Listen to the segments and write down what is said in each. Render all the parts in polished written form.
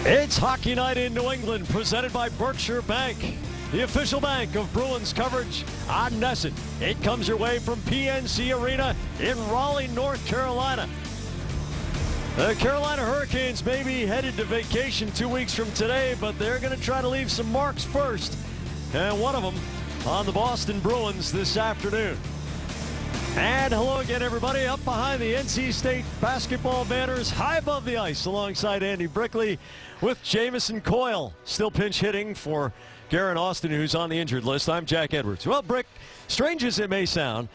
It's Hockey Night in New England, presented by Berkshire Bank, the official bank of Bruins coverage on NESN. It comes your way from PNC Arena in Raleigh, North Carolina. The Carolina Hurricanes may be headed to vacation 2 weeks from today, but they're going to try to leave some marks first. And one of them on the Boston Bruins this afternoon. And hello again, everybody. Up behind the NC State basketball banners, high above the ice, alongside Andy Brickley with Jamison Coyle. Still pinch hitting for Garen Austin, who's on the injured list. I'm Jack Edwards. Well, Brick, strange as it may sound,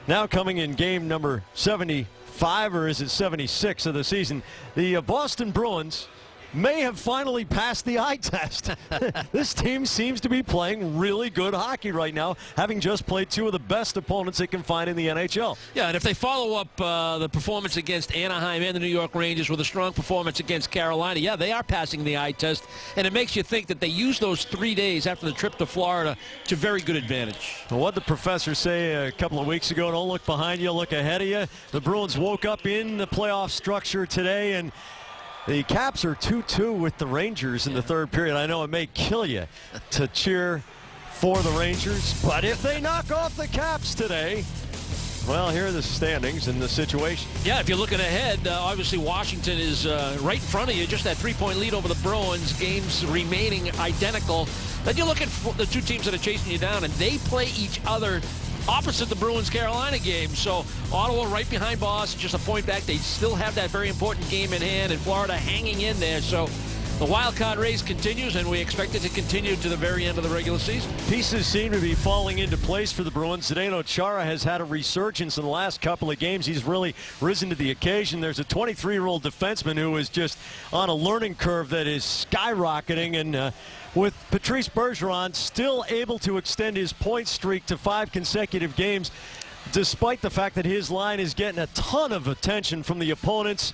now coming in game number 75, or is it 76 of the season, the Boston Bruins may have finally passed the eye test. This team seems to be playing really good hockey right now, having just played two of the best opponents they can find in the NHL. Yeah, and if they follow up the performance against Anaheim and the New York Rangers with a strong performance against Carolina, yeah, they are passing the eye test, and it makes you think that they used those 3 days after the trip to Florida to very good advantage. Well, what did the professor say a couple of weeks ago? Don't look behind you, look ahead of you. The Bruins woke up in the playoff structure today, and the Caps are 2-2 with the Rangers in the third period. I know it may kill you to cheer for the Rangers, but if they knock off the Caps today, well, here are the standings and the situation. Yeah, if you're looking ahead, obviously Washington is right in front of you, just that 3-point lead over the Bruins, games remaining identical. Then you look at the two teams that are chasing you down, and they play each other opposite the Bruins-Carolina game. So Ottawa right behind Boston, just a point back. They still have that very important game in hand, and Florida hanging in there. So the wild card race continues, and we expect it to continue to the very end of the regular season. Pieces seem to be falling into place for the Bruins. Zdeno Chara has had a resurgence in the last couple of games. He's really risen to the occasion. There's a 23-year-old defenseman who is just on a learning curve that is skyrocketing, and with Patrice Bergeron still able to extend his point streak to 5 consecutive games, despite the fact that his line is getting a ton of attention from the opponents.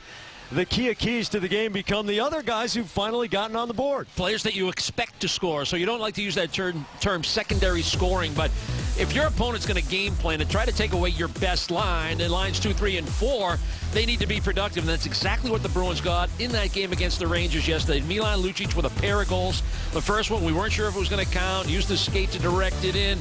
The keys to the game become the other guys who've finally gotten on the board. Players that you expect to score. So you don't like to use that term secondary scoring, but if your opponent's going to game plan and try to take away your best line, in lines 2, 3, and 4, they need to be productive. And that's exactly what the Bruins got in that game against the Rangers yesterday. Milan Lucic with a pair of goals. The first one, we weren't sure if it was going to count. Used the skate to direct it in.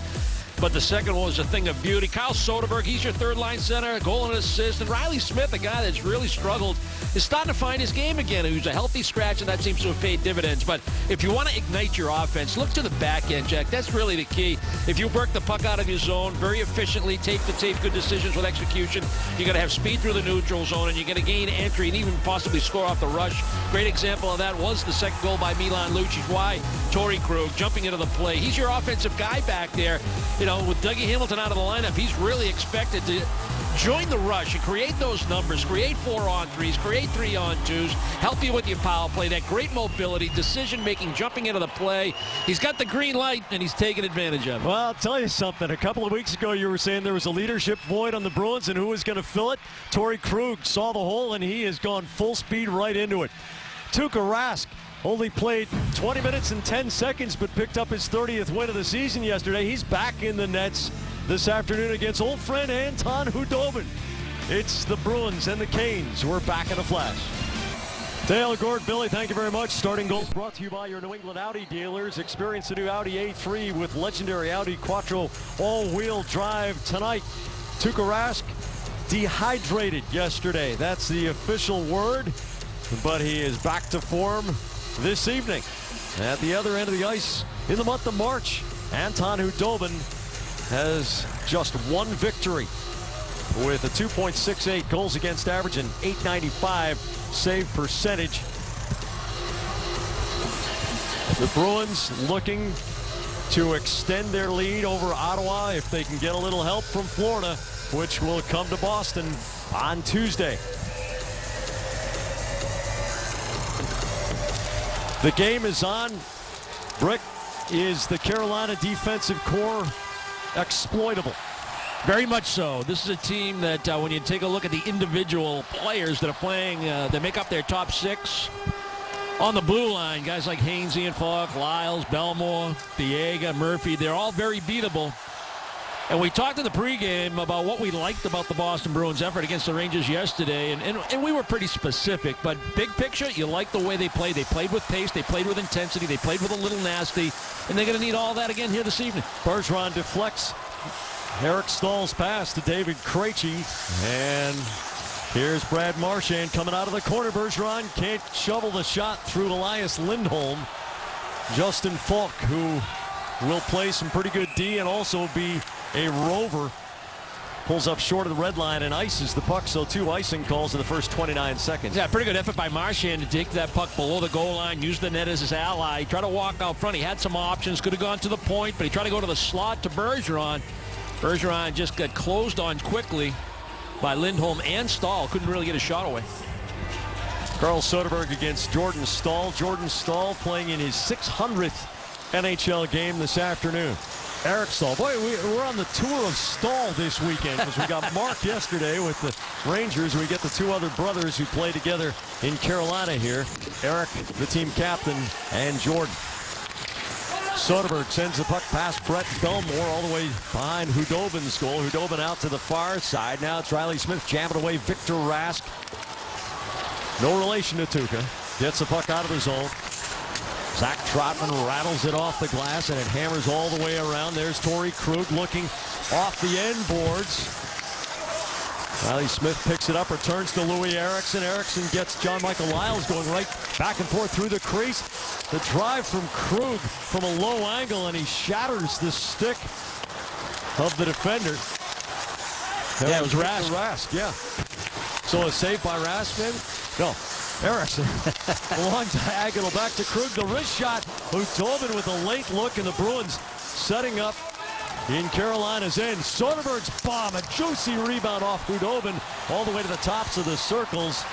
But the second one was a thing of beauty. Kyle Soderberg, he's your third-line center, goal and assist. And Riley Smith, a guy that's really struggled, is starting to find his game again. He was a healthy scratch, and that seems to have paid dividends. But if you want to ignite your offense, look to the back end, Jack. That's really the key. If you work the puck out of your zone very efficiently, tape-to-tape, good decisions with execution, you're going to have speed through the neutral zone, and you're going to gain entry and even possibly score off the rush. Great example of that was the second goal by Milan Lucic. Why? Torrey Krug jumping into the play. He's your offensive guy back there. You know, with Dougie Hamilton out of the lineup, he's really expected to join the rush and create those numbers, create 4-on-3s, create 3-on-2s, help you with your power play, that great mobility, decision-making, jumping into the play. He's got the green light, and he's taking advantage of it. Well, I'll tell you something. A couple of weeks ago, you were saying there was a leadership void on the Bruins, and who was going to fill it? Torrey Krug saw the hole, and he has gone full speed right into it. Tuukka Rask only played 20 minutes and 10 seconds, but picked up his 30th win of the season yesterday. He's back in the nets this afternoon against old friend Anton Khudobin. It's the Bruins and the Canes who are back in a flash. Dale, Gord, Billy, thank you very much. Starting goals brought to you by your New England Audi dealers. Experience the new Audi A3 with legendary Audi Quattro all-wheel drive tonight. Tuukka Rask dehydrated yesterday. That's the official word, but he is back to form this evening. At the other end of the ice in the month of March, Anton Khudobin has just one victory with a 2.68 goals against average and .895 save percentage. The Bruins looking to extend their lead over Ottawa if they can get a little help from Florida, which will come to Boston on Tuesday. The game is on. Brick, is the Carolina defensive core exploitable? Very much so. This is a team that when you take a look at the individual players that are playing, that make up their top 6, on the blue line, guys like Hainsey and Falk, Lyles, Belmore, Biega, Murphy, they're all very beatable. And we talked in the pregame about what we liked about the Boston Bruins' effort against the Rangers yesterday, and we were pretty specific. But big picture, you like the way they played. They played with pace. They played with intensity. They played with a little nasty. And they're going to need all that again here this evening. Bergeron deflects Eric Stahl's pass to David Krejci. And here's Brad Marchand coming out of the corner. Bergeron can't shovel the shot through Elias Lindholm. Justin Falk, who will play some pretty good D and also be a rover, pulls up short of the red line and ices the puck. So 2 icing calls in the first 29 seconds. Yeah, pretty good effort by Marchand to take that puck below the goal line, use the net as his ally, try to walk out front. He had some options, could have gone to the point, but he tried to go to the slot to Bergeron. Bergeron just got closed on quickly by Lindholm and Stahl. Couldn't really get a shot away. Carl Soderberg against Jordan Stahl. Jordan Stahl playing in his 600th NHL game this afternoon. Eric Stahl. Boy, we're on the tour of Stahl this weekend because we got Mark yesterday with the Rangers. We get the 2 other brothers who play together in Carolina here. Eric, the team captain, and Jordan. Soderberg sends the puck past Brett Belmore all the way behind Hudobin's goal. Hudobin out to the far side. Now it's Riley Smith jamming away Victor Rask. No relation to Tuukka. Gets the puck out of the zone. Zach Trotman rattles it off the glass, and it hammers all the way around. There's Torrey Krug looking off the end boards. Riley Smith picks it up, returns to Louis Eriksson. Eriksson gets John Michael Lyles going right back and forth through the crease. The drive from Krug from a low angle, and he shatters the stick of the defender. Yeah, it was Rask. Yeah. So a save by Rask, maybe? No. Eriksson, long diagonal back to Krug. The wrist shot. Hudobin with a late look, and the Bruins setting up in Carolina's end. Soderberg's bomb, a juicy rebound off Hudobin all the way to the tops of the circles.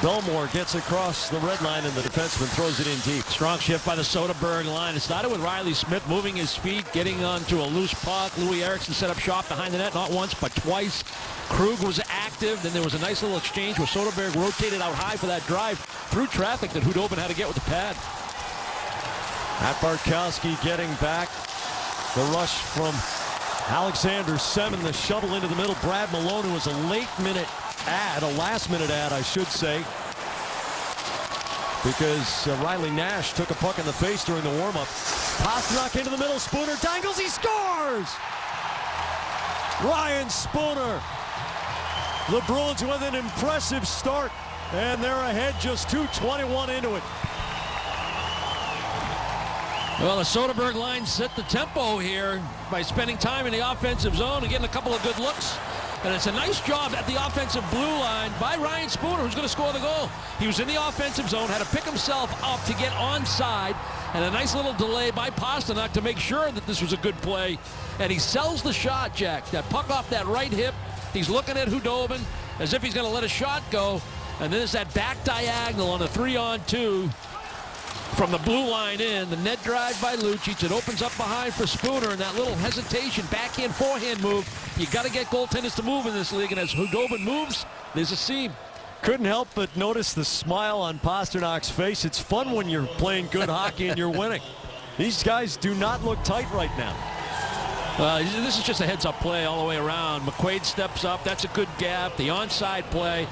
Belmore gets across the red line, and the defenseman throws it in deep. Strong shift by the Soderberg line. It started with Riley Smith moving his feet, getting onto a loose puck. Louis Eriksson set up shop behind the net, not once, but twice. Krug was active. Then there was a nice little exchange where Soderberg rotated out high for that drive through traffic that Hudobin had to get with the pad. Matt Bartkowski getting back. The rush from Alexander Semin, the shovel into the middle. Brad Malone, who was a last-minute ad, I should say, because Riley Nash took a puck in the face during the warm-up. Pastrnak into the middle. Spooner dangles. He scores! Ryan Spooner. The Bruins with an impressive start, and they're ahead just 2:21 into it. Well, the Soderberg line set the tempo here by spending time in the offensive zone and getting a couple of good looks. And it's a nice job at the offensive blue line by Ryan Spooner, who's going to score the goal. He was in the offensive zone, had to pick himself up to get onside, and a nice little delay by Pastrnak to make sure that this was a good play. And he sells the shot, Jack. That puck off that right hip. He's looking at Hudobin as if he's going to let a shot go. And then there's that back diagonal on the 3-on-2 from the blue line in. The net drive by Lucic. It opens up behind for Spooner, and that little hesitation, backhand, forehand move. You got to get goaltenders to move in this league, and as Hudobin moves, there's a seam. Couldn't help but notice the smile on Pasternak's face. It's fun when you're playing good hockey and you're winning. These guys do not look tight right now. This is just a heads-up play all the way around. McQuaid steps up. That's a good gap. The onside play.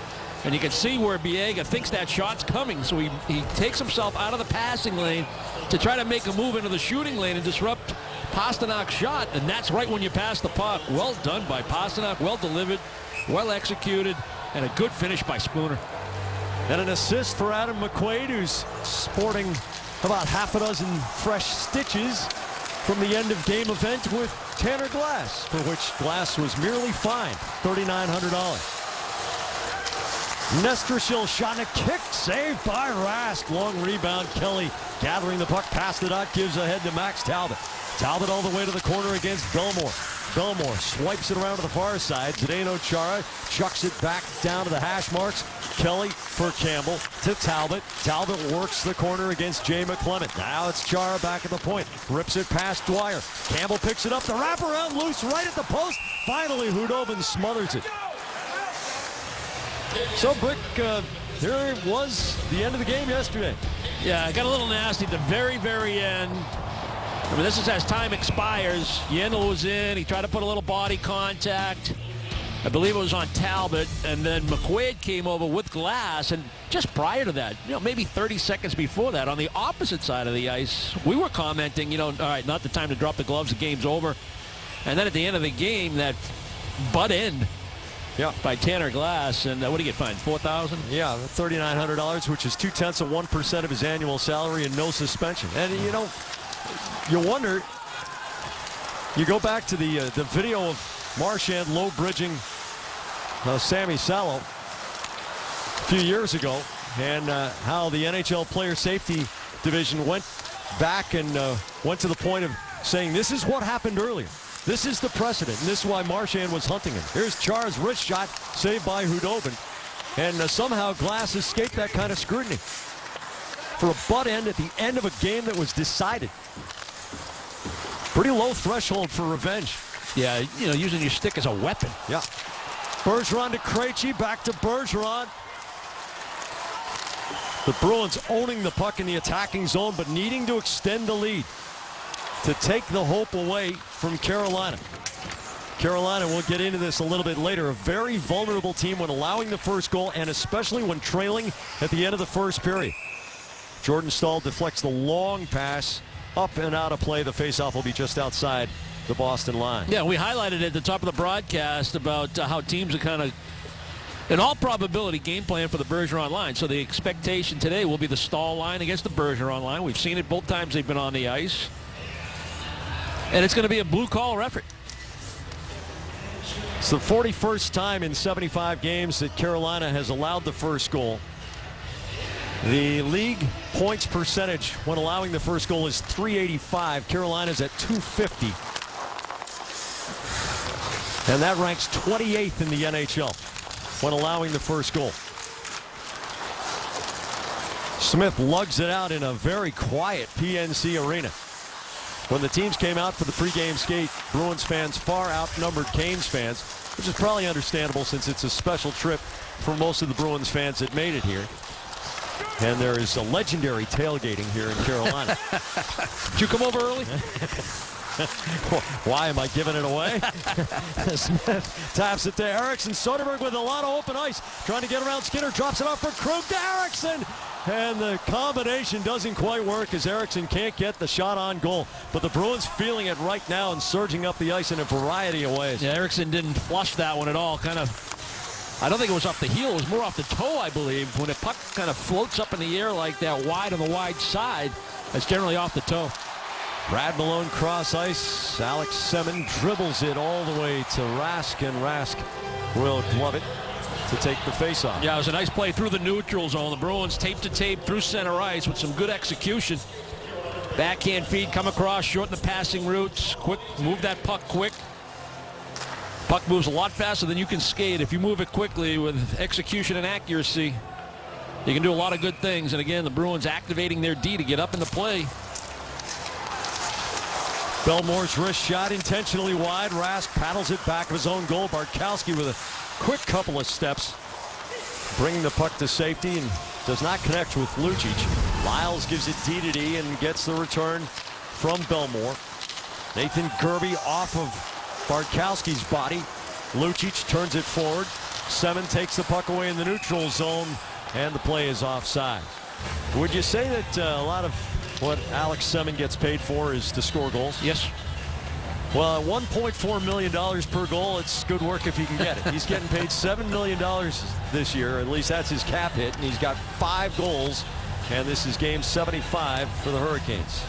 And you can see where Biega thinks that shot's coming. So he takes himself out of the passing lane to try to make a move into the shooting lane and disrupt Pasternak's shot. And that's right when you pass the puck. Well done by Pastrnak. Well delivered. Well executed. And a good finish by Spooner. And an assist for Adam McQuaid, who's sporting about half a dozen fresh stitches from the end of game event with Tanner Glass, for which Glass was merely fined $3,900. Nestrasil shot and a kick, saved by Rask. Long rebound. Kelly gathering the puck past the dot, gives ahead to Max Talbot. Talbot all the way to the corner against Belmore. Belmore swipes it around to the far side. Zdeno Chara chucks it back down to the hash marks. Kelly for Campbell to Talbot. Talbot works the corner against Jay McClement. Now it's Chara back at the point. Rips it past Dwyer. Campbell picks it up. The wraparound loose right at the post. Finally, Hudobin smothers it. So, Brick, here was the end of the game yesterday. Yeah, it got a little nasty at the very, very end. I mean, this is as time expires. Yandel was in. He tried to put a little body contact. I believe it was on Talbot. And then McQuaid came over with Glass. And just prior to that, maybe 30 seconds before that, on the opposite side of the ice, we were commenting, all right, not the time to drop the gloves. The game's over. And then at the end of the game, that butt end by Tanner Glass. And what did he get fined? $4,000? Yeah, $3,900, which is 0.2% of his annual salary and no suspension. And, you wonder, you go back to the video of Marchand low bridging Sammy Salo a few years ago, and how the NHL Player Safety Division went back and went to the point of saying this is what happened earlier. This is the precedent, and this is why Marchand was hunting him. Here's Char's wrist shot saved by Hudobin, and somehow Glass escaped that kind of scrutiny for a butt end at the end of a game that was decided. Pretty low threshold for revenge. Yeah, using your stick as a weapon. Yeah. Bergeron to Krejci, back to Bergeron. The Bruins owning the puck in the attacking zone, but needing to extend the lead to take the hope away from Carolina. Carolina, we'll get into this a little bit later, a very vulnerable team when allowing the first goal, and especially when trailing at the end of the first period. Jordan Staal deflects the long pass up and out of play. The faceoff will be just outside the Boston line. Yeah, we highlighted at the top of the broadcast about how teams are kind of, in all probability, game plan for the Bergeron line. So the expectation today will be the Staal line against the Bergeron line. We've seen it both times they've been on the ice. And it's going to be a blue-collar effort. It's the 41st time in 75 games that Carolina has allowed the first goal. The league points percentage when allowing the first goal is .385. Carolina's at .250. And that ranks 28th in the NHL when allowing the first goal. Smith lugs it out in a very quiet PNC Arena. When the teams came out for the pregame skate, Bruins fans far outnumbered Canes fans, which is probably understandable since it's a special trip for most of the Bruins fans that made it here. And there is a legendary tailgating here in Carolina. Did you come over early? Why am I giving it away? Smith taps it to Eriksson. Soderberg with a lot of open ice, trying to get around Skinner, drops it off for Krug to Eriksson. And the combination doesn't quite work as Eriksson can't get the shot on goal. But the Bruins feeling it right now and surging up the ice in a variety of ways. Yeah, Eriksson didn't flush that one at all. I don't think it was off the heel. It was more off the toe, I believe. When a puck kind of floats up in the air like that wide on the wide side, that's generally off the toe. Brad Malone cross ice. Alex Semin dribbles it all the way to Rask, and Rask will glove it to take the faceoff. Yeah, it was a nice play through the neutral zone. The Bruins tape to tape through center ice with some good execution. Backhand feed, come across, shorten the passing routes, quick, move that puck quick. Puck moves a lot faster than you can skate. If you move it quickly with execution and accuracy, you can do a lot of good things. And again, the Bruins activating their D to get up in the play. Belmore's wrist shot intentionally wide. Rask paddles it back of his own goal. Bartkowski with a quick couple of steps, bringing the puck to safety, and does not connect with Lucic. Lyles gives it D to D and gets the return from Belmore. Nathan Gerby off of Bartkowski's body. Lucic turns it forward. Semin takes the puck away in the neutral zone, and the play is offside. Would you say that a lot of what Alex Semin gets paid for is to score goals? Yes. Well, at $1.4 million per goal, it's good work if you can get it. He's getting paid $7 million this year. At least that's his cap hit, and he's got 5 goals, and this is game 75 for the Hurricanes.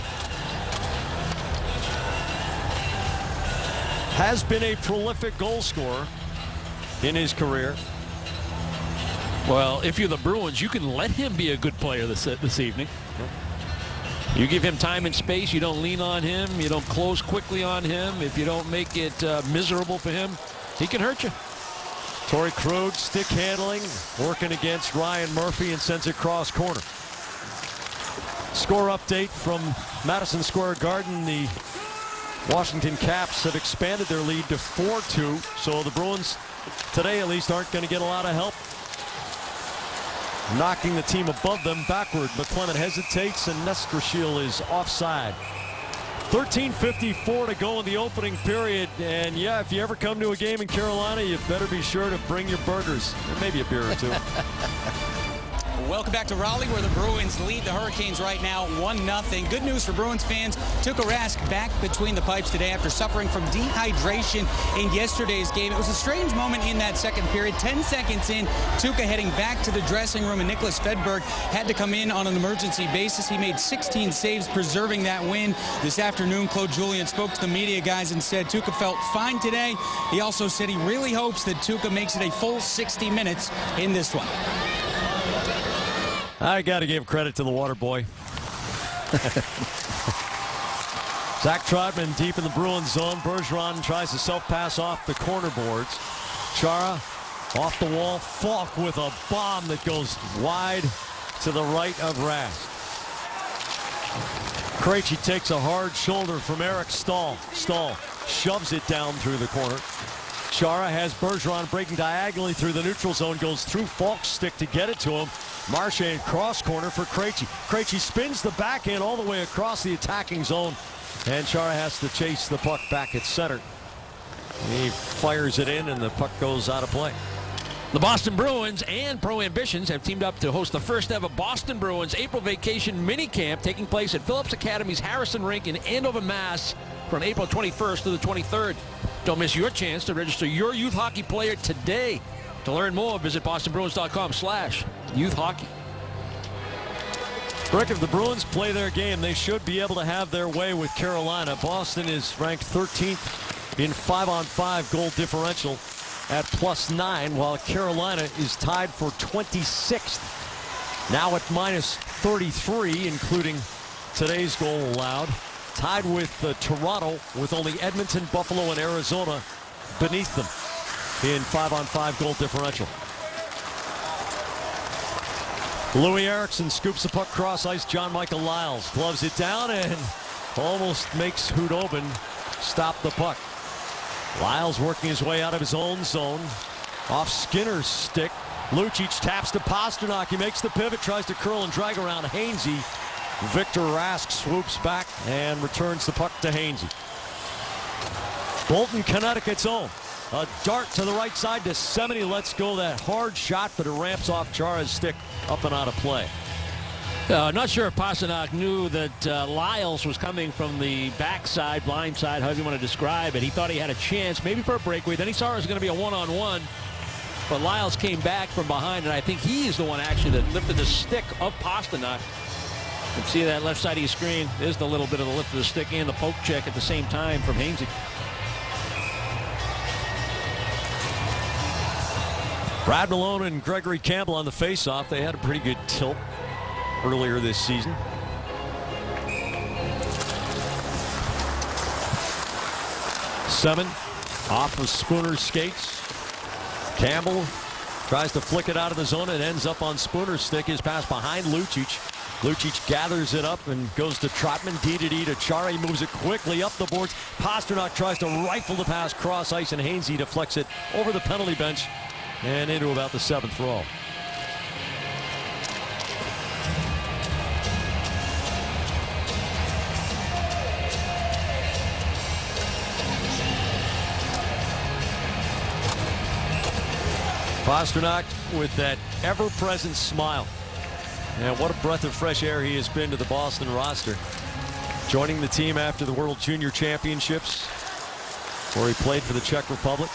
Has been a prolific goal scorer in his career. Well, if you're the Bruins, you can let him be a good player this evening. You give him time and space. You don't lean on him. You don't close quickly on him. If you don't make it miserable for him, he can hurt you. Torrey Krug, stick handling, working against Ryan Murphy, and sends it cross corner. Score update from Madison Square Garden. The Washington Caps have expanded their lead to 4-2. So the Bruins today at least aren't going to get a lot of help knocking the team above them backward. McClement hesitates, and Nestrashil is offside. 13:54 to go in the opening period. And yeah, if you ever come to a game in Carolina, you better be sure to bring your burgers and maybe a beer or two. Welcome back to Raleigh, where the Bruins lead the Hurricanes right now 1-0. Good news for Bruins fans. Tuukka Rask back between the pipes today after suffering from dehydration in yesterday's game. It was a strange moment in that second period. 10 seconds in, Tuukka heading back to the dressing room, and Nicholas Fedberg had to come in on an emergency basis. He made 16 saves, preserving that win. This afternoon, Claude Julien spoke to the media guys and said Tuukka felt fine today. He also said he really hopes that Tuukka makes it a full 60 minutes in this one. I got to give credit to the water boy. Zach Trotman deep in the Bruins zone. Bergeron tries to self-pass off the corner boards. Chara off the wall. Falk with a bomb that goes wide to the right of Rask. Krejci takes a hard shoulder from Eric Stahl. Stahl shoves it down through the corner. Chara has Bergeron breaking diagonally through the neutral zone, goes through Falk's stick to get it to him. Marchand cross corner for Krejci. Krejci spins the backhand all the way across the attacking zone, and Chara has to chase the puck back at center. He fires it in, and the puck goes out of play. The Boston Bruins and Pro Ambitions have teamed up to host the first ever Boston Bruins April Vacation Minicamp taking place at Phillips Academy's Harrison Rink in Andover, Mass. from April 21st to the 23rd. Don't miss your chance to register your youth hockey player today. To learn more, visit bostonbruins.com/youthhockey. Rick, if the Bruins play their game, they should be able to have their way with Carolina. Boston is ranked 13th in 5-on-5 goal differential at +9, while Carolina is tied for 26th. Now at -33, including today's goal allowed. Tied with Toronto, with only Edmonton, Buffalo, and Arizona beneath them in 5-on-5 goal differential. Louis Eriksson scoops the puck cross ice. John Michael Lyles gloves it down and almost makes Hudobin stop the puck. Lyles working his way out of his own zone. Off Skinner's stick. Lucic taps to Pastrnak. He makes the pivot, tries to curl and drag around Hainsey. Victor Rask swoops back and returns the puck to Hainsey. Bolton, Connecticut's own. A dart to the right side to Semeny. Lets go that hard shot, but it ramps off Chara's stick up and out of play. Not sure if Pastrnak knew that Lyles was coming from the backside, blind side, however you want to describe it. He thought he had a chance, maybe for a breakaway. Then he saw it was going to be a one-on-one. But Lyles came back from behind, and I think he is the one actually that lifted the stick of Pastrnak. You can see that left side of your screen. There's the little bit of the lift of the stick and the poke check at the same time from Hainsey. Brad Malone and Gregory Campbell on the face-off. They had a pretty good tilt earlier this season. Seven off of Spooner's skates. Campbell tries to flick it out of the zone. It ends up on Spooner's stick. His pass behind Lucic. Lucic gathers it up and goes to Trotman. D to Chara. He moves it quickly up the boards. Pastrnak tries to rifle the pass cross ice, and Hainsey deflects it over the penalty bench and into about the 7th row. Pastrnak with that ever-present smile. And what a breath of fresh air he has been to the Boston roster. Joining the team after the World Junior Championships, where he played for the Czech Republic.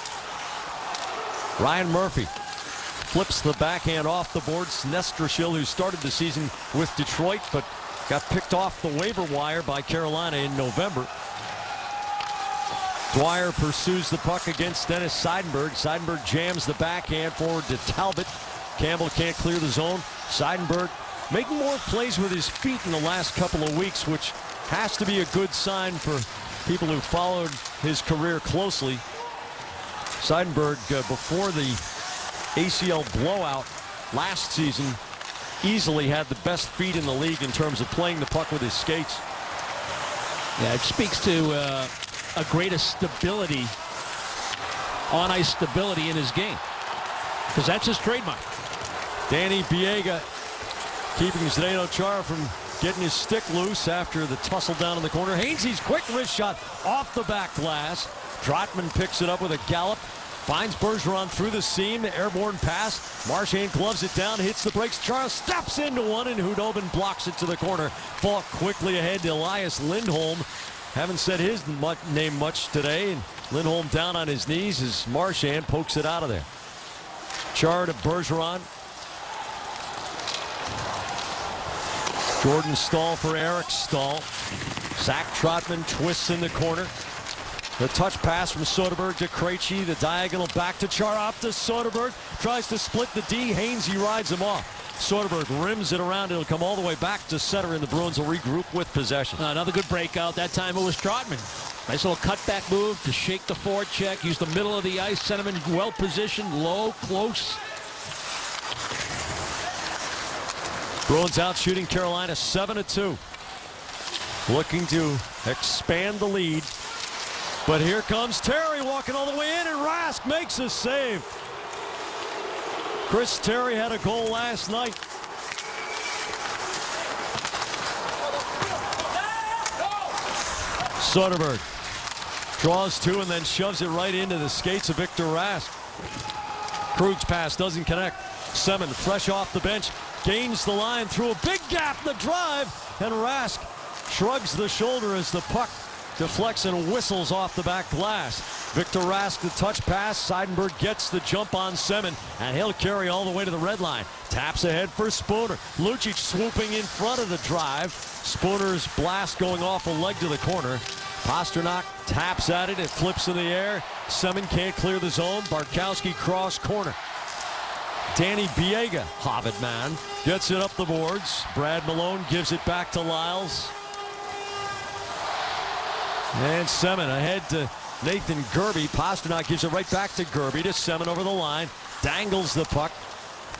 Ryan Murphy flips the backhand off the boards. Nestrashil, who started the season with Detroit, but got picked off the waiver wire by Carolina in November. Dwyer pursues the puck against Dennis Seidenberg. Seidenberg jams the backhand forward to Talbot. Campbell can't clear the zone. Seidenberg making more plays with his feet in the last couple of weeks, which has to be a good sign for people who followed his career closely. Seidenberg, before the ACL blowout last season, easily had the best feet in the league in terms of playing the puck with his skates. Yeah, it speaks to a greater stability, on-ice stability in his game, because that's his trademark. Danny Biega keeping Zdeno Chara from getting his stick loose after the tussle down in the corner. Hainsey's quick wrist shot off the back glass. Trotman picks it up with a gallop. Finds Bergeron through the seam. Airborne pass. Marchand gloves it down, hits the brakes. Charles steps into one, and Hudobin blocks it to the corner. Falk quickly ahead to Elias Lindholm. Haven't said his name much today. And Lindholm down on his knees as Marchand pokes it out of there. Char to Bergeron. Jordan Staal for Eric Staal. Zach Trotman twists in the corner. The touch pass from Soderberg to Krejci. The diagonal back to Char, up to Soderberg. Tries to split the D. Hainsey rides him off. Soderberg rims it around. It'll come all the way back to center, and the Bruins will regroup with possession. Another good breakout. That time it was Trotman. Nice little cutback move to shake the forecheck. Use the middle of the ice. Sent him in well positioned, low, close. Bruins out shooting Carolina 7-2. Looking to expand the lead. But here comes Terry walking all the way in, and Rask makes a save. Chris Terry had a goal last night. Soderberg draws two and then shoves it right into the skates of Victor Rask. Krug's pass doesn't connect. Semin, fresh off the bench, gains the line through a big gap, the drive, and Rask shrugs the shoulder as the puck deflects and whistles off the back glass. Victor Rask, the touch pass. Seidenberg gets the jump on Semin, and he'll carry all the way to the red line. Taps ahead for Spooner. Lucic swooping in front of the drive. Spooner's blast going off a leg to the corner. Pasternak taps at it. It flips in the air. Semin can't clear the zone. Bartkowski cross corner. Danny Biega, Hobbit man, gets it up the boards. Brad Malone gives it back to Lyles. And Semin ahead to Nathan Gerby. Pasternak gives it right back to Gerby, to Semin over the line. Dangles the puck.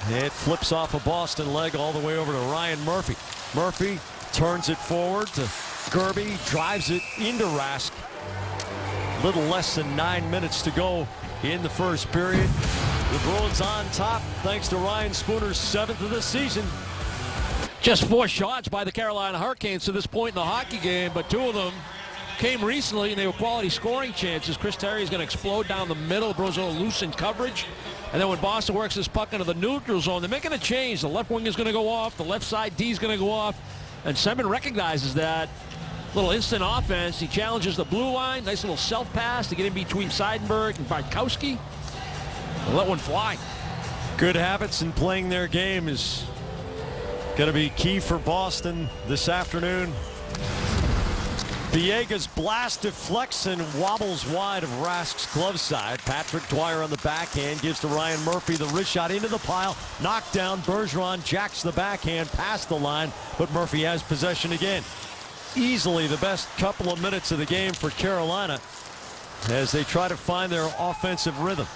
It flips off a Boston leg all the way over to Ryan Murphy. Murphy turns it forward to Gerby, drives it into Rask. Little less than 9 minutes to go in the first period. The Bruins on top thanks to Ryan Spooner's 7th of the season. Just 4 shots by the Carolina Hurricanes to this point in the hockey game, but 2 of them came recently, and they were quality scoring chances. Chris Terry is going to explode down the middle. Bruins will loosen coverage. And then when Boston works this puck into the neutral zone, they're making a change. The left wing is going to go off. The left side D is going to go off. And Semin recognizes that. Little instant offense. He challenges the blue line. Nice little self-pass to get in between Seidenberg and Bartkowski. And let one fly. Good habits in playing their game is going to be key for Boston this afternoon. Biega's blast deflects and wobbles wide of Rask's glove side. Patrick Dwyer on the backhand gives to Ryan Murphy the wrist shot into the pile. Knocked down. Bergeron jacks the backhand past the line, but Murphy has possession again. Easily the best couple of minutes of the game for Carolina as they try to find their offensive rhythm.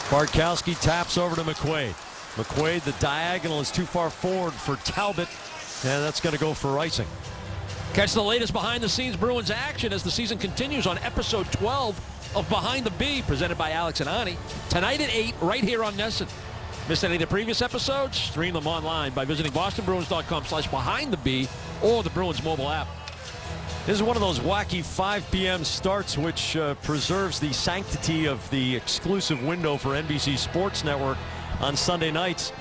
Bartkowski taps over to McQuaid. McQuaid, the diagonal is too far forward for Talbot, and that's going to go for icing. Catch the latest behind-the-scenes Bruins action as the season continues on episode 12 of Behind the B, presented by Alex and Ani. Tonight at 8, right here on NESN. Missed any of the previous episodes? Stream them online by visiting bostonbruins.com/behindtheb or the Bruins mobile app. This is one of those wacky 5 p.m. starts which preserves the sanctity of the exclusive window for NBC Sports Network on Sunday nights.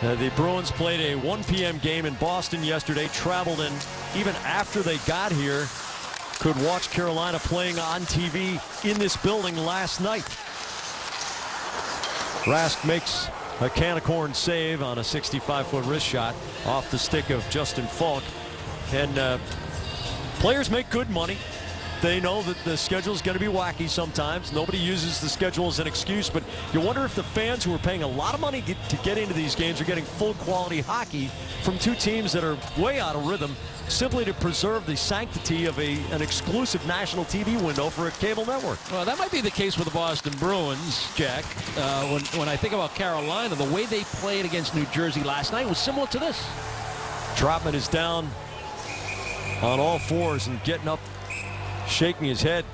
The Bruins played a 1 p.m. game in Boston yesterday, traveled in even after they got here, could watch Carolina playing on TV in this building last night. Rask makes a can of corn save on a 65-foot wrist shot off the stick of Justin Falk. And players make good money. They know that the schedule is going to be wacky sometimes. Nobody uses the schedule as an excuse, but you wonder if the fans who are paying a lot of money to get into these games are getting full quality hockey from 2 teams that are way out of rhythm, simply to preserve the sanctity of an exclusive national TV window for a cable network. Well, that might be the case with the Boston Bruins, Jack. When I think about Carolina, the way they played against New Jersey last night was similar to this. Trotman is down on all fours and getting up, shaking his head,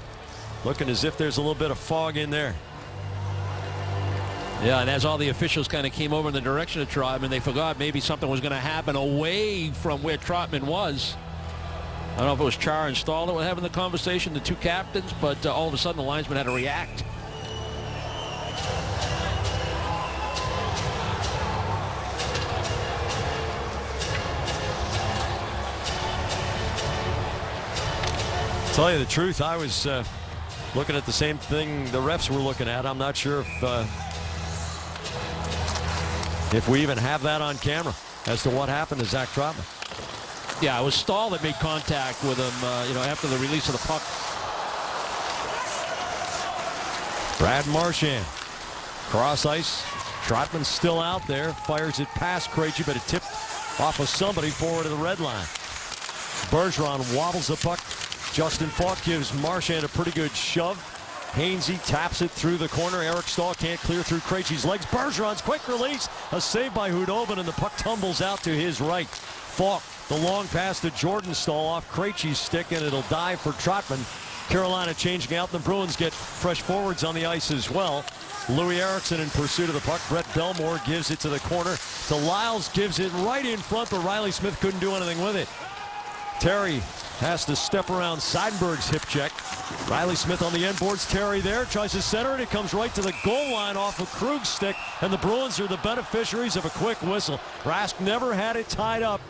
looking as if there's a little bit of fog in there. Yeah, and as all the officials kind of came over in the direction of Trotman, they forgot maybe something was going to happen away from where Trotman was. I don't know if it was Char and Stahl that were having the conversation, the two captains, but all of a sudden the linesman had to react. Tell you the truth, I was looking at the same thing the refs were looking at. I'm not sure if we even have that on camera as to what happened to Zach Trotman. Yeah, it was Stahl that made contact with him, after the release of the puck. Brad Marchand, cross ice. Trotman's still out there, fires it past Krejci, but it tipped off of somebody forward of the red line. Bergeron wobbles the puck. Justin Falk gives Marchand a pretty good shove. Hainsey taps it through the corner. Eric Stahl can't clear through Krejci's legs. Bergeron's quick release. A save by Hudobin, and the puck tumbles out to his right. Falk, the long pass to Jordan Stahl off Krejci's stick, and it'll dive for Trotman. Carolina changing out. The Bruins get fresh forwards on the ice as well. Louis Eriksson in pursuit of the puck. Brett Belmore gives it to the corner. To Lyles, gives it right in front, but Riley Smith couldn't do anything with it. Terry has to step around Seidenberg's hip check. Riley Smith on the end boards. Terry there tries to center it. It comes right to the goal line off of Krug's stick, and the Bruins are the beneficiaries of a quick whistle. Rask never had it tied up,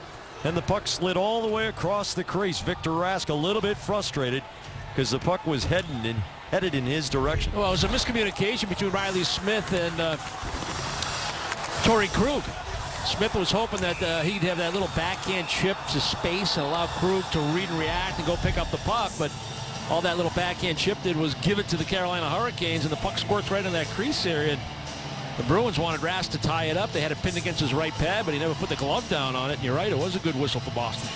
and the puck slid all the way across the crease. Victor Rask a little bit frustrated because the puck was headed in his direction. Well, it was a miscommunication between Riley Smith and Torrey Krug. Smith was hoping that he'd have that little backhand chip to space and allow Krug to read and react and go pick up the puck, but all that little backhand chip did was give it to the Carolina Hurricanes, and the puck squirts right in that crease area. And the Bruins wanted Rask to tie it up. They had it pinned against his right pad, but he never put the glove down on it. And you're right, it was a good whistle for Boston.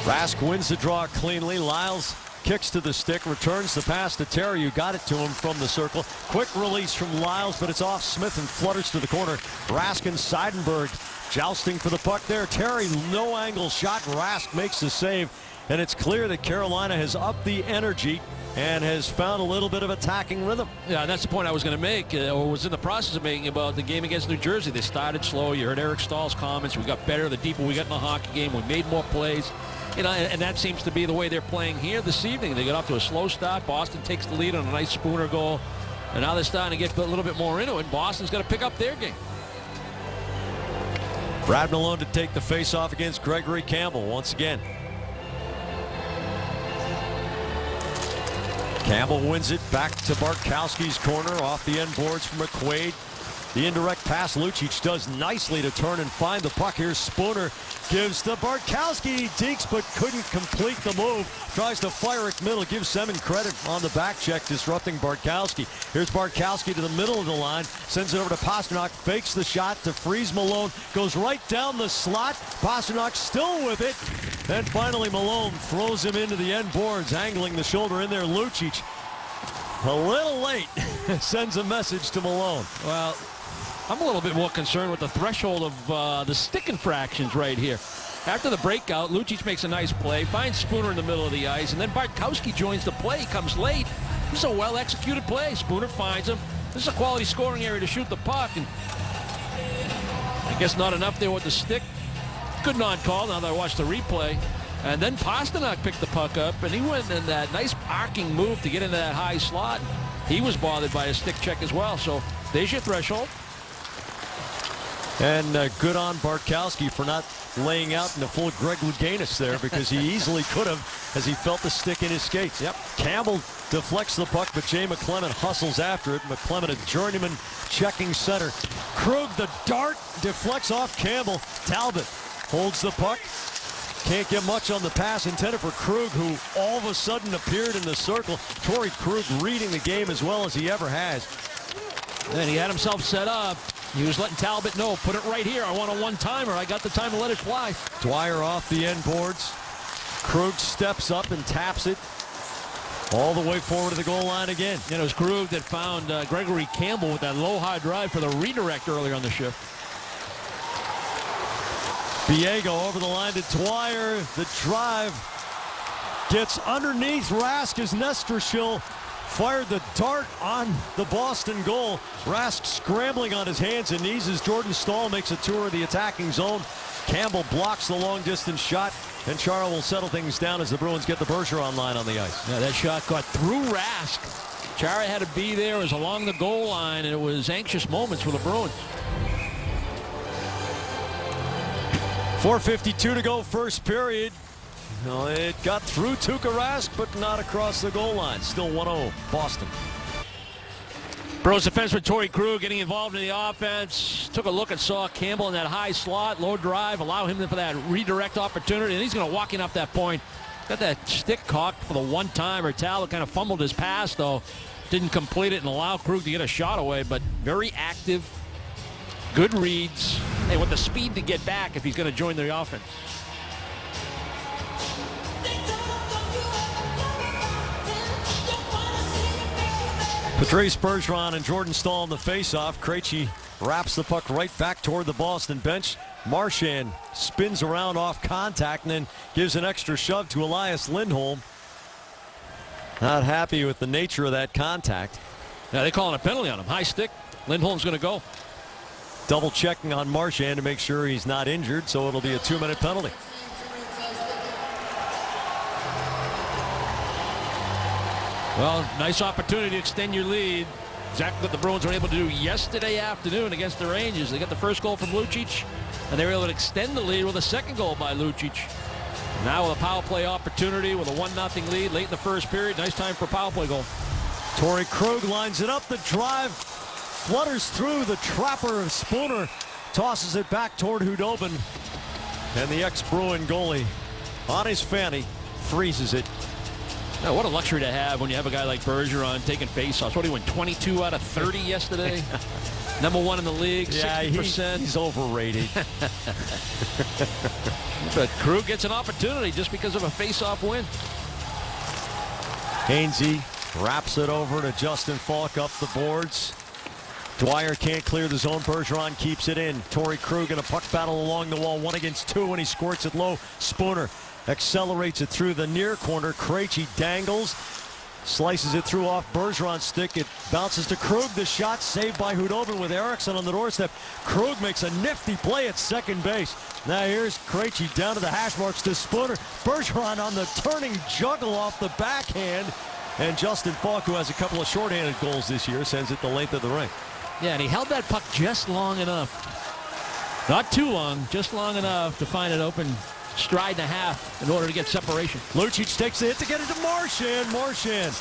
Rask wins the draw cleanly. Lyles kicks to the stick, returns the pass to Terry, who got it to him from the circle. Quick release from Lyles, but it's off Smith and flutters to the corner. Rask and Seidenberg jousting for the puck there. Terry, no angle shot. Rask makes the save, and it's clear that Carolina has upped the energy and has found a little bit of attacking rhythm. Yeah, and that's the point I was going to make, or was in the process of making, about the game against New Jersey. They started slow. You heard Eric Stahl's comments. We got better the deeper we got in the hockey game. We made more plays. And that seems to be the way they're playing here this evening. They got off to a slow start. Boston takes the lead on a nice Spooner goal. And now they're starting to get a little bit more into it. Boston's got to pick up their game. Brad Malone to take the face-off against Gregory Campbell once again. Campbell wins it back to Bartkowski's corner off the end boards from McQuaid. The indirect pass Lucic does nicely to turn and find the puck. Here's Spooner, gives to Bartkowski. He dekes but couldn't complete the move. Tries to fire it middle, gives Semin credit on the back check, disrupting Bartkowski. Here's Bartkowski to the middle of the line, sends it over to Pastrnak, fakes the shot to freeze Malone, goes right down the slot. Pastrnak still with it. Then finally Malone throws him into the end boards, angling the shoulder in there. Lucic, a little late, sends a message to Malone. Well, I'm a little bit more concerned with the threshold of the stick infractions right here. After the breakout, Lucic makes a nice play, finds Spooner in the middle of the ice, and then Bartkowski joins the play. He comes late. This is a well-executed play. Spooner finds him. This is a quality scoring area to shoot the puck, and I guess not enough there with the stick. Good non-call now that I watched the replay. And then Pastrnak picked the puck up, and he went in that nice arcing move to get into that high slot. He was bothered by a stick check as well, so there's your threshold. And good on Bartkowski for not laying out in the full Greg Louganis there, because he easily could have as he felt the stick in his skates. Yep. Campbell deflects the puck, but Jay McClement hustles after it. McClement, a journeyman, checking center. Krug, the dart, deflects off Campbell. Talbot holds the puck. Can't get much on the pass intended for Krug, who all of a sudden appeared in the circle. Torrey Krug reading the game as well as he ever has. And he had himself set up. He was letting Talbot know, put it right here. I want a one-timer. I got the time to let it fly. Dwyer off the end boards. Krug steps up and taps it all the way forward to the goal line again. And it was Krug that found Gregory Campbell with that low high drive for the redirect earlier on the shift. Biego over the line to Dwyer. The drive gets underneath Rask as Nestershil fired the dart on the Boston goal. Rask scrambling on his hands and knees as Jordan Staal makes a tour of the attacking zone. Campbell blocks the long-distance shot, and Chara will settle things down as the Bruins get the Bergeron line on the ice. Yeah, that shot got through Rask. Chara had to be there. It was along the goal line, and it was anxious moments for the Bruins. 4:52 to go, first period. Well, it got through Tuukka Rask, but not across the goal line. Still 1-0 Boston. Bruins defenseman Torrey Krug getting involved in the offense. Took a look and saw Campbell in that high slot, low drive, allow him for that redirect opportunity, and he's going to walk in off that point. Got that stick cocked for the one-timer. Talbot kind of fumbled his pass, though. Didn't complete it and allow Krug to get a shot away, but very active, good reads, and with the speed to get back if he's going to join the offense. Patrice Bergeron and Jordan Staal in the face-off. Krejci wraps the puck right back toward the Boston bench. Marchand spins around off contact and then gives an extra shove to Elias Lindholm. Not happy with the nature of that contact. Now they're calling a penalty on him. High stick. Lindholm's going to go. Double checking on Marchand to make sure he's not injured, so it'll be a 2-minute penalty. Well, nice opportunity to extend your lead. Exactly what the Bruins were able to do yesterday afternoon against the Rangers. They got the first goal from Lucic, and they were able to extend the lead with a second goal by Lucic. Now with a power play opportunity with a 1-0 lead late in the first period. Nice time for a power play goal. Torrey Krug lines it up. The drive flutters through the trapper of Spooner. Tosses it back toward Hudobin. And the ex-Bruin goalie on his fanny freezes it. Now, what a luxury to have when you have a guy like Bergeron taking faceoffs. What, he went 22 out of 30 yesterday? Number one in the league, 60%. He's overrated. But Krug gets an opportunity just because of a faceoff win. Hainsey wraps it over to Justin Falk up the boards. Dwyer can't clear the zone. Bergeron keeps it in. Torrey Krug in a puck battle along the wall. 1 against 2, and he squirts it low. Spooner accelerates it through the near corner. Krejci dangles, slices it through off Bergeron's stick. It bounces to Krug. The shot saved by Hudobin with Eriksson on the doorstep. Krug makes a nifty play at second base. Now here's Krejci down to the hash marks to Spooner. Bergeron on the turning juggle off the backhand. And Justin Falk, who has a couple of shorthanded goals this year, sends it the length of the ring. Yeah, and he held that puck just long enough. Not too long, just long enough to find an open stride and a half in order to get separation. Lucic takes the hit to get it to Marchand. Marchand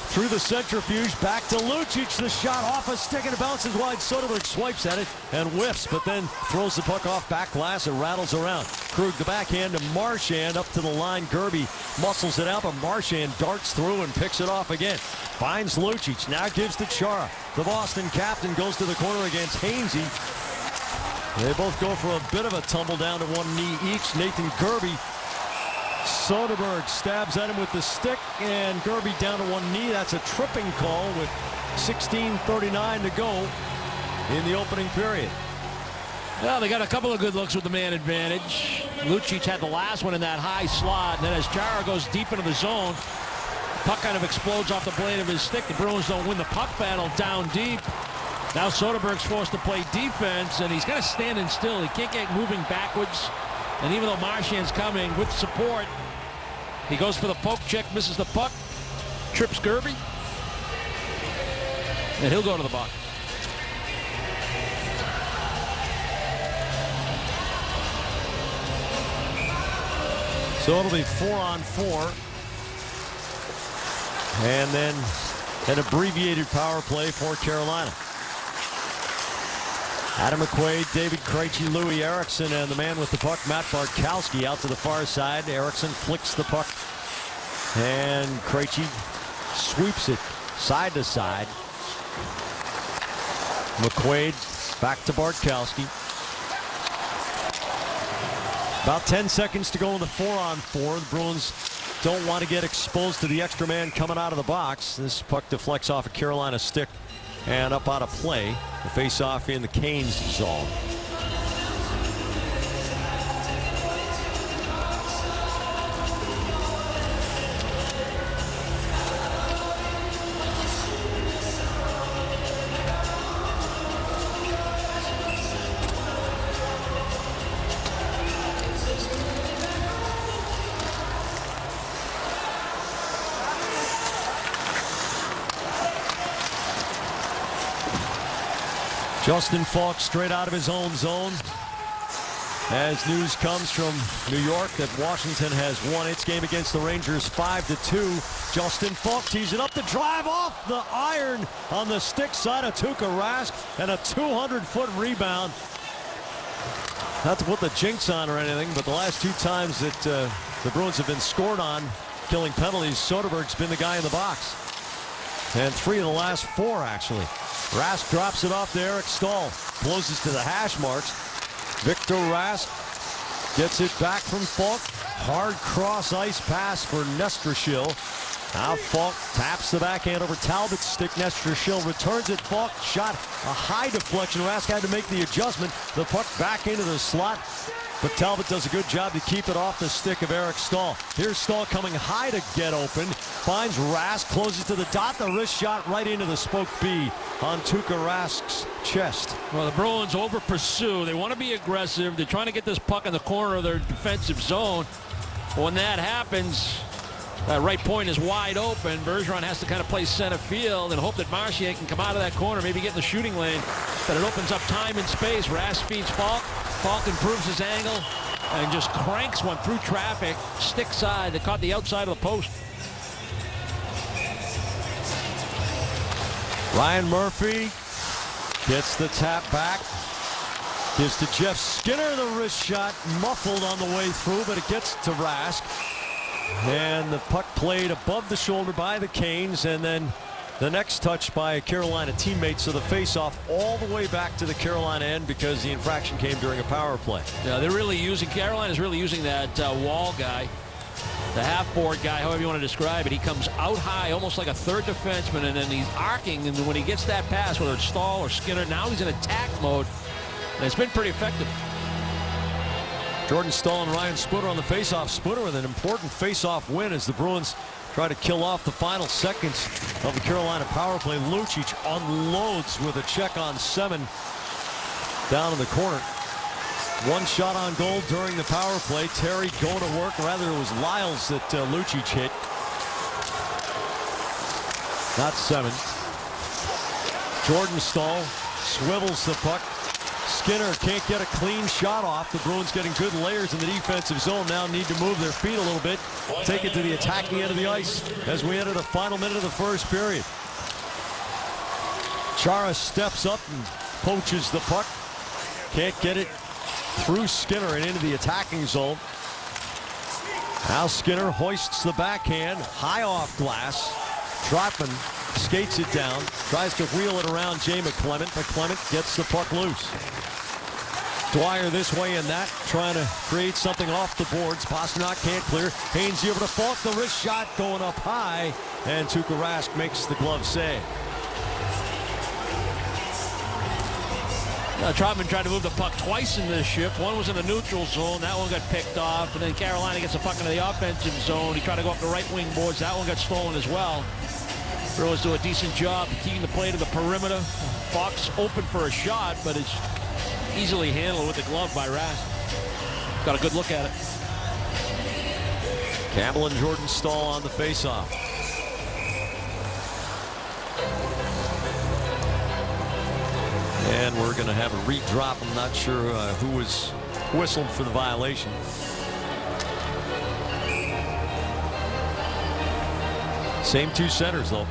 through the centrifuge, back to Lucic. The shot off a stick and it bounces wide. Soderberg swipes at it and whiffs, but then throws the puck off back glass and rattles around. Krug the backhand to Marchand up to the line. Gerby muscles it out, but Marchand darts through and picks it off again. Finds Lucic, now gives to Chara. The Boston captain goes to the corner against Hainsey. They both go for a bit of a tumble down to one knee each. Nathan Gerby. Soderberg stabs at him with the stick, and Gerby down to one knee. That's a tripping call with 16:39 to go in the opening period. Well, they got a couple of good looks with the man advantage. Lucic had the last one in that high slot, and then as Chara goes deep into the zone, puck kind of explodes off the blade of his stick. The Bruins don't win the puck battle down deep. Now Soderberg's forced to play defense, and he's got to stand in still. He can't get moving backwards. And even though Marchand's coming with support, he goes for the poke check, misses the puck, trips Gerby, and he'll go to the box. So it'll be 4-on-4. And then an abbreviated power play for Carolina. Adam McQuaid, David Krejci, Louis Eriksson, and the man with the puck, Matt Bartkowski, out to the far side. Eriksson flicks the puck, and Krejci sweeps it side to side. McQuaid back to Bartkowski. About 10 seconds to go in the 4-on-4. The Bruins don't want to get exposed to the extra man coming out of the box. This puck deflects off a Carolina stick and up out of play. The face-off in the Canes zone. Justin Falk straight out of his own zone. As news comes from New York that Washington has won its game against the Rangers 5-2. Justin Falk tees it up to drive off the iron on the stick side of Tuukka Rask, and a 200-foot rebound. Not to put the jinx on or anything, but the last 2 times that the Bruins have been scored on, killing penalties, Soderberg's been the guy in the box. And 3 of the last 4, actually. Rask drops it off to Eric Staal. Closes to the hash marks. Victor Rask gets it back from Falk. Hard cross ice pass for Nestrashil. Now Falk taps the backhand over Talbot's stick. Nestrashil returns it. Falk shot a high deflection. Rask had to make the adjustment. The puck back into the slot. But Talbot does a good job to keep it off the stick of Eric Staal. Here's Staal coming high to get open. Finds Rask, closes to the dot. The wrist shot right into the spoke B on Tuukka Rask's chest. Well, the Bruins over pursue. They want to be aggressive. They're trying to get this puck in the corner of their defensive zone. When that happens, that right point is wide open. Bergeron has to kind of play center field and hope that Marchand can come out of that corner, maybe get in the shooting lane. But it opens up time and space. Rask feeds Falk. Falk improves his angle and just cranks one through traffic. Stick side that caught the outside of the post. Ryan Murphy gets the tap back. Gives to Jeff Skinner the wrist shot. Muffled on the way through, but it gets to Rask. And the puck played above the shoulder by the Canes, and then the next touch by a Carolina teammate. So the face-off all the way back to the Carolina end because the infraction came during a power play. Yeah, Carolina's really using that wall guy, the half-board guy, however you want to describe it. He comes out high, almost like a third defenseman, and then he's arcing, and when he gets that pass, whether it's Staal or Skinner, now he's in attack mode, and it's been pretty effective. Jordan Staal and Ryan Sputter on the face-off. Sputter with an important face-off win as the Bruins try to kill off the final seconds of the Carolina power play. Lucic unloads with a check on 7 down in the corner. 1 shot on goal during the power play. Terry going to work. Rather, it was Lyles that Lucic hit. Not 7. Jordan Staal swivels the puck. Skinner can't get a clean shot off. The Bruins getting good layers in the defensive zone. Now need to move their feet a little bit. Take it to the attacking end of the ice as we enter the final minute of the first period. Chara steps up and poaches the puck. Can't get it through Skinner and into the attacking zone. Now Skinner hoists the backhand high off glass. Trotman skates it down, tries to wheel it around Jay McClement. McClement gets the puck loose. Dwyer this way and that, trying to create something off the boards. Pastrnak can't clear. Hainsey over to Falk. The wrist shot going up high, and Tuukka Rask makes the glove save. Trotman tried to move the puck twice in this shift. One was in the neutral zone. That one got picked off. And then Carolina gets the puck into the offensive zone. He tried to go up the right wing boards. That one got stolen as well. Bruins do a decent job keeping the play to the perimeter. Fox open for a shot, but it's easily handled with the glove by Rask. Got a good look at it. Campbell and Jordan Staal on the faceoff. And we're going to have a redrop. I'm not sure who was whistled for the violation. Same 2 centers, though.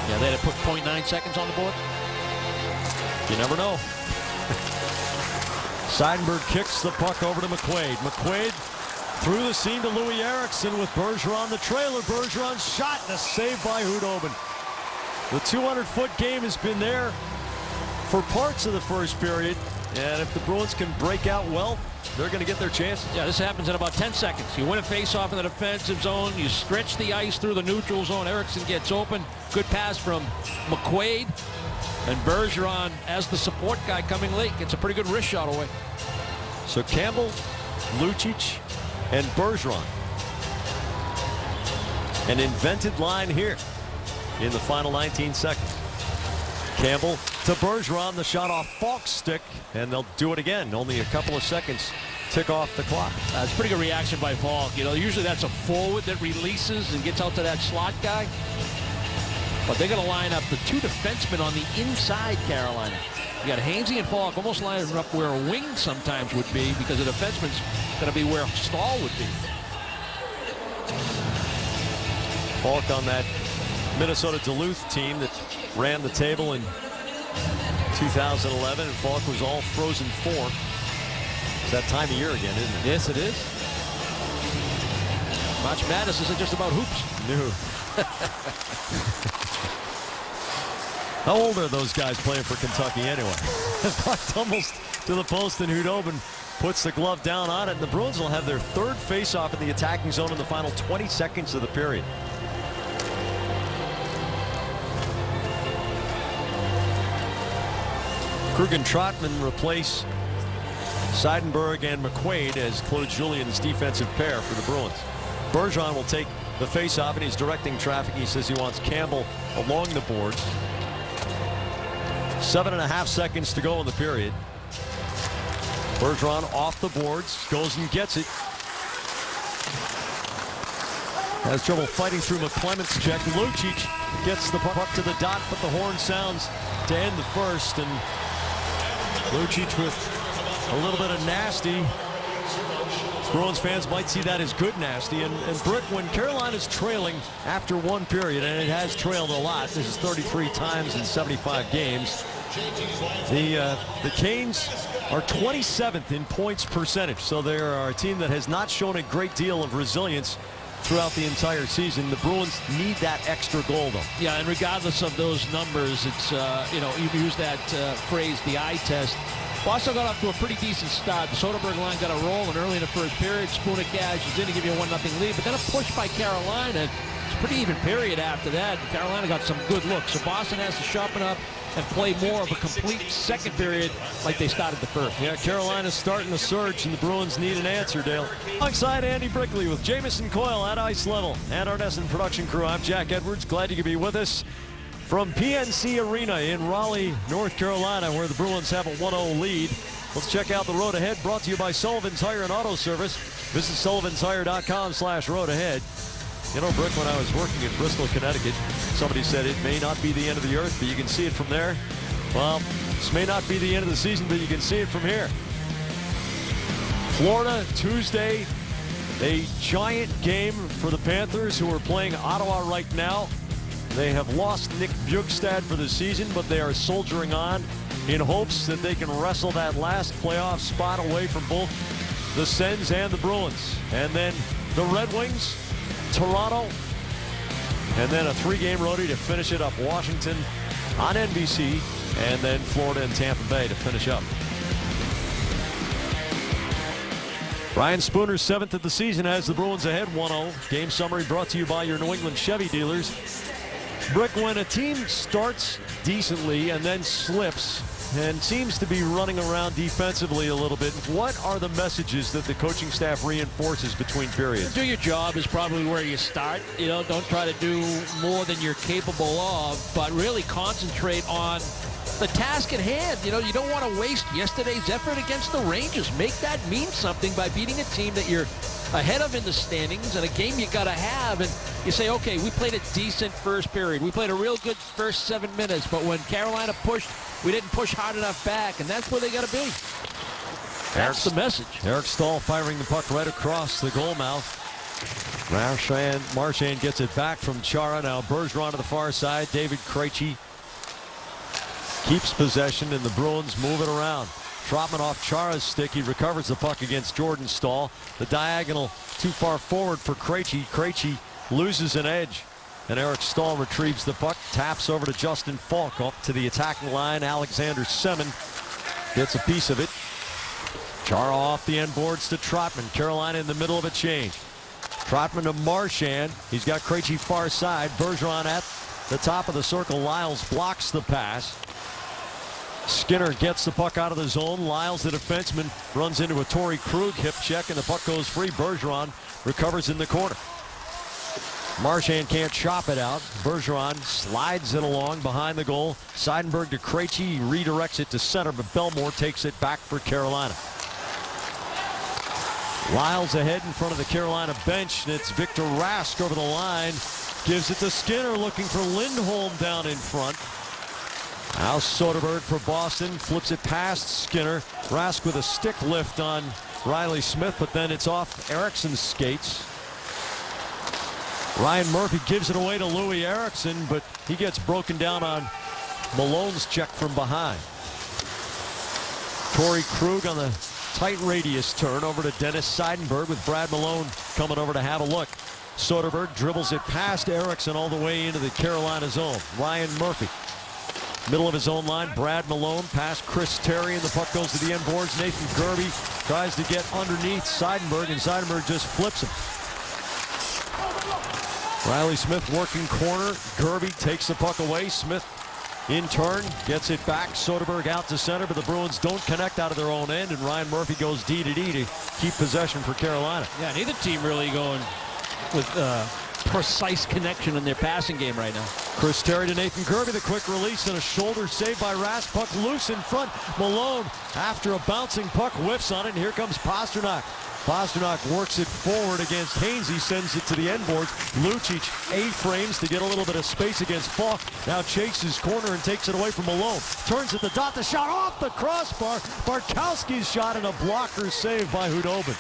Yeah, they had to put 0.9 seconds on the board. You never know. Seidenberg kicks the puck over to McQuaid. McQuaid through the seam to Louis Eriksson with Bergeron the trailer. Bergeron shot and a save by Hudobin. The 200-foot game has been there for parts of the first period, and if the Bruins can break out well, they're going to get their chances. Yeah, this happens in about 10 seconds. You win a face-off in the defensive zone. You stretch the ice through the neutral zone. Eriksson gets open. Good pass from McQuaid. And Bergeron, as the support guy coming late, gets a pretty good wrist shot away. So Campbell, Lucic, and Bergeron. An invented line here in the final 19 seconds. Campbell to Bergeron, the shot off Falk's stick, and they'll do it again. Only a couple of seconds tick off the clock. It's a pretty good reaction by Falk. You know, usually that's a forward that releases and gets out to that slot guy. But they're going to line up the two defensemen on the inside, Carolina. You got Hainsey and Falk almost lining up where a wing sometimes would be, because the defenseman's going to be where Stahl would be. Falk on that Minnesota Duluth team that ran the table in 2011, and Falk was all frozen form. It's that time of year again, isn't it? Yes, it is. March Madness isn't just about hoops. No. How old are those guys playing for Kentucky anyway? Puck tumbles to the post, and Hudobin puts the glove down on it, and the Bruins will have their third face-off in the attacking zone in the final 20 seconds of the period. Krug and Trotman replace Seidenberg and McQuaid as Claude Julien's defensive pair for the Bruins. Bergeron will take the face-off, and he's directing traffic. He says he wants Campbell along the boards. 7.5 seconds to go in the period. Bergeron off the boards, goes and gets it. Has trouble fighting through McClement's check. Lucic gets the puck to the dot, but the horn sounds to end the first, and Lucic with a little bit of nasty. Bruins fans might see that as good nasty. And Brick, when Carolina's trailing after one period, and it has trailed a lot, this is 33 times in 75 games, the Canes are 27th in points percentage. So they are a team that has not shown a great deal of resilience throughout the entire season. The Bruins need that extra goal, though. Yeah, and regardless of those numbers, it's, you know, you use that phrase, the eye test. Boston got off to a pretty decent start. The Soderberg line got a roll, and early in the first period, Spooner cashes in to give you a 1-0 lead. But then a push by Carolina. It's a pretty even period after that. And Carolina got some good looks. So Boston has to sharpen up and play more of a complete second period like they started the first. Yeah, Carolina's starting to surge, and the Bruins need an answer, Dale. Alongside Andy Brickley with Jamison Coyle at ice level and our NESN production crew, I'm Jack Edwards. Glad you could be with us from PNC Arena in Raleigh, North Carolina, where the Bruins have a 1-0 lead. Let's check out the road ahead, brought to you by Sullivan Tire and Auto Service. Visit sullivantire.com/road ahead. You know, Brick, when I was working in Bristol, Connecticut, somebody said it may not be the end of the earth, but you can see it from there. Well, this may not be the end of the season, but you can see it from here. Florida, Tuesday, a giant game for the Panthers, who are playing Ottawa right now. They have lost Nick Bjugstad for the season, but they are soldiering on in hopes that they can wrestle that last playoff spot away from both the Sens and the Bruins. And then the Red Wings, Toronto, and then a 3-game roadie to finish it up. Washington on NBC, and then Florida and Tampa Bay to finish up. Ryan Spooner's 7th of the season has the Bruins ahead 1-0. Game summary brought to you by your New England Chevy dealers. Brick, when a team starts decently and then slips and seems to be running around defensively a little bit, what are the messages that the coaching staff reinforces between periods? Do your job is probably where you start. You know, don't try to do more than you're capable of, but really concentrate on the task at hand. You know, you don't want to waste yesterday's effort against the Rangers. Make that mean something by beating a team that you're ahead of in the standings, and a game you got to have. And you say, okay, we played a decent first period. We played a real good first 7 minutes, but when Carolina pushed, we didn't push hard enough back, and that's where they got to be. That's the message. Eric Stahl firing the puck right across the goal mouth. Marchand gets it back from Chara. Now Bergeron to the far side. David Krejci keeps possession, and the Bruins move it around. Trotman off Chara's stick. He recovers the puck against Jordan Stahl. The diagonal too far forward for Krejci. Krejci loses an edge, and Eric Stahl retrieves the puck. Taps over to Justin Falk up to the attacking line. Alexander Semin gets a piece of it. Chara off the end boards to Trotman. Carolina in the middle of a change. Trotman to Marchand. He's got Krejci far side. Bergeron at the top of the circle. Lyles blocks the pass. Skinner gets the puck out of the zone. Lyles, the defenseman, runs into a Torrey Krug hip check, and the puck goes free. Bergeron recovers in the corner. Marchand can't chop it out. Bergeron slides it along behind the goal. Seidenberg to Krejci. He redirects it to center, but Belmore takes it back for Carolina. Lyles ahead in front of the Carolina bench, and it's Victor Rask over the line. Gives it to Skinner, looking for Lindholm down in front. Now Soderberg for Boston, flips it past Skinner. Rask with a stick lift on Riley Smith, but then it's off Eriksson's skates. Ryan Murphy gives it away to Louis Eriksson, but he gets broken down on Malone's check from behind. Torrey Krug on the tight radius turn over to Dennis Seidenberg with Brad Malone coming over to have a look. Soderberg dribbles it past Eriksson all the way into the Carolina zone. Ryan Murphy, middle of his own line. Brad Malone past Chris Terry, and the puck goes to the end boards. Nathan Kirby tries to get underneath Seidenberg, and Seidenberg just flips him. Riley Smith working corner. Kirby takes the puck away. Smith in turn gets it back. Soderberg out to center, but the Bruins don't connect out of their own end, and Ryan Murphy goes D to D to keep possession for Carolina. Yeah, neither team really going with precise connection in their passing game right now. Chris Terry to Nathan Kirby, the quick release and a shoulder save by Rask. Puck loose in front. Malone, after a bouncing puck, whiffs on it, and here comes Pasternak. Pasternak works it forward against Haynes. He sends it to the end boards. Lucic A-frames to get a little bit of space against Falk. Now chases corner and takes it away from Malone. Turns at the dot. The shot off the crossbar. Bartkowski's shot and a blocker save by Hudobin.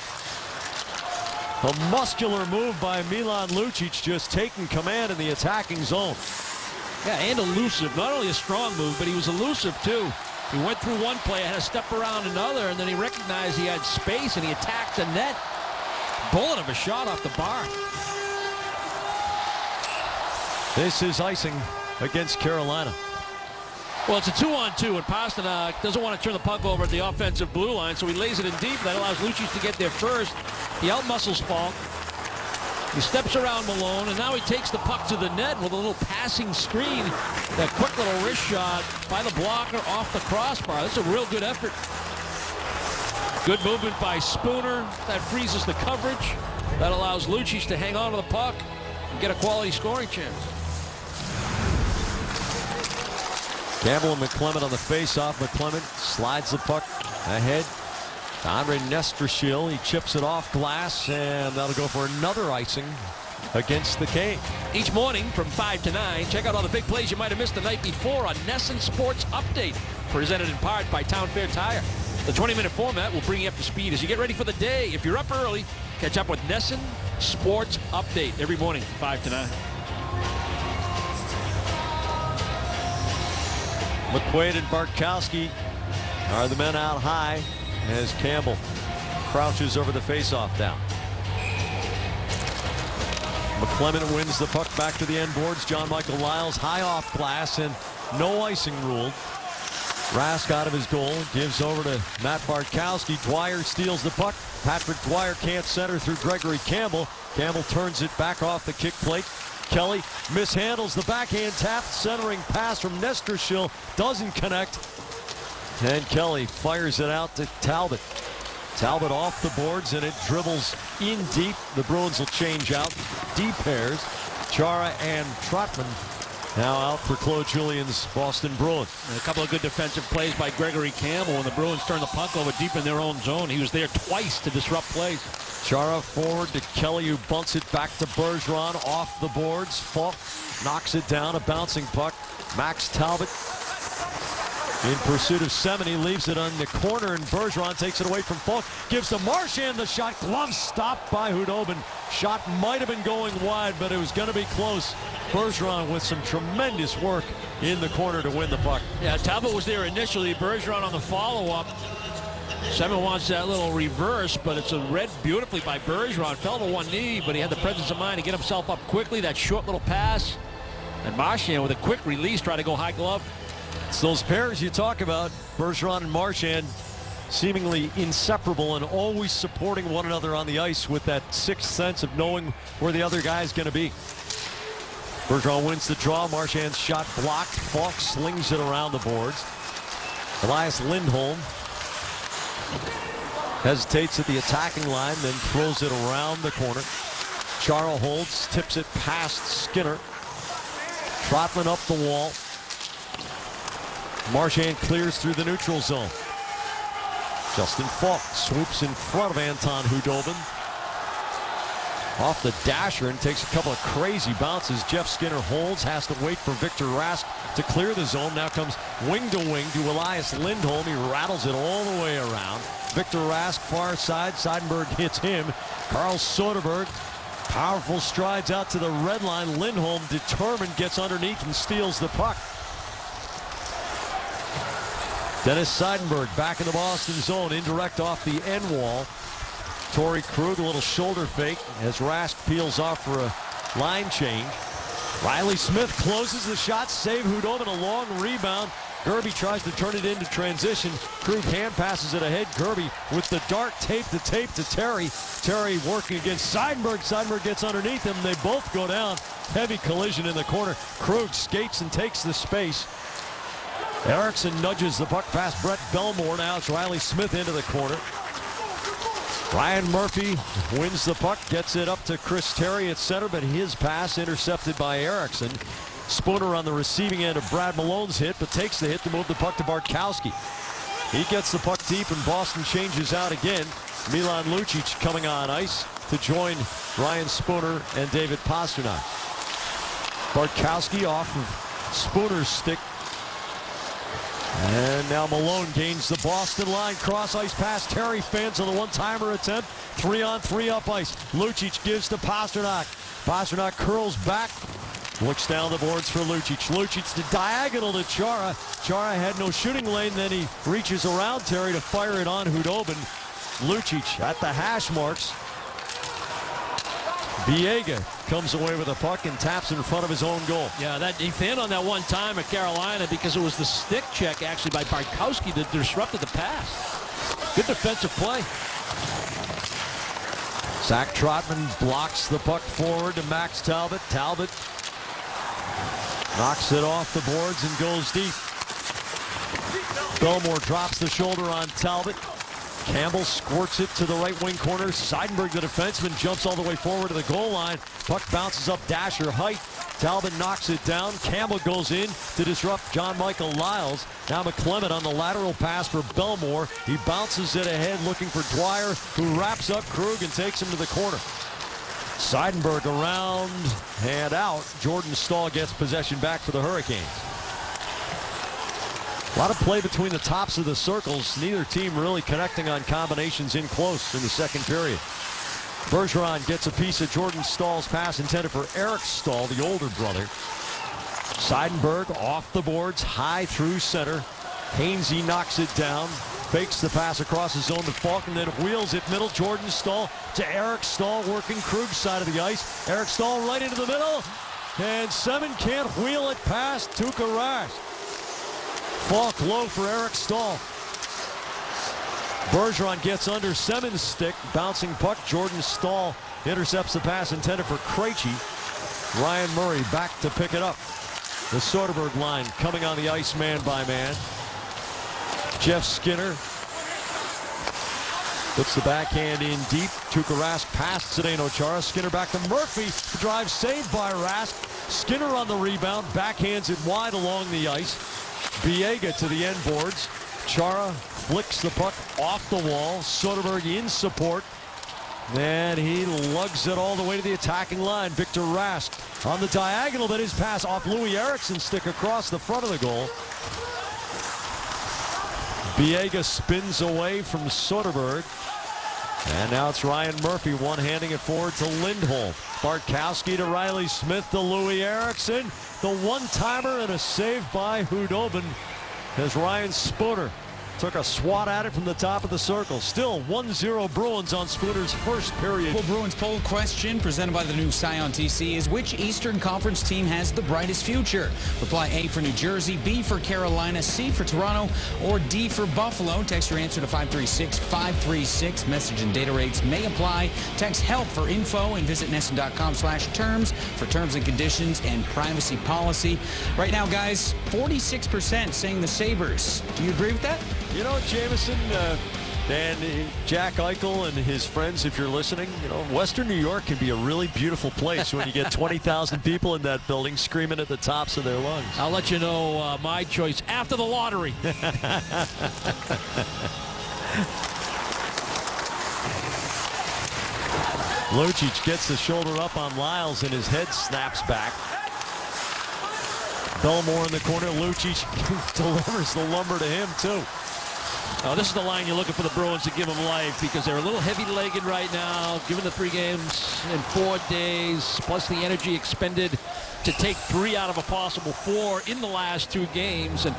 A muscular move by Milan Lucic, just taking command in the attacking zone. Yeah, and elusive. Not only a strong move, but he was elusive too. He went through one play, had to step around another, and then he recognized he had space, and he attacked the net. Bullet of a shot off the bar. This is icing against Carolina. Well, it's a 2-on-2, and Pasternak doesn't want to turn the puck over at the offensive blue line, so he lays it in deep. That allows Lucic to get there first. He outmuscles Falk. He steps around Malone, and now he takes the puck to the net with a little passing screen. That quick little wrist shot by the blocker off the crossbar. That's a real good effort. Good movement by Spooner. That freezes the coverage. That allows Lucic to hang on to the puck and get a quality scoring chance. Campbell and McClement on the face-off. McClement slides the puck ahead. Andre Nestrashil, he chips it off glass, and that'll go for another icing against the Canes. Each morning from 5 to 9, check out all the big plays you might have missed the night before on NESN Sports Update, presented in part by Town Fair Tire. The 20-minute format will bring you up to speed as you get ready for the day. If you're up early, catch up with NESN Sports Update every morning from 5 to 9. McQuaid and Bartkowski are the men out high as Campbell crouches over the faceoff down. McClement wins the puck back to the end boards. John Michael Lyles high off glass, and no icing ruled. Rask out of his goal, gives over to Matt Bartkowski. Dwyer steals the puck. Patrick Dwyer can't center through Gregory Campbell. Campbell turns it back off the kick plate. Kelly mishandles the backhand tap. Centering pass from Nestrashil doesn't connect. And Kelly fires it out to Talbot. Talbot off the boards, and it dribbles in deep. The Bruins will change out. Deep pairs. Chara and Trotman now out for Claude Julien's Boston Bruins. And a couple of good defensive plays by Gregory Campbell when the Bruins turned the puck over deep in their own zone. He was there twice to disrupt plays. Chara forward to Kelly, who bunts it back to Bergeron off the boards. Falk knocks it down, a bouncing puck. Max Talbot in pursuit of Semeny, leaves it on the corner, and Bergeron takes it away from Falk. Gives to Marchand the shot. Glove stopped by Hudobin. Shot might have been going wide, but it was going to be close. Bergeron with some tremendous work in the corner to win the puck. Yeah, Talbot was there initially. Bergeron on the follow-up. Semen wants that little reverse, but it's read beautifully by Bergeron. Fell to one knee, but he had the presence of mind to get himself up quickly. That short little pass. And Marchand with a quick release, try to go high glove. It's those pairs you talk about, Bergeron and Marchand, seemingly inseparable and always supporting one another on the ice with that sixth sense of knowing where the other guy's going to be. Bergeron wins the draw. Marchand's shot blocked. Falk slings it around the boards. Elias Lindholm hesitates at the attacking line, then throws it around the corner. Chara holds, tips it past Skinner. Trotman up the wall. Marchand clears through the neutral zone. Justin Falk swoops in front of Anton Khudobin. Off the dasher and takes a couple of crazy bounces. Jeff Skinner holds, has to wait for Victor Rask to clear the zone. Now comes wing to Elias Lindholm. He rattles it all the way around. Victor Rask, far side. Seidenberg hits him. Carl Soderberg, powerful strides out to the red line. Lindholm, determined, gets underneath and steals the puck. Dennis Seidenberg back in the Boston zone. Indirect off the end wall. Torrey Krug, a little shoulder fake as Rask peels off for a line change. Riley Smith closes the shot, save Khudobin, a long rebound. Gerby tries to turn it into transition. Krug hand passes it ahead. Gerby with the dart tape to Terry. Terry working against Seidenberg. Seidenberg gets underneath him. They both go down. Heavy collision in the corner. Krug skates and takes the space. Erickson nudges the puck past Brett Belmore. Now it's Riley Smith into the corner. Ryan Murphy wins the puck, gets it up to Chris Terry at center, but his pass intercepted by Erickson. Spooner on the receiving end of Brad Malone's hit, but takes the hit to move the puck to Bartkowski. He gets the puck deep, and Boston changes out again. Milan Lucic coming on ice to join Ryan Spooner and David Pastrnak. Bartkowski off of Spooner's stick. And now Malone gains the Boston line. Cross ice pass. Terry fans on the one-timer attempt. 3-on-3 up ice. Lucic gives to Pastrnak. Pastrnak curls back. Looks down the boards for Lucic. Lucic to diagonal to Chara. Chara had no shooting lane. Then he reaches around Terry to fire it on Khudobin. Lucic at the hash marks. Biega comes away with a puck and taps in front of his own goal. Yeah, that he fanned on that one time at Carolina because it was the stick check actually by Bartkowski that disrupted the pass. Good defensive play. Zach Trotman blocks the puck forward to Max Talbot. Talbot knocks it off the boards and goes deep. Belmore drops the shoulder on Talbot. Campbell squirts it to the right wing corner. Seidenberg, the defenseman, jumps all the way forward to the goal line. Puck bounces up Dasher height. Talbot knocks it down. Campbell goes in to disrupt John Michael Lyles. Now McClement on the lateral pass for Belmore. He bounces it ahead looking for Dwyer, who wraps up Krug and takes him to the corner. Seidenberg around and out. Jordan Stahl gets possession back for the Hurricanes. A lot of play between the tops of the circles. Neither team really connecting on combinations in close in the second period. Bergeron gets a piece of Jordan Stahl's pass intended for Eric Stahl, the older brother. Seidenberg off the boards, high through center. Hainsey knocks it down, fakes the pass across the zone to Falk, and then wheels it middle. Jordan Stahl to Eric Stahl, working Krug's side of the ice. Eric Stahl right into the middle, and Semin can't wheel it past Tuukka Rask. Falk low for Eric Stahl. Bergeron gets under Semin's stick. Bouncing puck. Jordan Stahl intercepts the pass intended for Krejci. Ryan Murray back to pick it up. The Soderberg line coming on the ice man by man. Jeff Skinner puts the backhand in deep. Tuukka Rask past Zdeno Chara. Skinner back to Murphy. The drive saved by Rask. Skinner on the rebound. Backhands it wide along the ice. Biega to the end boards. Chara flicks the puck off the wall. Soderberg in support. And he lugs it all the way to the attacking line. Victor Rask on the diagonal, but his pass off Louis Eriksson's stick across the front of the goal. Biega spins away from Soderberg. And now it's Ryan Murphy one-handing it forward to Lindholm. Bartkowski to Riley Smith to Louis Eriksson. The one-timer and a save by Khudobin as Ryan Spooner took a swat at it from the top of the circle. Still 1-0 Bruins on Spooner's first period. Well, Bruins poll question presented by the new Scion TC is which Eastern Conference team has the brightest future? Reply A for New Jersey, B for Carolina, C for Toronto, or D for Buffalo. Text your answer to 536-536. Message and data rates may apply. Text HELP for info and visit NESN.com/terms for terms and conditions and privacy policy. Right now, guys, 46% saying the Sabres. Do you agree with that? You know, Jameson and Jack Eichel and his friends, if you're listening, you know, Western New York can be a really beautiful place when you get 20,000 people in that building screaming at the tops of their lungs. I'll let you know my choice after the lottery. Lucic gets the shoulder up on Lyles and his head snaps back. Belmore in the corner. Lucic delivers the lumber to him too. Oh, this is the line you're looking for the Bruins to give them life, because they're a little heavy-legged right now, given the 3 games in 4 days, plus the energy expended to take 3 out of a possible 4 in the last 2 games. And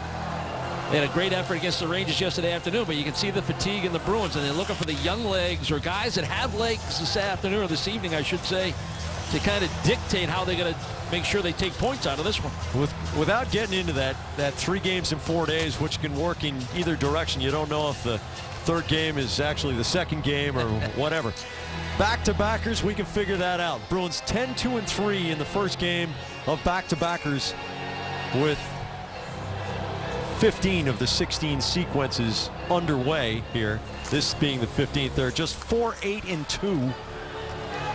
they had a great effort against the Rangers yesterday afternoon, but you can see the fatigue in the Bruins, and they're looking for the young legs, or guys that have legs this afternoon, or this evening, I should say, to kind of dictate how they're going to make sure they take points out of this one. Without getting into that 3 games in 4 days, which can work in either direction. You don't know if the 3rd game is actually the 2nd game or whatever. Back-to-backers, we can figure that out. Bruins 10-2-3 in the first game of back-to-backers, with 15 of the 16 sequences underway here. This being the 15th. They're just 4-8-2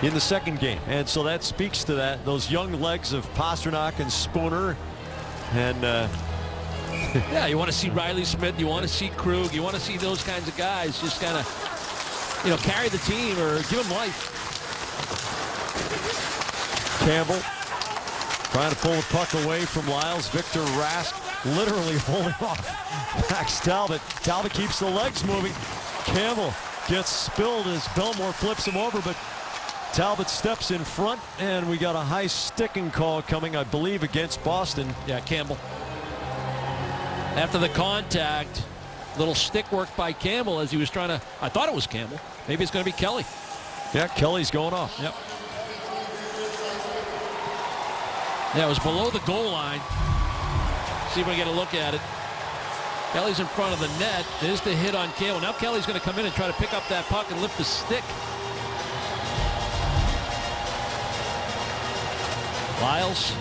in the 2nd game, and so that speaks to that. Those young legs of Pastrnak and Spooner, and yeah, you want to see Riley Smith, you want to see Krug, you want to see those kinds of guys just kind of, you know, carry the team or give them life. Campbell trying to pull the puck away from Lyles. Victor Rask literally holding off Max Talbot. Talbot keeps the legs moving. Campbell gets spilled as Belmore flips him over, but Talbot steps in front, and we got a high sticking call coming, I believe, against Boston. Yeah, Campbell. After the contact, little stick work by Campbell as he was trying to, I thought it was Campbell. Maybe it's going to be Kelly. Yeah, Kelly's going off. Yep. Yeah, it was below the goal line. See if we get a look at it. Kelly's in front of the net. There's the hit on Campbell. Now Kelly's going to come in and try to pick up that puck and lift the stick. Lyles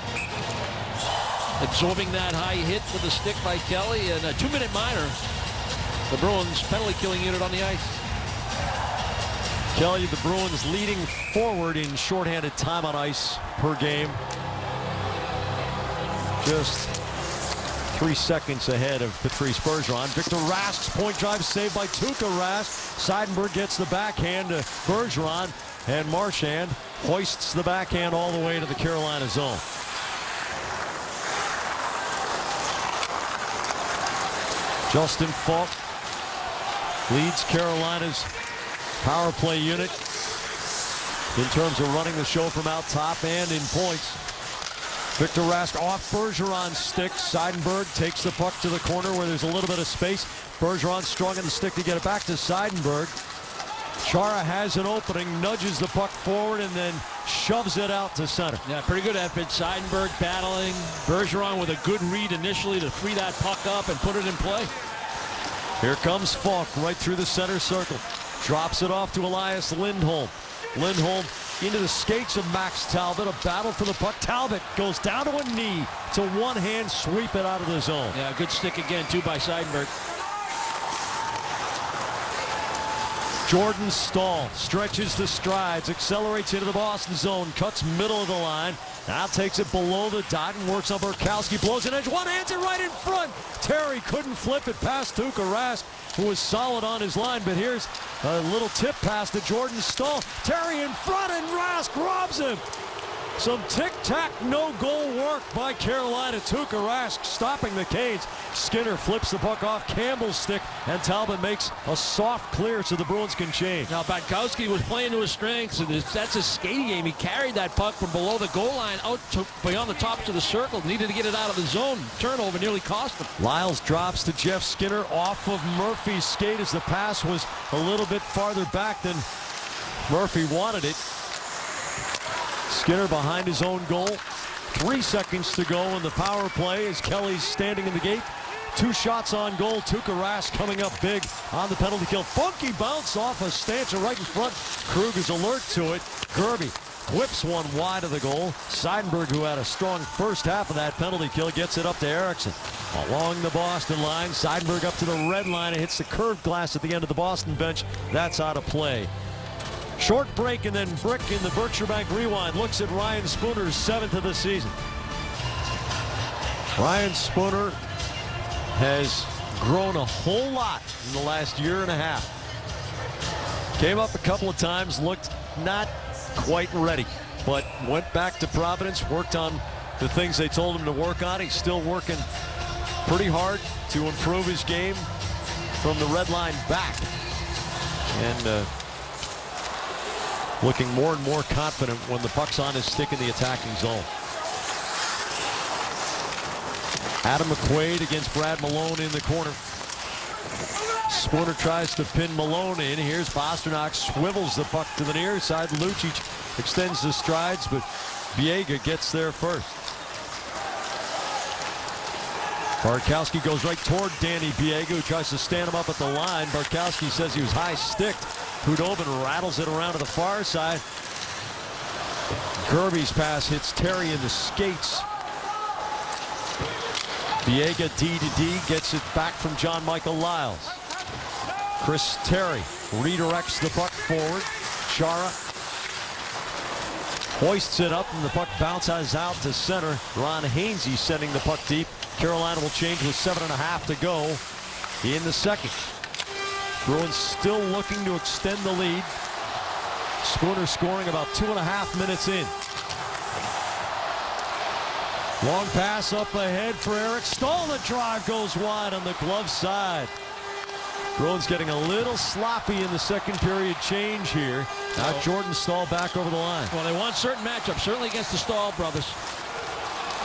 absorbing that high hit with the stick by Kelly, and a 2-minute minor. The Bruins penalty killing unit on the ice. Kelly, the Bruins leading forward in shorthanded time on ice per game. Just 3 seconds ahead of Patrice Bergeron. Victor Rask's point drive saved by Tuukka Rask. Seidenberg gets the backhand to Bergeron, and Marchand hoists the backhand all the way to the Carolina zone. Justin Faulk leads Carolina's power play unit in terms of running the show from out top and in points. Victor Rask off Bergeron's stick. Seidenberg takes the puck to the corner where there's a little bit of space. Bergeron strong in the stick to get it back to Seidenberg. Chara has an opening, nudges the puck forward, and then shoves it out to center. Yeah, pretty good effort. Seidenberg battling. Bergeron with a good read initially to free that puck up and put it in play. Here comes Faulk right through the center circle. Drops it off to Elias Lindholm. Lindholm into the skates of Max Talbot. A battle for the puck. Talbot goes down to a knee. It's a one-hand sweep it out of the zone. Yeah, good stick again, too, by Seidenberg. Jordan Staal stretches the strides, accelerates into the Boston zone, cuts middle of the line. Now takes it below the dot and works on Burkowski. Blows an edge, one-hands it right in front. Terry couldn't flip it past Tuukka Rask, who was solid on his line. But here's a little tip pass to Jordan Staal. Terry in front, and Rask robs him. Some tic-tac, no-goal work by Carolina. Tuukka Rask stopping the cage. Skinner flips the puck off Campbell's stick, and Talbot makes a soft clear so the Bruins can change. Now, Burkowski was playing to his strengths, and that's his skating game. He carried that puck from below the goal line out to beyond the tops of the circle. Needed to get it out of the zone. Turnover nearly cost him. Lyles drops to Jeff Skinner off of Murphy's skate as the pass was a little bit farther back than Murphy wanted it. Skinner behind his own goal. 3 seconds to go in the power play as Kelly's standing in the gate. 2 shots on goal. Tuukka Rask coming up big on the penalty kill. Funky bounce off of Stancha right in front. Krug is alert to it. Gerby whips one wide of the goal. Seidenberg, who had a strong first half of that penalty kill, gets it up to Eriksson. Along the Boston line. Seidenberg up to the red line and hits the curved glass at the end of the Boston bench. That's out of play. Short break, and then Brick in the Berkshire Bank Rewind looks at Ryan Spooner's 7th of the season. Ryan Spooner has grown a whole lot in the last year and a half. Came up a couple of times, looked not quite ready, but went back to Providence, worked on the things they told him to work on. He's still working pretty hard to improve his game from the red line back. And looking more and more confident when the puck's on his stick in the attacking zone. Adam McQuaid against Brad Malone in the corner. Spooner tries to pin Malone in. Here's Pastrnak, swivels the puck to the near side. Lucic extends the strides, but Biega gets there first. Bartkowski goes right toward Danny Biega, who tries to stand him up at the line. Bartkowski says he was high-sticked. Khudobin rattles it around to the far side. Kirby's pass hits Terry in the skates. Biega D to D gets it back from John Michael Lyles. Chris Terry redirects the puck forward. Chara hoists it up and the puck bounces out to center. Ron Hainsey sending the puck deep. Carolina will change with 7.5 to go in the second. Bruins still looking to extend the lead. Spooner scoring about 2.5 minutes in. Long pass up ahead for Eric Staal. The drive goes wide on the glove side. Bruins getting a little sloppy in the second period change here. Now Jordan Staal back over the line. Well, they want certain matchups, certainly against the Staal brothers.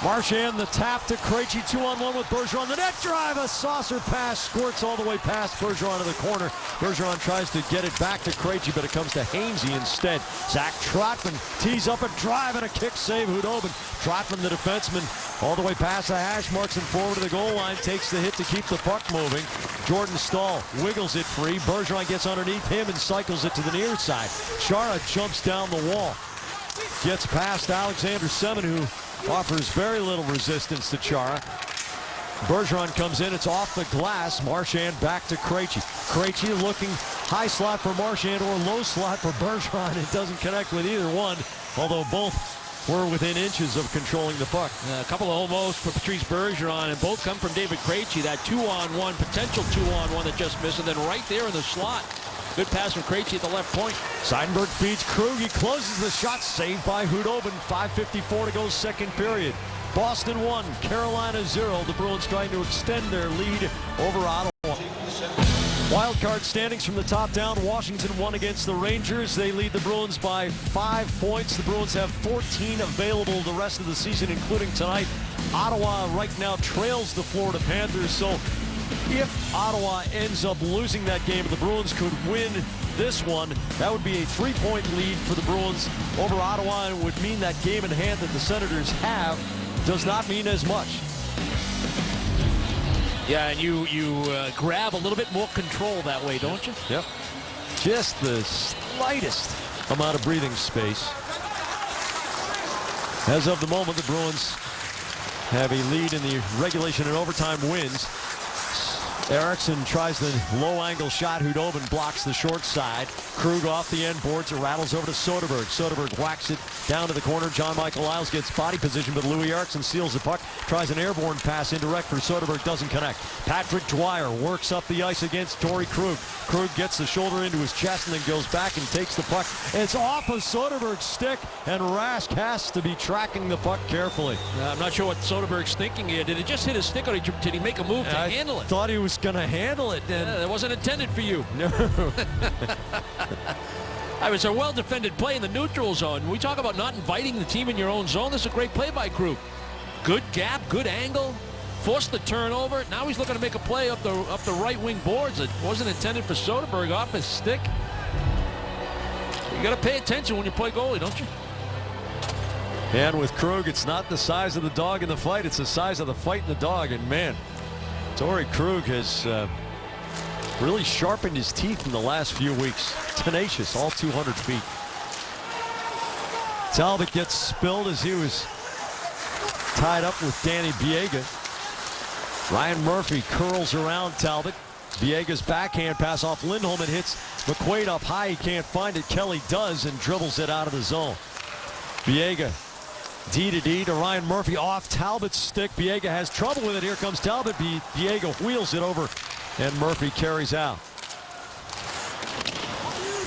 Marchand the tap to Krejci, 2-on-1 with Bergeron. The net drive, a saucer pass, squirts all the way past Bergeron to the corner. Bergeron tries to get it back to Krejci, but it comes to Hainsey instead. Zach Trotman tees up a drive and a kick save. Khudobin. Trotman, the defenseman, all the way past the hash marks and forward to the goal line, takes the hit to keep the puck moving. Jordan Staal wiggles it free. Bergeron gets underneath him and cycles it to the near side. Chara jumps down the wall. Gets past Alexander Semin, who offers very little resistance to Chara. Bergeron comes in. It's off the glass. Marchand back to Krejci. Krejci looking high slot for Marchand or low slot for Bergeron. It doesn't connect with either one, although both were within inches of controlling the puck. A couple of almost for Patrice Bergeron, and both come from David Krejci. That 2-on-1, potential 2-on-1 that just missed, and then right there in the slot. Good pass from Krejci at the left point. Seidenberg feeds Krug. He closes the shot. Saved by Khudobin. 5:54 to go second period. Boston 1, Carolina 0. The Bruins trying to extend their lead over Ottawa. Wild card standings from the top down. Washington won against the Rangers. They lead the Bruins by 5 points. The Bruins have 14 available the rest of the season, including tonight. Ottawa right now trails the Florida Panthers. So if Ottawa ends up losing that game, the Bruins could win this one. That would be a 3-point lead for the Bruins over Ottawa, and would mean that game in hand that the Senators have does not mean as much. Yeah, and you grab a little bit more control that way, don't you? Yep. Just the slightest amount of breathing space. As of the moment, the Bruins have a lead in the regulation and overtime wins. Eriksson tries the low-angle shot. Khudobin blocks the short side. Krug off the end boards. It rattles over to Soderberg. Soderberg whacks it down to the corner. John Michael Lyles gets body position, but Louis Eriksson seals the puck. Tries an airborne pass indirect for Soderberg. Doesn't connect. Patrick Dwyer works up the ice against Torrey Krug. Krug gets the shoulder into his chest and then goes back and takes the puck. It's off of Soderberg's stick, and Rask has to be tracking the puck carefully. I'm not sure what Soderberg's thinking here. Did it just hit his stick, or did he make a move to handle it? I thought he was going to handle it. And that wasn't intended for you. No. It was a well-defended play in the neutral zone. We talk about not inviting the team in your own zone. This is a great play by Krug. Good gap, good angle, forced the turnover. Now he's looking to make a play up the right wing boards. It wasn't intended for Soderberg off his stick. You got to pay attention when you play goalie, don't you? And with Krug, it's not the size of the dog in the fight, it's the size of the fight in the dog. And man, Torrey Krug has really sharpened his teeth in the last few weeks. Tenacious, all 200 feet. Talbot gets spilled as he was tied up with Danny Biega. Ryan Murphy curls around Talbot. Biega's backhand pass off Lindholm and hits McQuaid up high. He can't find it. Kelly does and dribbles it out of the zone. Biega D to Ryan Murphy off Talbot's stick. Biega has trouble with it. Here comes Talbot. Biega wheels it over, and Murphy carries out.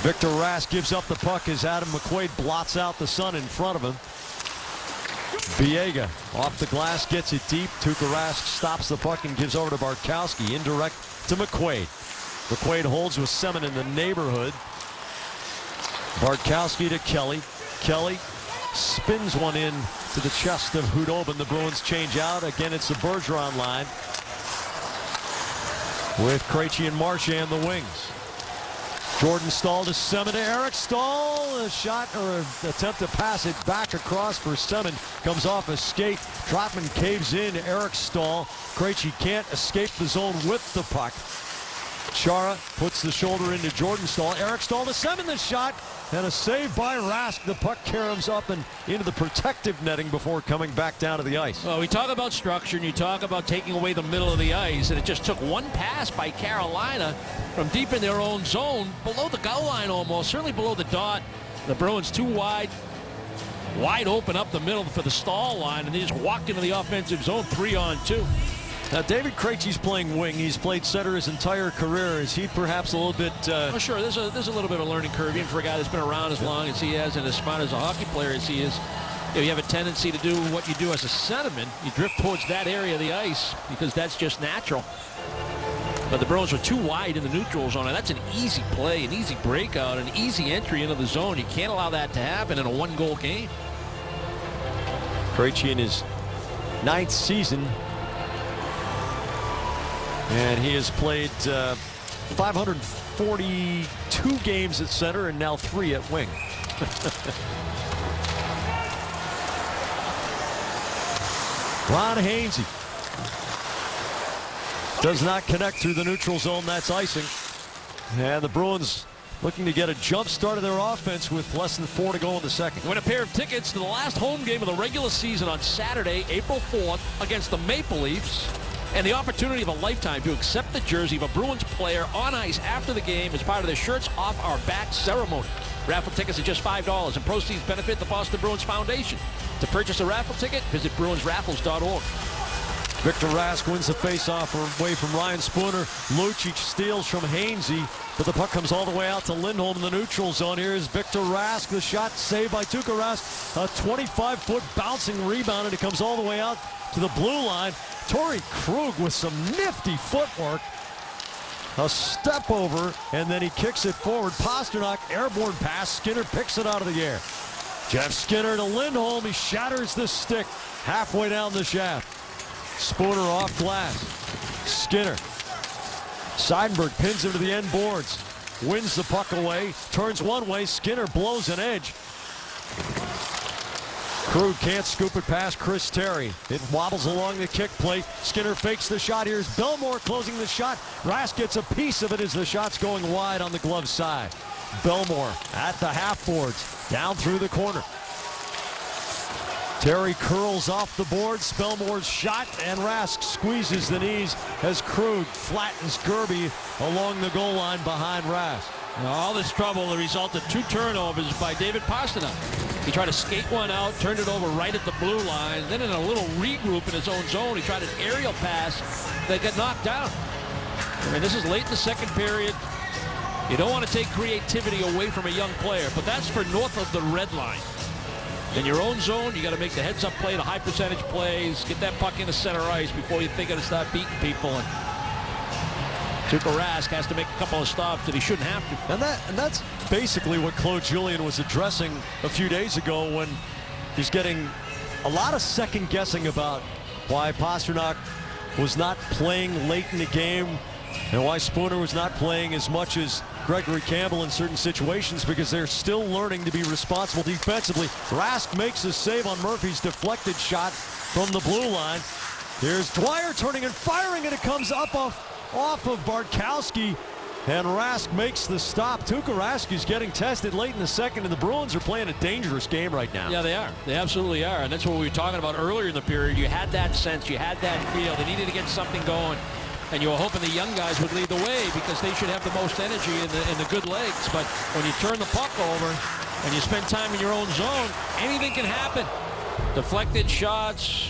Victor Rask gives up the puck as Adam McQuaid blots out the sun in front of him. Biega off the glass, gets it deep. Tuukka Rask stops the puck and gives over to Bartkowski. Indirect to McQuaid. McQuaid holds with Semin in the neighborhood. Bartkowski to Kelly. Kelly spins one in to the chest of Hudobin. The Bruins change out. Again, it's the Bergeron line with Krejci and Marchand the wings. Jordan Staal to Semin to Eric Staal. A shot or an attempt to pass it back across for Semin. Comes off a skate. Trotman caves in. Eric Staal. Krejci can't escape the zone with the puck. Chara puts the shoulder into Jordan Staal. Eric Staal to Semin. The shot and a save by Rask. The puck caroms up and into the protective netting before coming back down to the ice. Well, we talk about structure and you talk about taking away the middle of the ice, and it just took one pass by Carolina from deep in their own zone, below the goal line almost, certainly below the dot. The Bruins too wide open up the middle for the Staal line, and they just walked into the offensive zone 3-on-2. Now, David Krejci's playing wing. He's played center his entire career. Is he perhaps a little bit... Oh, sure. There's a little bit of a learning curve, even for a guy that's been around as long as he has and as smart as a hockey player as he is. You have a tendency to do what you do as a centerman. You drift towards that area of the ice because that's just natural. But the Bruins are too wide in the neutral zone, and that's an easy play, an easy breakout, an easy entry into the zone. You can't allow that to happen in a one-goal game. Krejci in his 9th season. And he has played 542 games at center and now 3 at wing. Ron Hainsey does not connect through the neutral zone. That's icing. And the Bruins looking to get a jump start of their offense with less than 4 to go in the second. Win a pair of tickets to the last home game of the regular season on Saturday, April 4th against the Maple Leafs. And the opportunity of a lifetime to accept the jersey of a Bruins player on ice after the game as part of the Shirts Off Our Back ceremony. Raffle tickets are just $5, and proceeds benefit the Boston Bruins Foundation. To purchase a raffle ticket, visit BruinsRaffles.org. Victor Rask wins the faceoff away from Ryan Spooner. Lucic steals from Hainsey, but the puck comes all the way out to Lindholm in the neutral zone. Here's Victor Rask. The shot saved by Tuukka Rask. A 25-foot bouncing rebound, and it comes all the way out to the blue line. Torrey Krug with some nifty footwork. A step over, and then he kicks it forward. Pasternak, airborne pass. Skinner picks it out of the air. Jeff Skinner to Lindholm. He shatters the stick halfway down the shaft. Spooner off glass. Skinner. Seidenberg pins him to the end boards. Wins the puck away. Turns one way. Skinner blows an edge. Krug can't scoop it past Chris Terry. It wobbles along the kick plate. Skinner fakes the shot. Here's Bellemore closing the shot. Rask gets a piece of it as the shot's going wide on the glove side. Bellemore at the half boards. Down through the corner. Terry curls off the boards. Bellemore's shot, and Rask squeezes the knees as Krug flattens Gerby along the goal line behind Rask. Now, all this trouble, the result of 2 turnovers by David Pasternak. He tried to skate one out, turned it over right at the blue line. Then in a little regroup in his own zone, he tried an aerial pass that got knocked down. I mean, this is late in the second period. You don't want to take creativity away from a young player, but that's for north of the red line. In your own zone, you got to make the heads-up play, the high percentage plays, get that puck into center ice before you think of to start beating people. And Tuukka Rask has to make a couple of stops that he shouldn't have to. And that's basically what Claude Julien was addressing a few days ago when he's getting a lot of second guessing about why Pasternak was not playing late in the game and why Spooner was not playing as much as Gregory Campbell in certain situations, because they're still learning to be responsible defensively. Rask makes a save on Murphy's deflected shot from the blue line. Here's Dwyer turning and firing, and it comes up off of Bartkowski, and Rask makes the stop. Tuukka Rask is getting tested late in the second, and the Bruins are playing a dangerous game right now. Yeah, they are. They absolutely are, and that's what we were talking about earlier in the period. You had that sense, you had that feel. They needed to get something going, and you were hoping the young guys would lead the way because they should have the most energy in the good legs. But when you turn the puck over and you spend time in your own zone, anything can happen. Deflected shots,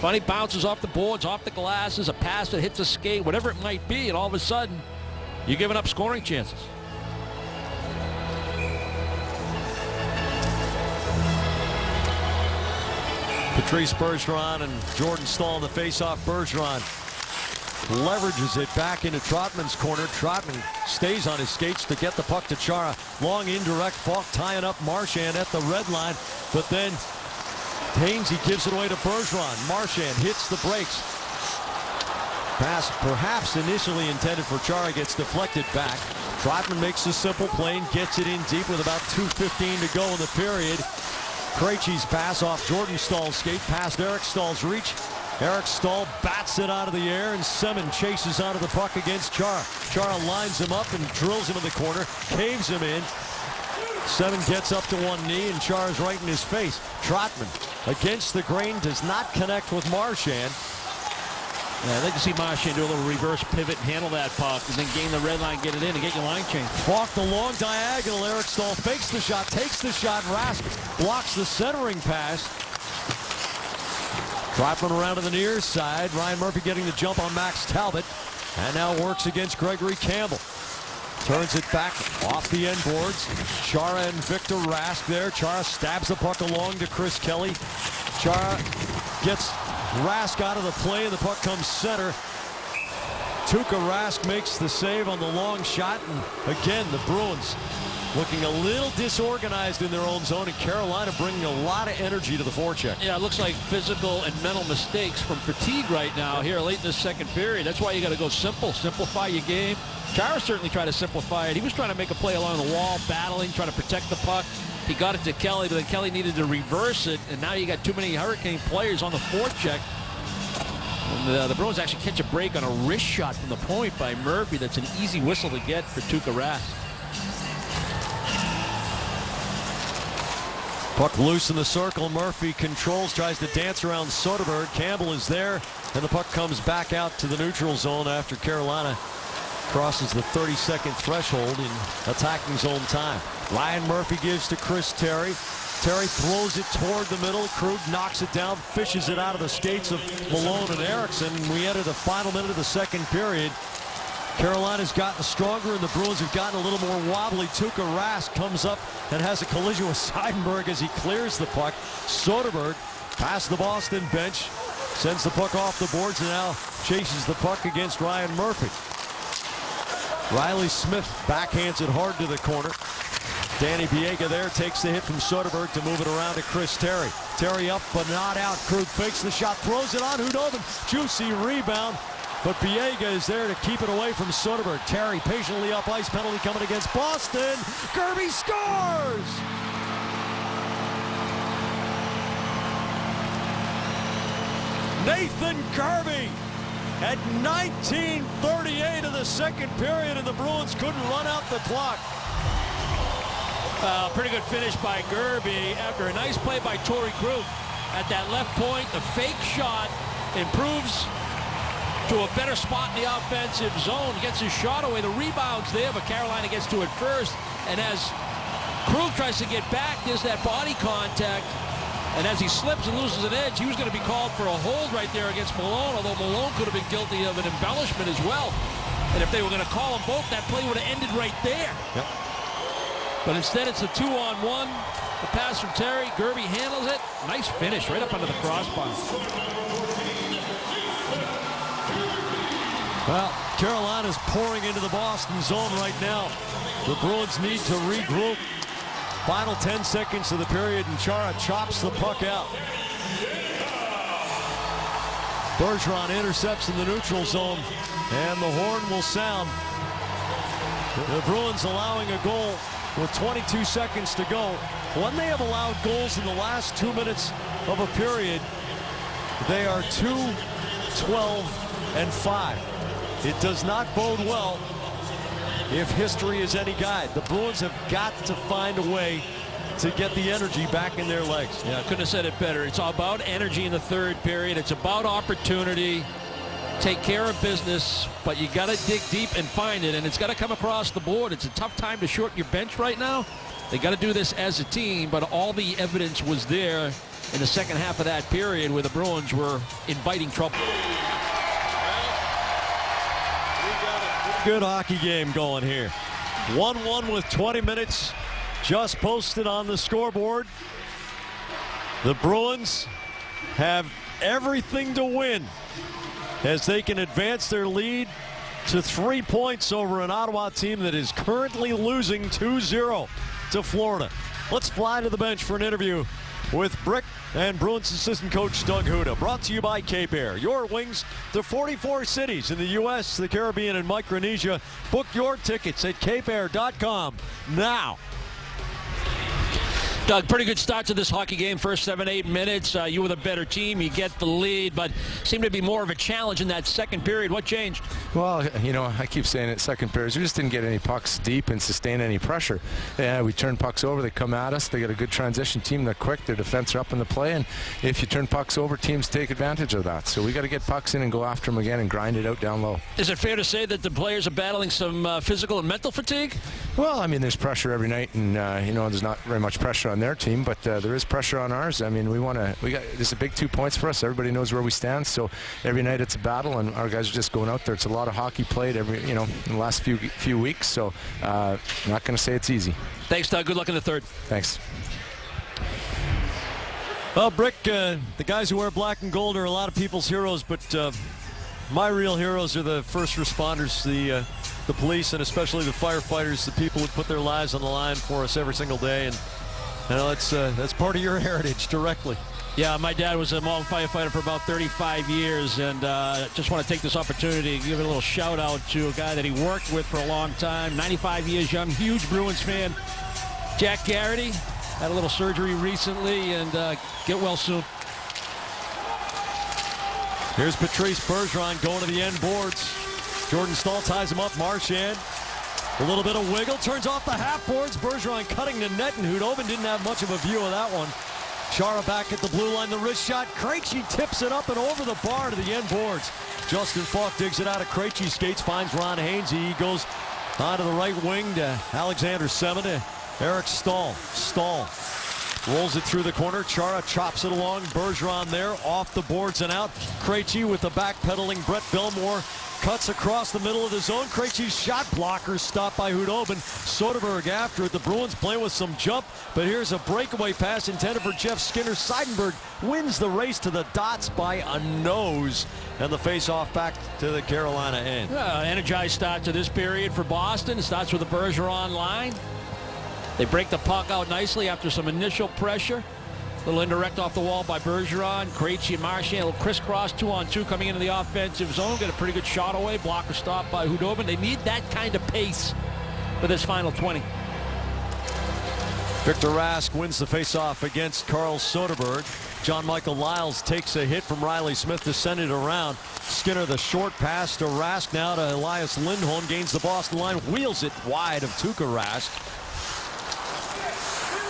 funny bounces off the boards, off the glasses, a pass that hits a skate, whatever it might be, and all of a sudden, you're giving up scoring chances. Patrice Bergeron and Jordan Staal in the face-off. Bergeron leverages it back into Trotman's corner. Trotman stays on his skates to get the puck to Chara. Long indirect, Falk tying up Marchand at the red line, but then Hainsey gives it away to Bergeron. Marchand hits the brakes. Pass perhaps initially intended for Chara gets deflected back. Trotman makes a simple play and gets it in deep with about 2:15 to go in the period. Krejci's pass off Jordan Stahl's skate past Eric Stahl's reach. Eric Stahl bats it out of the air, and Semin chases onto the puck against Chara. Chara lines him up and drills him in the corner, caves him in. Semin gets up to one knee, and Chara's right in his face. Trotman, against the grain, does not connect with Marchand. Yeah, I'd like to see Marchand do a little reverse pivot and handle that puck, and then gain the red line, get it in, and get your line change. Falk the long diagonal. Eric Stahl fakes the shot, takes the shot. Rask blocks the centering pass. Trotman around to the near side. Ryan Murphy getting the jump on Max Talbot, and now works against Gregory Campbell. Turns it back off the end boards. Chara and Victor Rask there. Chara stabs the puck along to Chris Kelly. Chara gets Rask out of the play, and the puck comes center. Tuukka Rask makes the save on the long shot, and again the Bruins looking a little disorganized in their own zone, and Carolina bringing a lot of energy to the forecheck. Yeah, it looks like physical and mental mistakes from fatigue right now here late in the second period. That's why you got to go simple. Simplify your game. Chara certainly tried to simplify it. He was trying to make a play along the wall, battling, trying to protect the puck. He got it to Kelly, but then Kelly needed to reverse it, and now you got too many Hurricane players on the forecheck. And the Bruins actually catch a break on a wrist shot from the point by Murphy. That's an easy whistle to get for Tuukka Rask. Puck loose in the circle. Murphy controls, tries to dance around Soderberg. Campbell is there, and the puck comes back out to the neutral zone after Carolina crosses the 30-second threshold in attacking zone time. Ryan Murphy gives to Chris Terry. Terry throws it toward the middle. Krug knocks it down, fishes it out of the skates of Malone and Erickson. We enter the final minute of the second period. Carolina's gotten stronger, and the Bruins have gotten a little more wobbly. Tuukka Rask comes up and has a collision with Seidenberg as he clears the puck. Soderberg past the Boston bench, sends the puck off the boards, and now chases the puck against Ryan Murphy. Riley Smith backhands it hard to the corner. Danny Biega there takes the hit from Soderberg to move it around to Chris Terry. Terry up but not out. Krug fakes the shot, throws it on Hudobin. Juicy rebound, but Biega is there to keep it away from Soderberg. Terry patiently up ice, penalty coming against Boston. Kirby scores! Nathan Kirby at 19:38 of the second period, and the Bruins couldn't run out the clock. Pretty good finish by Kirby after a nice play by Torrey Krug at that left point. The fake shot improves to a better spot in the offensive zone, gets his shot away. The rebound's there, but Carolina gets to it first. And as Krug tries to get back, there's that body contact. And as he slips and loses an edge, he was going to be called for a hold right there against Malone, although Malone could have been guilty of an embellishment as well. And if they were going to call them both, that play would have ended right there. Yep. But instead, it's a 2-on-1. The pass from Terry. Kirby handles it. Nice finish right up under the crossbar. Well, Carolina's pouring into the Boston zone right now. The Bruins need to regroup. Final 10 seconds of the period, and Chara chops the puck out. Bergeron intercepts in the neutral zone, and the horn will sound. The Bruins allowing a goal with 22 seconds to go. When they have allowed goals in the last 2 minutes of a period, they are 2-12-5. It does not bode well if history is any guide. The Bruins have got to find a way to get the energy back in their legs. Yeah, I couldn't have said it better. It's all about energy in the third period. It's about opportunity. Take care of business, but you got to dig deep and find it, and it's got to come across the board. It's a tough time to shorten your bench right now. They got to do this as a team, but all the evidence was there in the second half of that period where the Bruins were inviting trouble. Good hockey game going here. 1-1 with 20 minutes just posted on the scoreboard. The Bruins have everything to win as they can advance their lead to 3 points over an Ottawa team that is currently losing 2-0 to Florida. Let's fly to the bench for an interview with Brick and Bruins assistant coach Doug Huda. Brought to you by Cape Air. Your wings to 44 cities in the U.S., the Caribbean, and Micronesia. Book your tickets at capeair.com now. Doug, pretty good start to this hockey game. First 7-8 minutes, you were the better team. You get the lead, but seemed to be more of a challenge in that second period. What changed? Well, you know, I keep saying it, second period, we just didn't get any pucks deep and sustain any pressure. Yeah, we turn pucks over, they come at us. They got a good transition team. They're quick. Their defense are up in the play, and if you turn pucks over, teams take advantage of that. So we got to get pucks in and go after them again and grind it out down low. Is it fair to say that the players are battling some physical and mental fatigue? Well, I mean, there's pressure every night, and you know, there's not very much pressure on their team, but there is pressure on ours. I mean, this is a big 2 points for us. Everybody knows where we stand, so every night it's a battle, and our guys are just going out there. It's a lot of hockey played in the last few weeks, so not going to say it's easy. Thanks, Doug. Good luck in the third. Thanks. Well, Brick, the guys who wear black and gold are a lot of people's heroes, but my real heroes are the first responders, the police, and especially the firefighters, the people who put their lives on the line for us every single day. And you know, that's part of your heritage directly. Yeah, my dad was a Malton firefighter for about 35 years, and just want to take this opportunity to give a little shout out to a guy that he worked with for a long time, 95 years young, huge Bruins fan, Jack Garrity. Had a little surgery recently, and get well soon. Here's Patrice Bergeron going to the end boards. Jordan Staal ties him up. Marchand, a little bit of wiggle, turns off the half boards. Bergeron cutting the net, and Hudobin didn't have much of a view of that one. Chara back at the blue line, the wrist shot. Krejci tips it up and over the bar to the end boards. Justin Falk digs it out of Krejci, skates, finds Ron Hainsey. He goes onto the right wing to Alexander Semin to Eric Staal. Staal rolls it through the corner. Chara chops it along. Bergeron there, off the boards and out. Krejci with the backpedaling Brett Bellemore cuts across the middle of the zone. Krejci's shot blocker stopped by Hudobin. Soderberg after it. The Bruins playing with some jump, but here's a breakaway pass intended for Jeff Skinner. Seidenberg wins the race to the dots by a nose, and the face-off back to the Carolina end. Energized start to this period for Boston. It starts with the Bergeron line. They break the puck out nicely after some initial pressure. Little indirect off the wall by Bergeron. Krejci and Marchand, a little crisscross 2-on-2 coming into the offensive zone. Get a pretty good shot away. Blocker stop by Hudobin. They need that kind of pace for this final 20. Victor Rask wins the faceoff against Carl Soderberg. John Michael Lyles takes a hit from Riley Smith to send it around. Skinner, the short pass to Rask, now to Elias Lindholm. Gains the Boston line, wheels it wide of Tuukka Rask.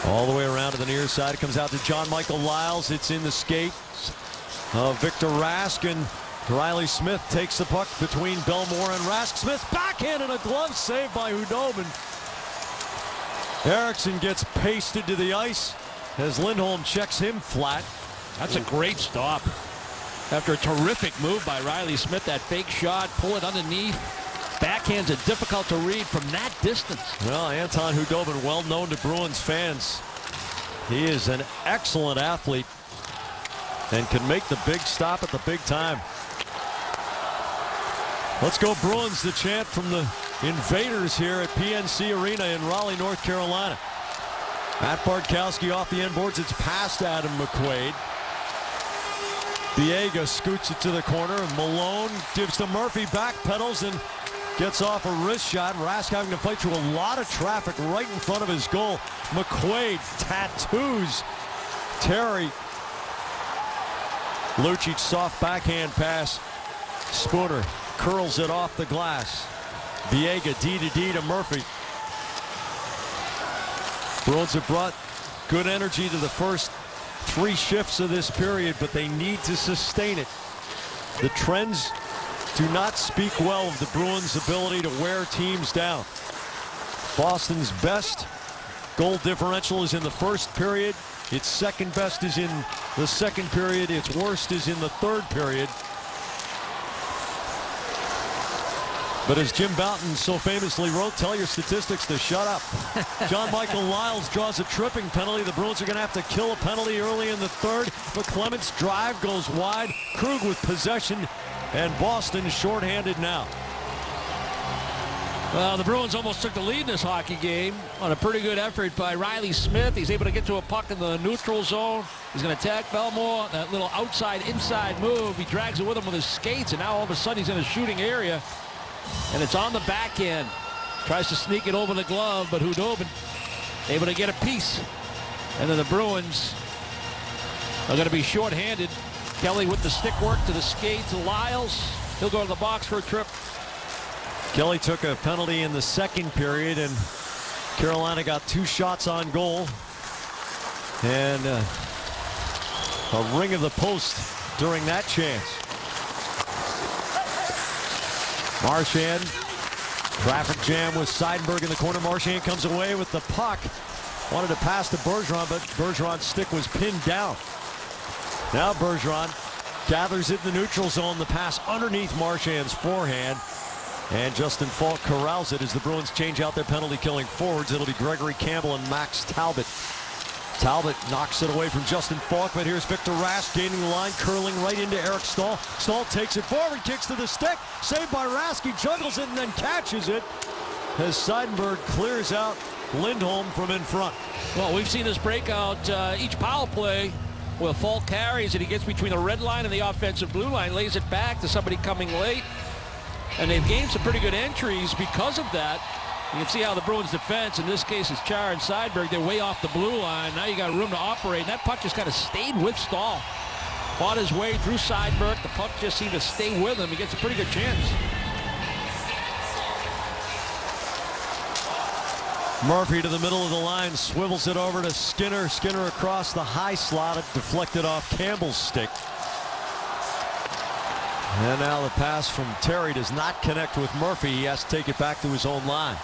All the way around to the near side. It comes out to John Michael Lyles. It's in the skates of Victor Rask, and Riley Smith takes the puck between Bellemore and Rask. Smith backhand and a glove save by Hudobin. Eriksson gets pasted to the ice as Lindholm checks him flat. That's a great stop. After a terrific move by Riley Smith, that fake shot, pull it underneath. Backhands are difficult to read from that distance. Well, Anton Hudobin, well known to Bruins fans. He is an excellent athlete and can make the big stop at the big time. Let's go Bruins, the chant from the invaders here at PNC Arena in Raleigh, North Carolina. Matt Bartkowski off the end boards. It's past Adam McQuaid. Biega scoots it to the corner, and Malone gives to Murphy, back pedals and gets off a wrist shot. Rask having to fight through a lot of traffic right in front of his goal. McQuaid tattoos Terry. Lucic soft backhand pass. Spooner curls it off the glass. Biega D to D to Murphy. Bruins have brought good energy to the first 3 shifts of this period, but they need to sustain it. The trends do not speak well of the Bruins' ability to wear teams down. Boston's best Goal differential is in the first period. Its second best is in the second period. Its worst is in the third period. But as Jim Bouton so famously wrote, tell your statistics to shut up. John Michael Lyles draws a tripping penalty. The Bruins are going to have to kill a penalty early in the third. But Clement's drive goes wide. Krug with possession, and Boston shorthanded now. Well, the Bruins almost took the lead in this hockey game on a pretty good effort by Riley Smith. He's able to get to a puck in the neutral zone. He's going to attack Belmore. That little outside-inside move. He drags it with him with his skates, and now all of a sudden he's in a shooting area. And it's on the back end. Tries to sneak it over the glove, but Hudobin able to get a piece. And then the Bruins are going to be shorthanded. Kelly with the stick work to the skate to Lyles. He'll go to the box for a trip. Kelly took a penalty in the second period, and Carolina got 2 shots on goal. And a ring of the post during that chance. Marchand, traffic jam with Seidenberg in the corner. Marchand comes away with the puck. Wanted to pass to Bergeron, but Bergeron's stick was pinned down. Now Bergeron gathers it in the neutral zone. The pass underneath Marchand's forehand. And Justin Falk corrals it as the Bruins change out their penalty-killing forwards. It'll be Gregory Campbell and Max Talbot. Talbot knocks it away from Justin Falk, but here's Victor Rask gaining the line, curling right into Eric Staal. Staal takes it forward, kicks to the stick, saved by Rask. He juggles it and then catches it as Seidenberg clears out Lindholm from in front. Well, we've seen this breakout each power play where Falk carries it. He gets between the red line and the offensive blue line, lays it back to somebody coming late. And they've gained some pretty good entries because of that. You can see how the Bruins defense, in this case, is Chara and Seidenberg. They're way off the blue line. Now you got room to operate. And that puck just kind of stayed with Staal. Fought his way through Seidenberg. The puck just seemed to stay with him. He gets a pretty good chance. Murphy to the middle of the line, swivels it over to Skinner. Skinner across the high slot, it deflected off Campbell's stick. And now the pass from Terry does not connect with Murphy. He has to take it back to his own line.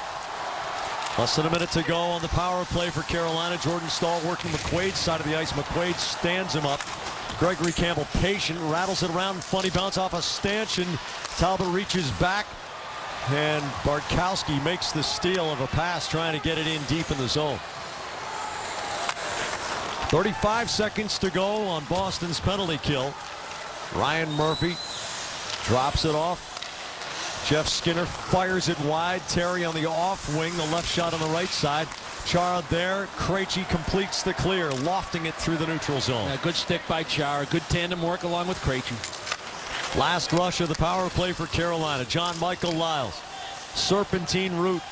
Less than a minute to go on the power play for Carolina. Jordan Staal working McQuaid's side of the ice. McQuaid stands him up. Gregory Campbell patient, rattles it around. Funny bounce off a stanchion. Talbot reaches back. And Bartkowski makes the steal of a pass, trying to get it in deep in the zone. 35 seconds to go on Boston's penalty kill. Ryan Murphy drops it off. Jeff Skinner fires it wide. Terry on the off wing, the left shot on the right side. Chara there. Krejci completes the clear, lofting it through the neutral zone. Yeah, good stick by Chara. Good tandem work along with Krejci. Last rush of the power play for Carolina. John Michael Lyles. Serpentine route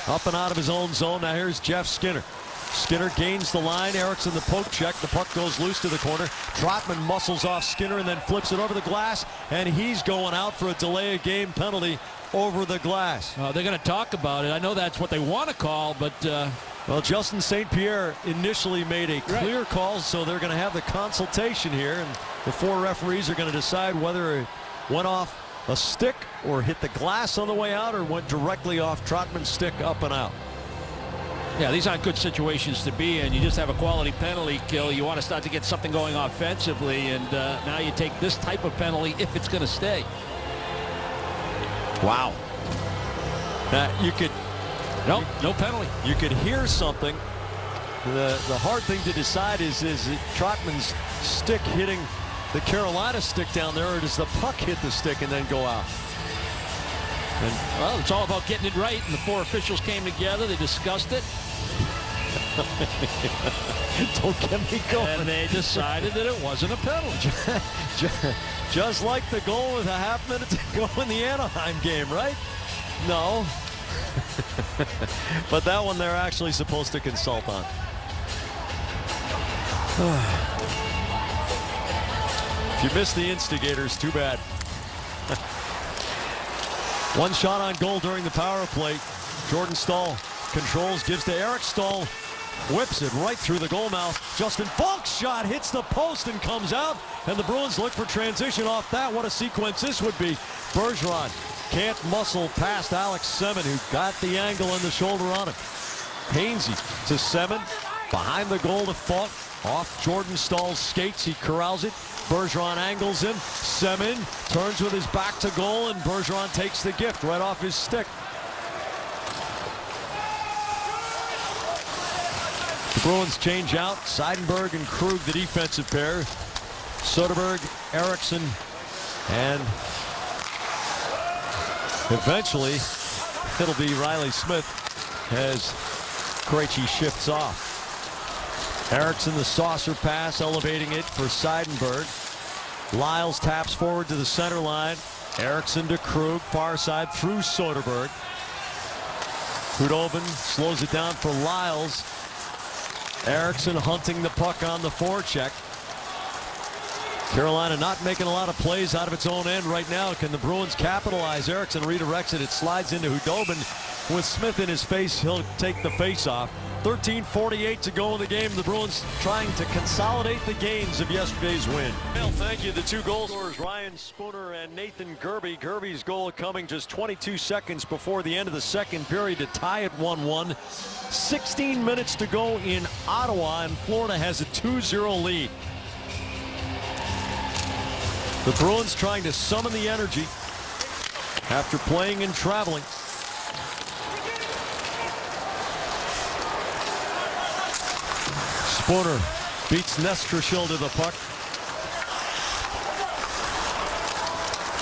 up and out of his own zone. Now here's Jeff Skinner. Skinner gains the line. Eriksson the poke check. The puck goes loose to the corner. Trotman muscles off Skinner and then flips it over the glass. And he's going out for a delay of game penalty over the glass. They're going to talk about it. I know that's what they want to call, but... Well, Justin St. Pierre initially made a clear call, so they're going to have the consultation here. And the 4 referees are going to decide whether it went off a stick or hit the glass on the way out or went directly off Trotman's stick up and out. Yeah, these aren't good situations to be in. You just have a quality penalty kill. You want to start to get something going offensively, and now you take this type of penalty if it's going to stay. Wow. Now you could... Nope, no penalty. You could hear something. The hard thing to decide is it Trotman's stick hitting the Carolina stick down there, or does the puck hit the stick and then go out? And, well, it's all about getting it right, and the 4 officials came together. They discussed it. Don't get me going. And they decided that it wasn't a penalty. Just like the goal with a half minute to go in the Anaheim game, right? No. But that one they're actually supposed to consult on. If you missed the instigators, too bad. One shot on goal during the power play. Jordan Staal controls, gives to Eric Staal, whips it right through the goal mouth. Justin Falk's shot hits the post and comes out, and the Bruins look for transition off that. What a sequence this would be. Bergeron can't muscle past Alex Semin, who got the angle and the shoulder on him. Hainsey to Semin. Behind the goal to Falk. Off Jordan Stahl's skates. He corrals it. Bergeron angles him. Semin turns with his back to goal, and Bergeron takes the gift right off his stick. The Bruins change out. Seidenberg and Krug, the defensive pair. Soderberg, Eriksson, and eventually it'll be Riley Smith as Krejci shifts off. Eriksson, the saucer pass, elevating it for Seidenberg. Lyles taps forward to the center line. Eriksson to Krug, far side through Soderberg. Khudobin slows it down for Lyles. Eriksson hunting the puck on the forecheck. Carolina not making a lot of plays out of its own end right now. Can the Bruins capitalize? Eriksson redirects it. It slides into Khudobin. With Smith in his face, he'll take the face-off. 13:48 to go in the game. The Bruins trying to consolidate the gains of yesterday's win. Well, thank you. The two goal scorers, Ryan Spooner and Nathan Gerbe. Gerbe's goal coming just 22 seconds before the end of the second period to tie it 1-1. 16 minutes to go in Ottawa, and Florida has a 2-0 lead. The Bruins trying to summon the energy after playing and traveling. Spooner beats Nestrashil to the puck.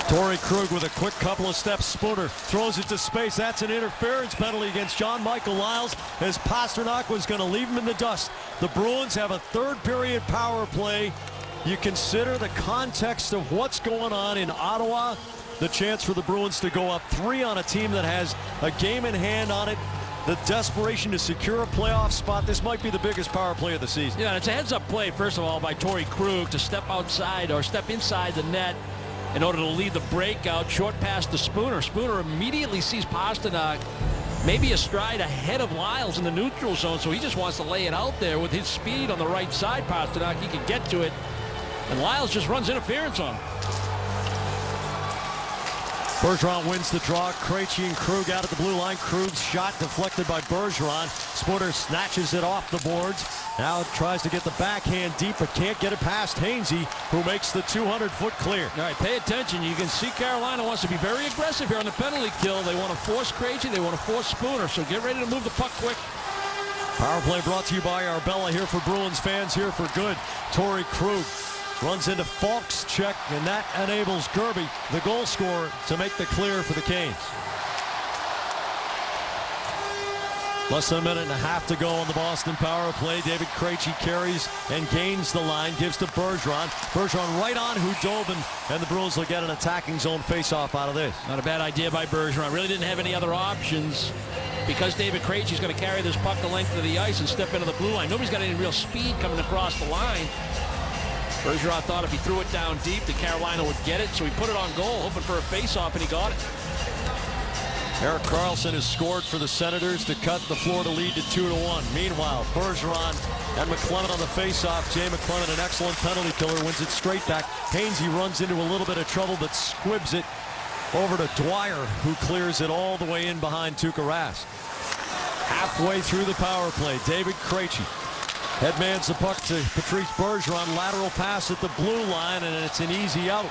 Torrey Krug with a quick couple of steps. Spooner throws it to space. That's an interference penalty against John Michael Lyles, as Pastrnak was going to leave him in the dust. The Bruins have a third period power play. You consider the context of what's going on in Ottawa. The chance for the Bruins to go up 3 on a team that has a game in hand on it. The desperation to secure a playoff spot. This might be the biggest power play of the season. Yeah, it's a heads-up play, first of all, by Torrey Krug to step outside or step inside the net in order to lead the breakout. Short pass to Spooner. Spooner immediately sees Pastrnak maybe a stride ahead of Lyles in the neutral zone, so he just wants to lay it out there with his speed on the right side. Pastrnak, he can get to it, and Lyles just runs interference on him. Bergeron wins the draw. Krejci and Krug out at the blue line. Krug's shot deflected by Bergeron. Spooner snatches it off the boards. Now tries to get the backhand deep, but can't get it past Hainsey, who makes the 200-foot clear. All right, pay attention. You can see Carolina wants to be very aggressive here on the penalty kill. They want to force Krejci. They want to force Spooner, so get ready to move the puck quick. Power play brought to you by Arbella, here for Bruins fans, here for good. Torrey Krug runs into Falk's check, and that enables Gerbe, the goal scorer, to make the clear for the Canes. Less than a minute and a half to go on the Boston power play. David Krejci carries and gains the line, gives to Bergeron. Bergeron right on Khudobin, and the Bruins will get an attacking zone face-off out of this. Not a bad idea by Bergeron. Really didn't have any other options because David Krejci is going to carry this puck the length of the ice and step into the blue line. Nobody's got any real speed coming across the line. Bergeron thought if he threw it down deep that Carolina would get it, so he put it on goal, hoping for a face-off, and he got it. Erik Karlsson has scored for the Senators to cut the Florida lead to 2-1. Meanwhile, Bergeron and McClement on the face-off. Jay McClement, an excellent penalty killer, wins it straight back. Hainsey runs into a little bit of trouble, but squibs it over to Dwyer, who clears it all the way in behind Tuukka Rask. Halfway through the power play, David Krejci headmans the puck to Patrice Bergeron. Lateral pass at the blue line, and it's an easy out.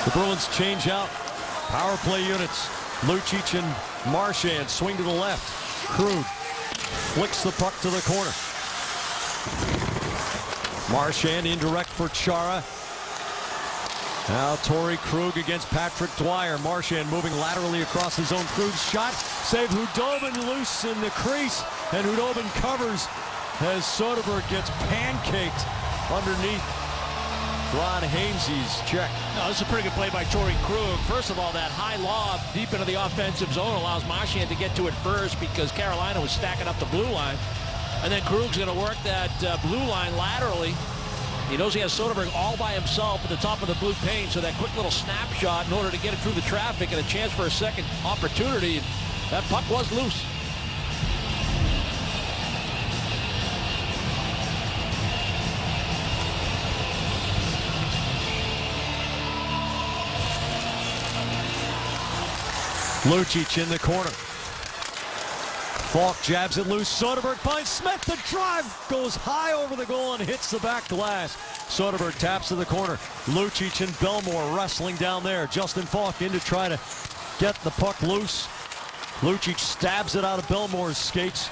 The Bruins change out. Power play units. Lucic and Marchand swing to the left. Krug flicks the puck to the corner. Marchand indirect for Chara. Now Torrey Krug against Patrick Dwyer. Marchand moving laterally across his own. Krug's shot. Save Khudobin loose in the crease. And Khudobin covers as Soderberg gets pancaked underneath Ron Hainsey's check. No, this is a pretty good play by Torrey Krug. First of all, that high lob deep into the offensive zone allows Marchand to get to it first because Carolina was stacking up the blue line. And then Krug's going to work that blue line laterally. He knows he has Soderberg all by himself at the top of the blue paint, so that quick little snapshot in order to get it through the traffic and a chance for a second opportunity. That puck was loose. Lucic in the corner. Falk jabs it loose. Soderberg finds Smith. The drive goes high over the goal and hits the back glass. Soderberg taps to the corner. Lucic and Belmore wrestling down there. Justin Falk in to try to get the puck loose. Lucic stabs it out of Belmore's skates.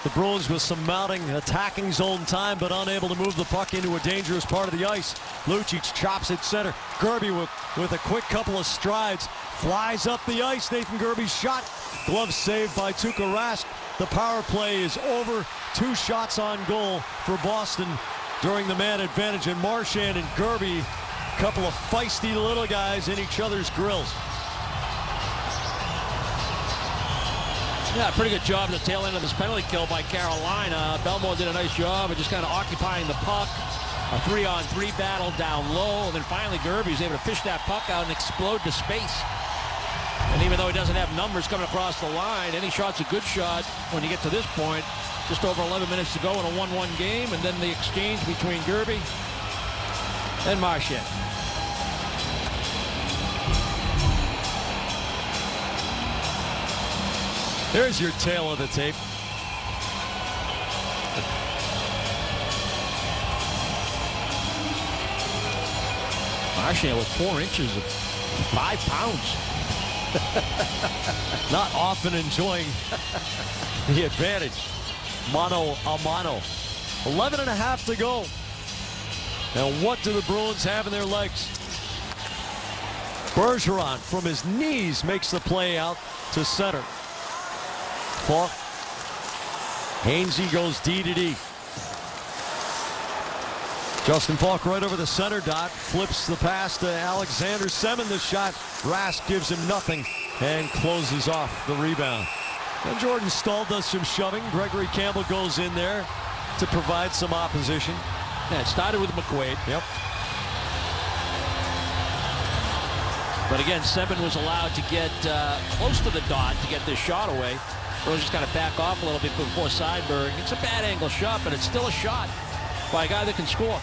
The Bruins with some mounting attacking zone time, but unable to move the puck into a dangerous part of the ice. Lucic chops it center. Gerby with a quick couple of strides flies up the ice. Nathan Gerby's shot. Glove saved by Tuukka Rask. The power play is over. 2 shots on goal for Boston during the man advantage. And Marchand and Gerby, a couple of feisty little guys in each other's grills. Yeah, pretty good job at the tail end of this penalty kill by Carolina. Belmore did a nice job of just kind of occupying the puck. A 3-on-3 battle down low. And then finally Gerby was able to fish that puck out and explode to space. And even though he doesn't have numbers coming across the line, any shot's a good shot when you get to this point. Just over 11 minutes to go in a 1-1 game. And then the exchange between Gerby and Marchand. There's your tail of the tape. Marchand with 4 inches of 5 pounds. Not often enjoying the advantage. Mano a mano. 11.5 to go. And what do the Bruins have in their legs? Bergeron from his knees makes the play out to center. Falk. Hainsey goes D to D. Justin Falk right over the center dot. Flips the pass to Alexander Semin. The shot. Rask gives him nothing and closes off the rebound. And Jordan Staal does some shoving. Gregory Campbell goes in there to provide some opposition. Yeah, it started with McQuaid. Yep. But again, Semin was allowed to get close to the dot to get this shot away. Bruins just kind of back off a little bit before Seidenberg. It's a bad angle shot, but it's still a shot by a guy that can score.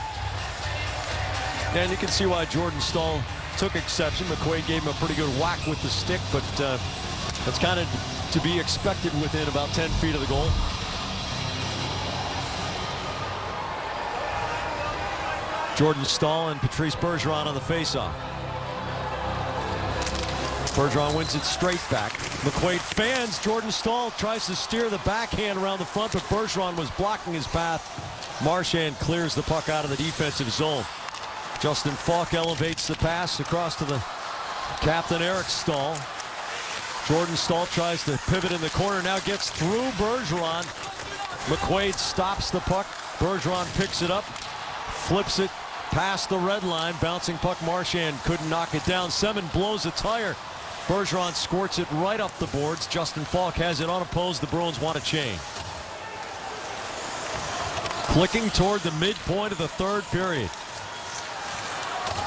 And you can see why Jordan Staal took exception. McQuaid gave him a pretty good whack with the stick, but that's kind of to be expected within about 10 feet of the goal. Jordan Staal and Patrice Bergeron on the faceoff. Bergeron wins it straight back. McQuaid fans. Jordan Staal tries to steer the backhand around the front, but Bergeron was blocking his path. Marchand clears the puck out of the defensive zone. Justin Falk elevates the pass across to the captain, Eric Staal. Jordan Staal tries to pivot in the corner, now gets through Bergeron. McQuaid stops the puck. Bergeron picks it up, flips it past the red line. Bouncing puck, Marchand couldn't knock it down. Semin blows a tire. Bergeron squirts it right up the boards. Justin Falk has it unopposed. The Bruins want to change. Clicking toward the midpoint of the third period.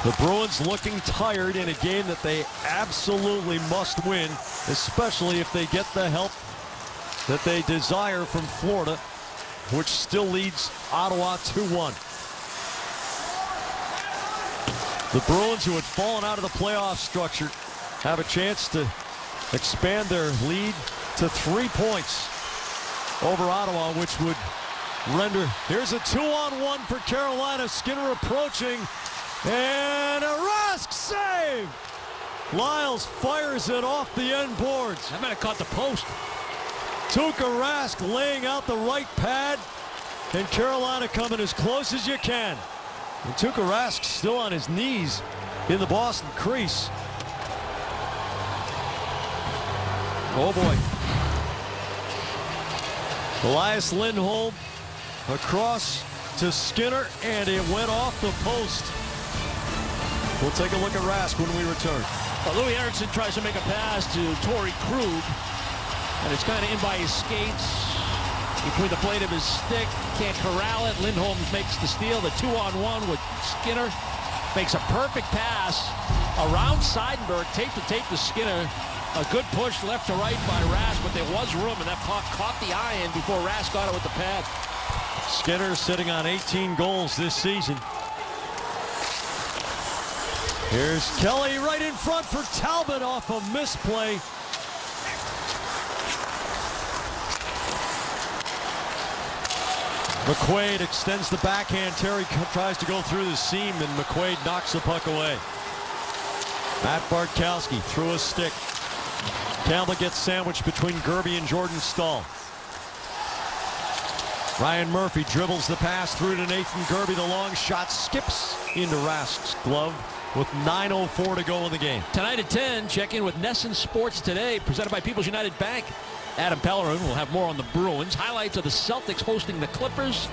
The Bruins looking tired in a game that they absolutely must win, especially if they get the help that they desire from Florida, which still leads Ottawa 2-1. The Bruins, who had fallen out of the playoff structure, have a chance to expand their lead to 3 points over Ottawa, which would render. Here's a 2-on-1 for Carolina. Skinner approaching, and a Rask save. Lyles fires it off the end boards. That might have caught the post. Tuukka Rask laying out the right pad, and Carolina coming as close as you can. And Tuukka Rask still on his knees in the Boston crease. Oh boy. Elias Lindholm across to Skinner, and it went off the post. We'll take a look at Rask when we return. Well, Louis Eriksson tries to make a pass to Torrey Krug, and it's kind of in by his skates, between the blade of his stick. Can't corral it. Lindholm makes the steal. The 2-on-1 with Skinner. Makes a perfect pass around Seidenberg, tape to tape to Skinner. A good push left to right by Rask, but there was room, and that puck caught the iron before Rask got it with the pad. Skinner sitting on 18 goals this season. Here's Kelly right in front for Talbot off a misplay. McQuaid extends the backhand. Terry tries to go through the seam, and McQuaid knocks the puck away. Matt Bartkowski through a stick. Campbell gets sandwiched between Gerby and Jordan Staal. Ryan Murphy dribbles the pass through to Nathan Gerby. The long shot skips into Rask's glove with 9:04 to go in the game. Tonight at 10, check in with NESN Sports Today, presented by People's United Bank. Adam Pellerin will have more on the Bruins, highlights of the Celtics hosting the Clippers,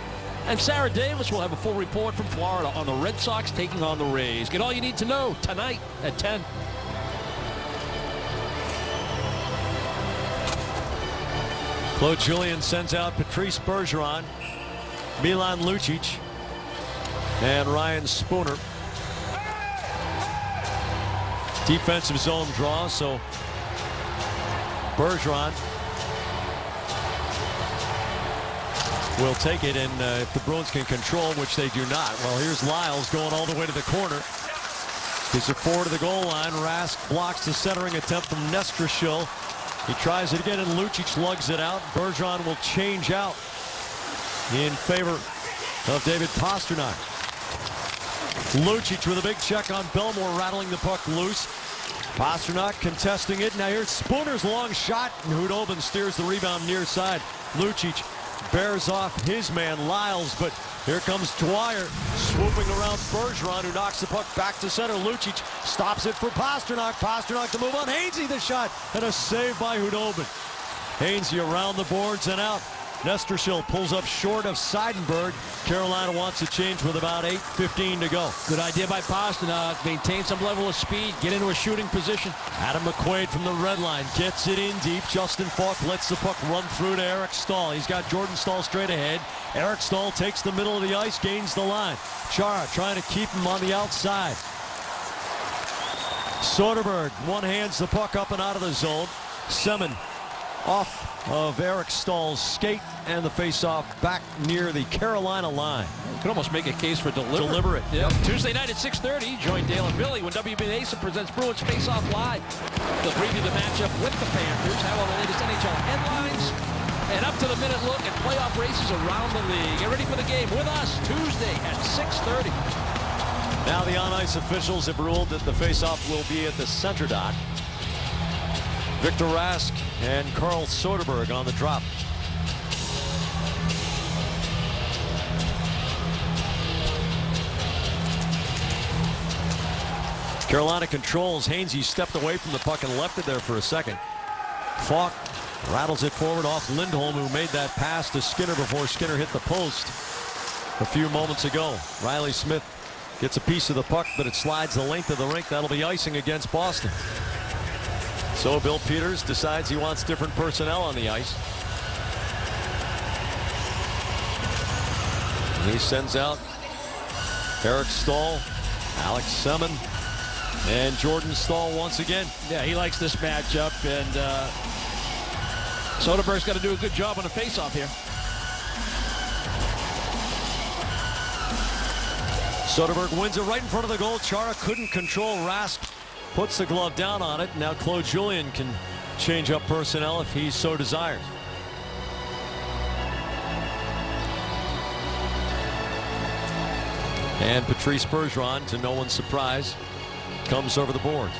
and Sarah Davis will have a full report from Florida on the Red Sox taking on the Rays. Get all you need to know tonight at 10. Claude Julien sends out Patrice Bergeron, Milan Lucic, and Ryan Spooner. Defensive zone draw, so Bergeron will take it, and if the Bruins can control, which they do not. Well, here's Lyles going all the way to the corner. Gets it forward to the goal line. Rask blocks the centering attempt from Nestrashil. He tries it again, and Lucic lugs it out. Bergeron will change out in favor of David Pastrnak. Lucic with a big check on Bellemore, rattling the puck loose. Pastrnak contesting it. Now here's Spooner's long shot, and Hudobin steers the rebound near side. Lucic bears off his man Lyles, but here comes Dwyer swooping around Bergeron, who knocks the puck back to center. Lucic stops it for Pastrnak. Pastrnak to move on. Hainsey the shot, and a save by Hudobin. Hainsey around the boards and out. Nestrashil pulls up short of Seidenberg. Carolina wants to change with about 8:15 to go. Good idea by Pastrnak. Maintain some level of speed. Get into a shooting position. Adam McQuaid from the red line gets it in deep. Justin Falk lets the puck run through to Eric Staal. He's got Jordan Staal straight ahead. Eric Staal takes the middle of the ice, gains the line. Chara trying to keep him on the outside. Soderberg one-hands the puck up and out of the zone. Semin off of Eric Staal's skate, and the face-off back near the Carolina line. You could almost make a case for deliberate. Yep. Tuesday night at 6:30, join Dale and Billy when WBASA presents Bruins Face-Off Live. They'll preview the matchup with the Panthers, have all the latest NHL headlines, and up-to-the-minute look at playoff races around the league. Get ready for the game with us Tuesday at 6:30. Now the on-ice officials have ruled that the face-off will be at the center dot. Victor Rask and Carl Soderberg on the drop. Carolina controls. Hainsey stepped away from the puck and left it there for a second. Falk rattles it forward off Lindholm, who made that pass to Skinner before Skinner hit the post a few moments ago. Riley Smith gets a piece of the puck, but it slides the length of the rink. That'll be icing against Boston. So Bill Peters decides he wants different personnel on the ice. He sends out Eric Staal, Alex Semin, and Jordan Staal once again. Yeah, he likes this matchup, and Soderberg's got to do a good job on the face-off here. Soderberg wins it right in front of the goal. Chara couldn't control. Rask puts the glove down on it. Now Claude Julien can change up personnel if he so desires. And Patrice Bergeron, to no one's surprise, comes over the boards.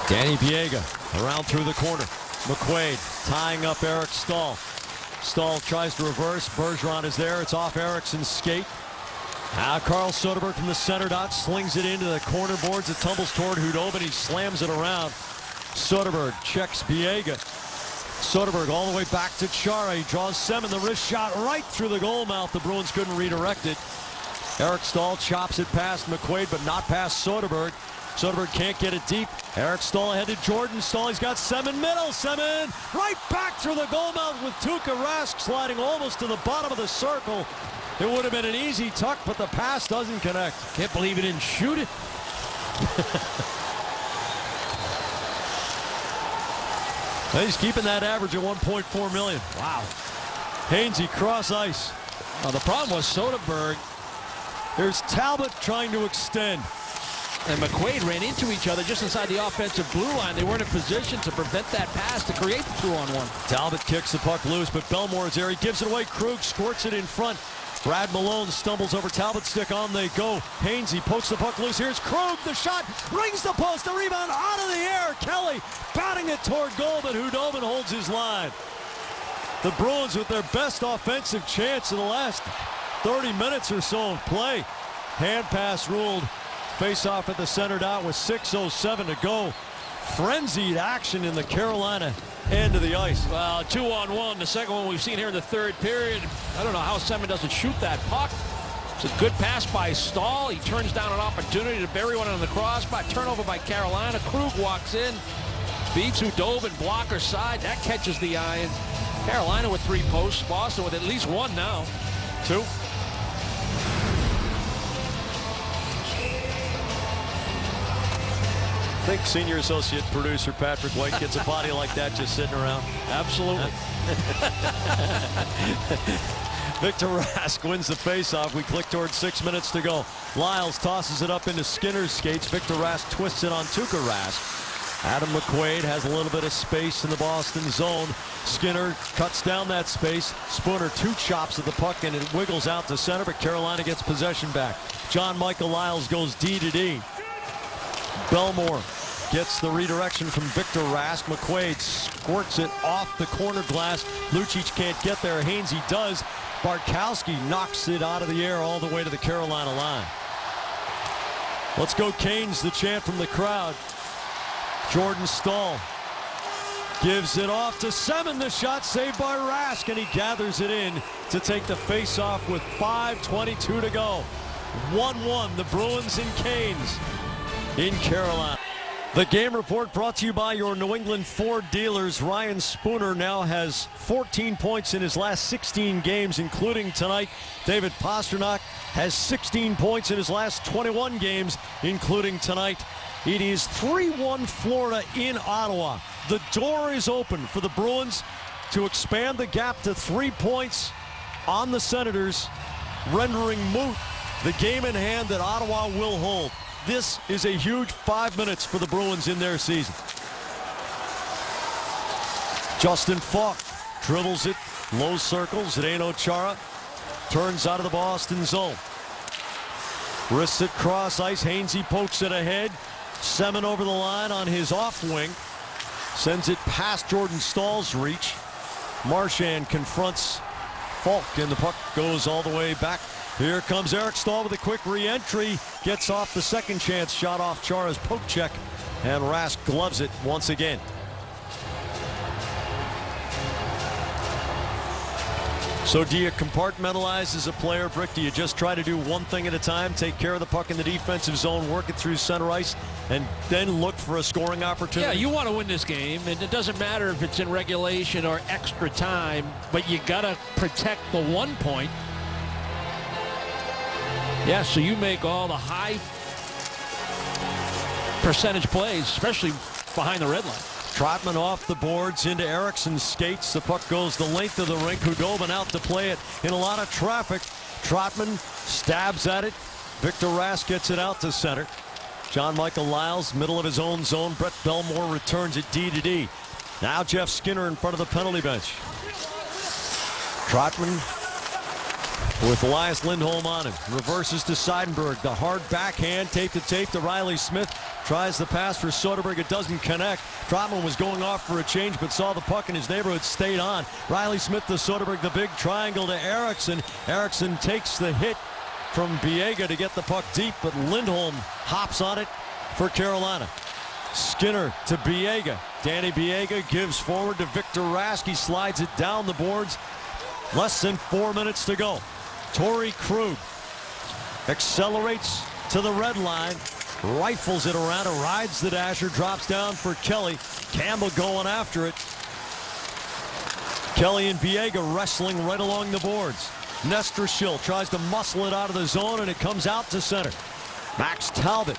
Danny Biega around through the corner. McQuaid tying up Eric Staal. Staal tries to reverse. Bergeron is there. It's off Eriksson's skate. Now Carl Soderberg from the center dot slings it into the corner boards. It tumbles toward Hudobin. He slams it around. Soderberg checks Biega. Soderberg all the way back to Chara. He draws Semin. The wrist shot right through the goal mouth. The Bruins couldn't redirect it. Eric Staal chops it past McQuaid, but not past Soderberg. Soderberg can't get it deep. Eric Staal ahead to Jordan Staal. He's got Semin middle. Semin right back through the goal mouth with Tuukka Rask sliding almost to the bottom of the circle. It would have been an easy tuck, but the pass doesn't connect. Can't believe he didn't shoot it. He's keeping that average at 1.4 million. Wow. Hainsey cross ice. The problem was Soderberg. There's Talbot trying to extend. and McQuaid ran into each other just inside the offensive blue line. They weren't in position to prevent that pass to create the 2-on-1. Talbot kicks the puck loose, but Belmore is there. He gives it away. Krug squirts it in front. Brad Malone stumbles over Talbot's stick. On they go. Hainsey pokes the puck loose. Here's Krug. The shot rings the post. The rebound out of the air. Kelly batting it toward goal, but Hudobin holds his line. The Bruins with their best offensive chance in the last 30 minutes or so of play. Hand pass ruled. Face off at the center dot with 6:07 to go. Frenzied action in the Carolina end of the ice. Well, 2-on-1, the second one we've seen here in the third period. I don't know how Semin doesn't shoot that puck. It's a good pass by Stahl. He turns down an opportunity to bury one on the crossbar. Turnover by Carolina. Krug walks in, beats Hudobin, blocker side. That catches the iron. Carolina with 3 posts. Boston with at least 1 now. 2. I think senior associate producer Patrick White gets a body like that just sitting around. Absolutely. Victor Rask wins the faceoff. We click towards 6 minutes to go. Lyles tosses it up into Skinner's skates. Victor Rask twists it on Tuukka Rask. Adam McQuaid has a little bit of space in the Boston zone. Skinner cuts down that space. Spooner 2 chops at the puck and it wiggles out to center, but Carolina gets possession back. John Michael Lyles goes D to D. Belmore gets the redirection from Victor Rask. McQuaid squirts it off the corner glass. Lucic can't get there. Hainsey does. Bartkowski knocks it out of the air all the way to the Carolina line. Let's go Canes, the chant from the crowd. Jordan Stahl gives it off to Semin. The shot saved by Rask, and he gathers it in to take the face-off with 5:22 to go. 1-1, the Bruins and Canes in Carolina. The game report brought to you by your New England Ford dealers. Ryan Spooner now has 14 points in his last 16 games, including tonight. David Pastrnak has 16 points in his last 21 games, including tonight. It is 3-1 Florida in Ottawa. The door is open for the Bruins to expand the gap to 3 points on the Senators, rendering moot the game in hand that Ottawa will hold. This is a huge 5 minutes for the Bruins in their season. Justin Falk dribbles it, low circles. Zdeno Chara turns out of the Boston zone. Wrists it cross ice. Hainsey pokes it ahead. Semin over the line on his off wing. Sends it past Jordan Stahl's reach. Marchand confronts Falk, and the puck goes all the way back. Here comes Eric Stahl with a quick re-entry. Gets off the second chance shot off Chara's poke check, and Rask gloves it once again. So do you compartmentalize as a player, Brick? Do you just try to do one thing at a time, take care of the puck in the defensive zone, work it through center ice, and then look for a scoring opportunity? Yeah, you want to win this game, and it doesn't matter if it's in regulation or extra time, but you got to protect the 1 point. Yeah, so you make all the high percentage plays, especially behind the red line. Trotman off the boards into Eriksson's skates. The puck goes the length of the rink. Hudobin out to play it in a lot of traffic. Trotman stabs at it. Victor Rask gets it out to center. John Michael Lyles, middle of his own zone. Brett Belmore returns it D to D. Now Jeff Skinner in front of the penalty bench. Trotman with Elias Lindholm on him. Reverses to Seidenberg. The hard backhand, tape to tape to Riley Smith. Tries the pass for Soderberg. It doesn't connect. Trotman was going off for a change, but saw the puck in his neighborhood, stayed on. Riley Smith to Soderberg. The big triangle to Eriksson. Eriksson takes the hit from Biega to get the puck deep, but Lindholm hops on it for Carolina. Skinner to Biega. Danny Biega gives forward to Victor Rask. He slides it down the boards. Less than 4 minutes to go. Torrey Krug accelerates to the red line, rifles it around, rides the dasher, drops down for Kelly. Campbell going after it. Kelly and Biega wrestling right along the boards. Nestrasil tries to muscle it out of the zone, and it comes out to center. Max Talbot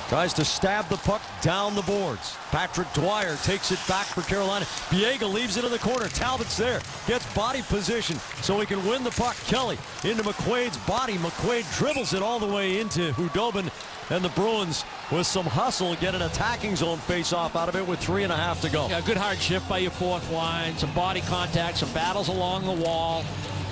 tries to stab the puck down the boards. Patrick Dwyer takes it back for Carolina. Biega leaves it in the corner. Talbot's there. Gets body position so he can win the puck. Kelly into McQuaid's body. McQuaid dribbles it all the way into Hudobin, And the Bruins, with some hustle, get an attacking zone face-off out of it with 3.5 to go. Yeah, good hard shift by your fourth line, some body contact, some battles along the wall,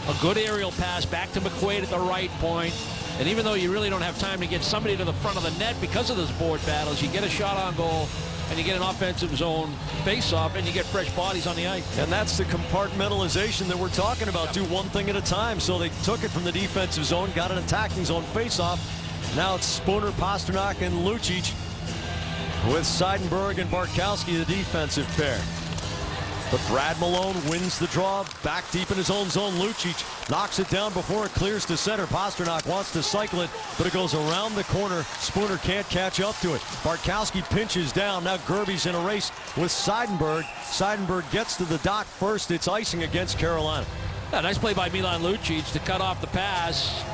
a good aerial pass back to McQuaid at the right point. And even though you really don't have time to get somebody to the front of the net because of those board battles, you get a shot on goal, and you get an offensive zone face-off, and you get fresh bodies on the ice. And that's the compartmentalization that we're talking about. Do one thing at a time. So they took it from the defensive zone, got an attacking zone face-off. Now it's Spooner, Pastrnak, and Lucic with Seidenberg and Bartkowski, the defensive pair. But Brad Malone wins the draw back deep in his own zone. Lucic knocks it down before it clears to center. Pastrnak wants to cycle it, but it goes around the corner. Spooner can't catch up to it. Bartkowski pinches down. Now Gerby's in a race with Seidenberg. Seidenberg gets to the dot first. It's icing against Carolina. Yeah, nice play by Milan Lucic to cut off the pass.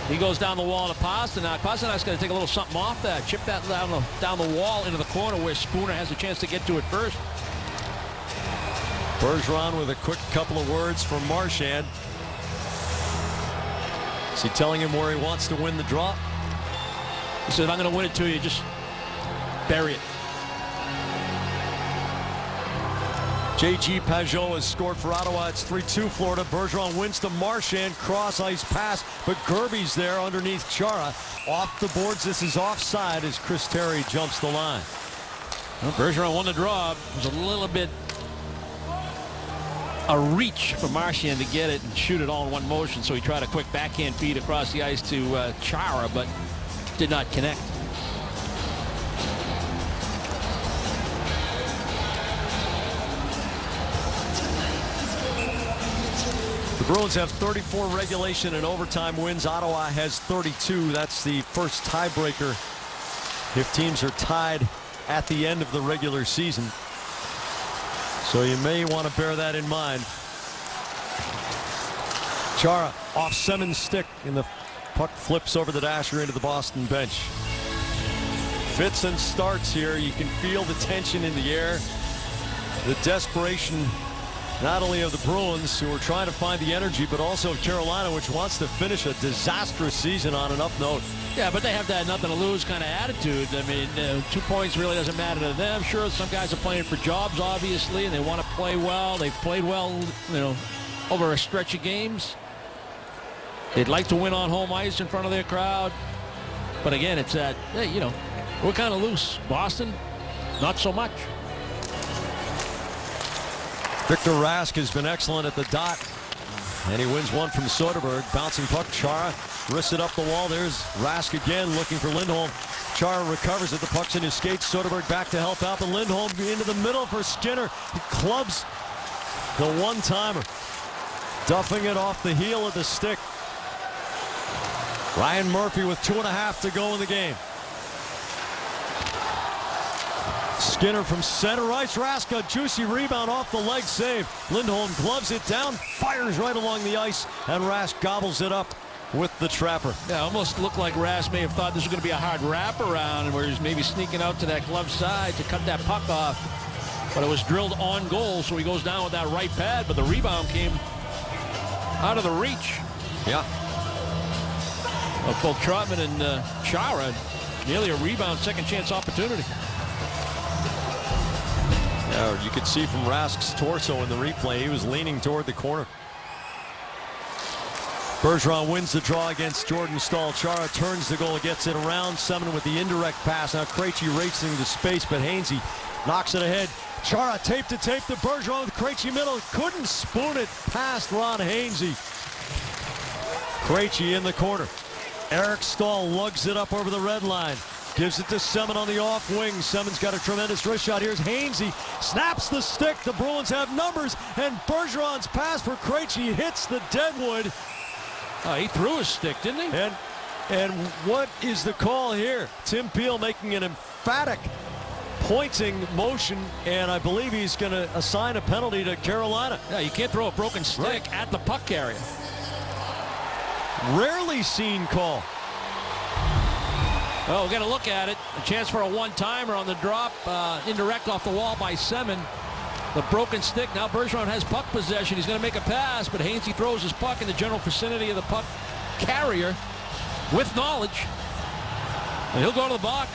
He goes down the wall to Pastrnak. Pasternak's going to take a little something off that. Chip that down the wall into the corner where Spooner has a chance to get to it first. Bergeron with a quick couple of words from Marchand. Is he telling him where he wants to win the draw? He said, if I'm going to win it to you, just bury it. J.G. Pajot has scored for Ottawa. It's 3-2 Florida. Bergeron wins to Marchand. Cross-ice pass, but Gerby's there underneath Chara. Off the boards. This is offside as Chris Terry jumps the line. Well, Bergeron won the draw. It was a little bit a reach for Marchand to get it and shoot it all in one motion, so he tried a quick backhand feed across the ice to Chara, but did not connect. The Bruins have 34 regulation and overtime wins. Ottawa has 32. That's the first tiebreaker if teams are tied at the end of the regular season. So you may want to bear that in mind. Chara off Semen's stick, and the puck flips over the dasher into the Boston bench. Fits and starts here. You can feel the tension in the air, the desperation not only of the Bruins, who are trying to find the energy, but also of Carolina, which wants to finish a disastrous season on an up note. Yeah, but they have that nothing to lose kind of attitude. I mean, 2 points really doesn't matter to them. Sure, some guys are playing for jobs, obviously, and they want to play well. They've played well, over a stretch of games. They'd like to win on home ice in front of their crowd. But again, it's that, hey, we're kind of loose. Boston, not so much. Victor Rask has been excellent at the dot, and he wins one from Soderberg. Bouncing puck, Chara wrists it up the wall. There's Rask again looking for Lindholm. Chara recovers it. The puck's in his skates. Soderberg back to help out, but Lindholm into the middle for Skinner. He clubs the one-timer, duffing it off the heel of the stick. Ryan Murphy with 2.5 to go in the game. Skinner from center ice. Rask, a juicy rebound off the leg save. Lindholm gloves it down, fires right along the ice, and Rask gobbles it up with the trapper. Yeah, almost looked like Rask may have thought this was going to be a hard wraparound, where he's maybe sneaking out to that glove side to cut that puck off. But it was drilled on goal, so he goes down with that right pad, but the rebound came out of the reach. Yeah. Of both Trotman and Chara. Nearly a rebound, second chance opportunity. Yeah, you could see from Rask's torso in the replay, he was leaning toward the corner. Bergeron wins the draw against Jordan Staal. Chara turns the goal, gets it around Semen with the indirect pass. Now Krejci racing to space, but Hainsey knocks it ahead. Chara tape to Bergeron with Krejci middle. Couldn't spoon it past Ron Hainsey. Krejci in the corner. Eric Staal lugs it up over the red line. Gives it to Semen on the off wing. Semen's got a tremendous wrist shot. Here's Hainsey. Snaps the stick. The Bruins have numbers. And Bergeron's pass for Krejci hits the deadwood. Oh, he threw his stick, didn't he? And what is the call here? Tim Peel making an emphatic pointing motion, and I believe he's going to assign a penalty to Carolina. Yeah, you can't throw a broken stick at the puck carrier. Rarely seen call. Oh, we're going to look at it. A chance for a one-timer on the drop. Indirect off the wall by Semen. The broken stick. Now Bergeron has puck possession. He's going to make a pass, but Hainsey throws his puck in the general vicinity of the puck carrier with knowledge. And he'll go to the box.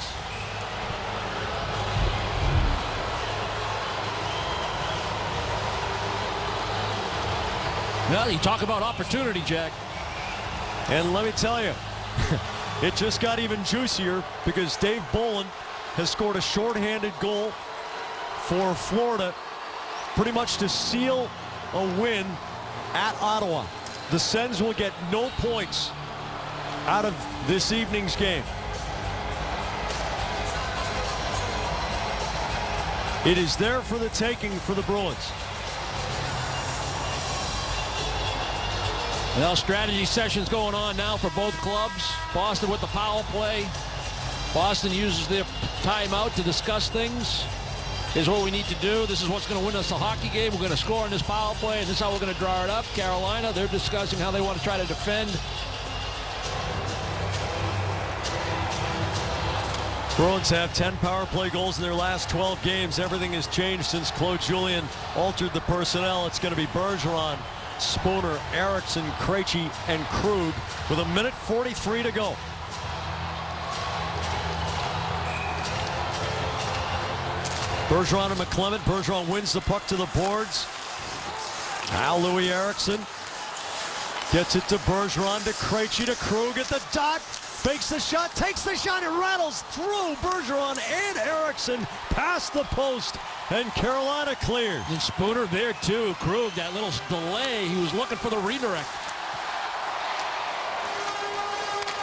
Well, you talk about opportunity, Jack. And let me tell you, it just got even juicier because Dave Bolland has scored a shorthanded goal for Florida, pretty much to seal a win at Ottawa. The Sens will get no points out of this evening's game. It is there for the taking for the Bruins. Well, strategy sessions going on now for both clubs. Boston with the power play. Boston uses their timeout to discuss things. Here's what we need to do. This is what's going to win us the hockey game. We're going to score in this power play, and this is how we're going to draw it up. Carolina, they're discussing how they want to try to defend. Bruins have 10 power play goals in their last 12 games. Everything has changed since Claude Julien altered the personnel. It's going to be Bergeron, Spooner, Eriksson, Krejci, and Krug with 1:43 to go. Bergeron and McClement. Bergeron wins the puck to the boards. Now Louis Eriksson gets it to Bergeron, to Krejci, to Krug at the dot. Fakes the shot, takes the shot, it rattles through Bergeron and Eriksson past the post, and Carolina cleared. And Spooner there too. Krug, that little delay, he was looking for the redirect.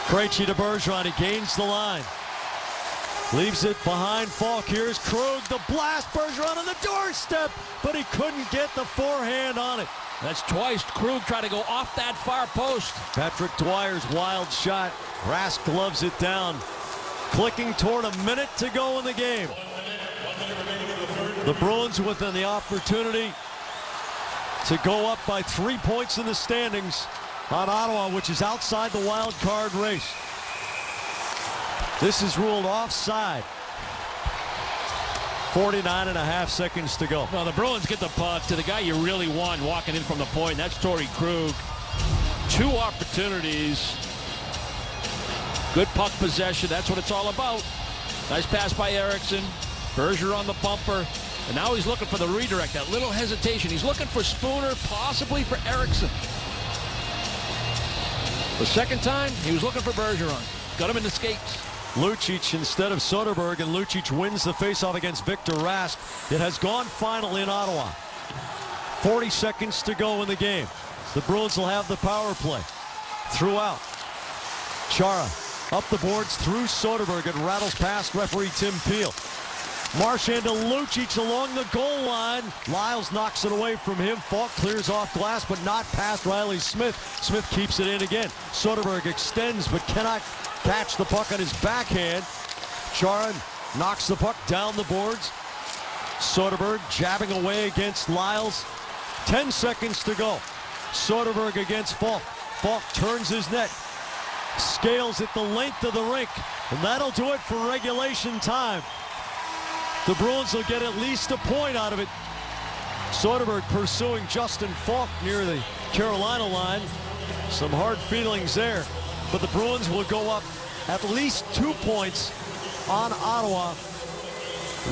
Krejci to Bergeron, he gains the line. Leaves it behind Falk. Here's Krug, the blast, Bergeron on the doorstep, but he couldn't get the forehand on it. That's twice Krug tried to go off that far post. Patrick Dwyer's wild shot. Rask gloves it down. Clicking toward 1 minute to go in the game. The Bruins with the opportunity to go up by 3 points in the standings on Ottawa, which is outside the wild card race. This is ruled offside. 49.5 seconds to go. Well, the Bruins get the puck to the guy you really want walking in from the point. That's Torrey Krug. 2 opportunities. Good puck possession. That's what it's all about. Nice pass by Eriksson. Bergeron on the bumper. And now he's looking for the redirect. That little hesitation. He's looking for Spooner, possibly for Eriksson. The second time, he was looking for Bergeron. Got him in the skates. Lucic instead of Soderberg, and Lucic wins the faceoff against Victor Rask. It has gone final in Ottawa. 40 seconds to go in the game. The Bruins will have the power play. Throughout. Chara up the boards through Soderberg and rattles past referee Tim Peel. Marchand to Lucic along the goal line. Lyles knocks it away from him. Falk clears off glass, but not past Riley Smith. Smith keeps it in again. Soderberg extends, but cannot catch the puck on his backhand. Chara knocks the puck down the boards. Soderberg jabbing away against Lyles. 10 seconds to go. Soderberg against Falk. Falk turns his neck. Scales at the length of the rink. And that'll do it for regulation time. The Bruins will get at least a point out of it. Soderberg pursuing Justin Falk near the Carolina line. Some hard feelings there. But the Bruins will go up at least 2 points on Ottawa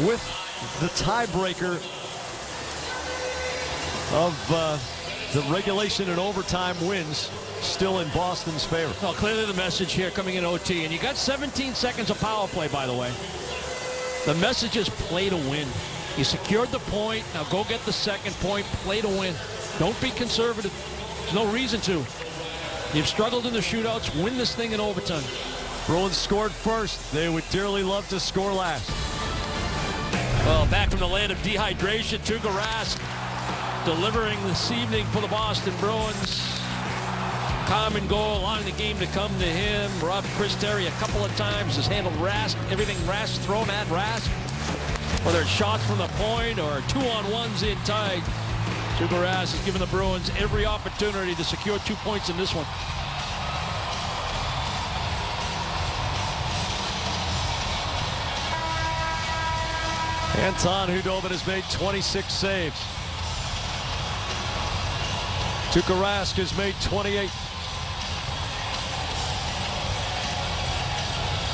with the tiebreaker of the regulation and overtime wins still in Boston's favor. Well, clearly the message here coming in OT. And you got 17 seconds of power play, by the way. The message is play to win. You secured the point. Now go get the second point. Play to win. Don't be conservative. There's no reason to. You've struggled in the shootouts. Win this thing in overtime. Bruins scored first. They would dearly love to score last. Well, back from the land of dehydration, Tuukka Rask delivering this evening for the Boston Bruins. Common goal, allowing the game to come to him. Rob Chris Terry a couple of times has handled Rask. Everything Rask thrown at Rask. Whether it's shots from the point or 2-on-1s in tight. Tuukka Rask has given the Bruins every opportunity to secure 2 points in this one. Anton Khudobin has made 26 saves. Tuukka Rask has made 28.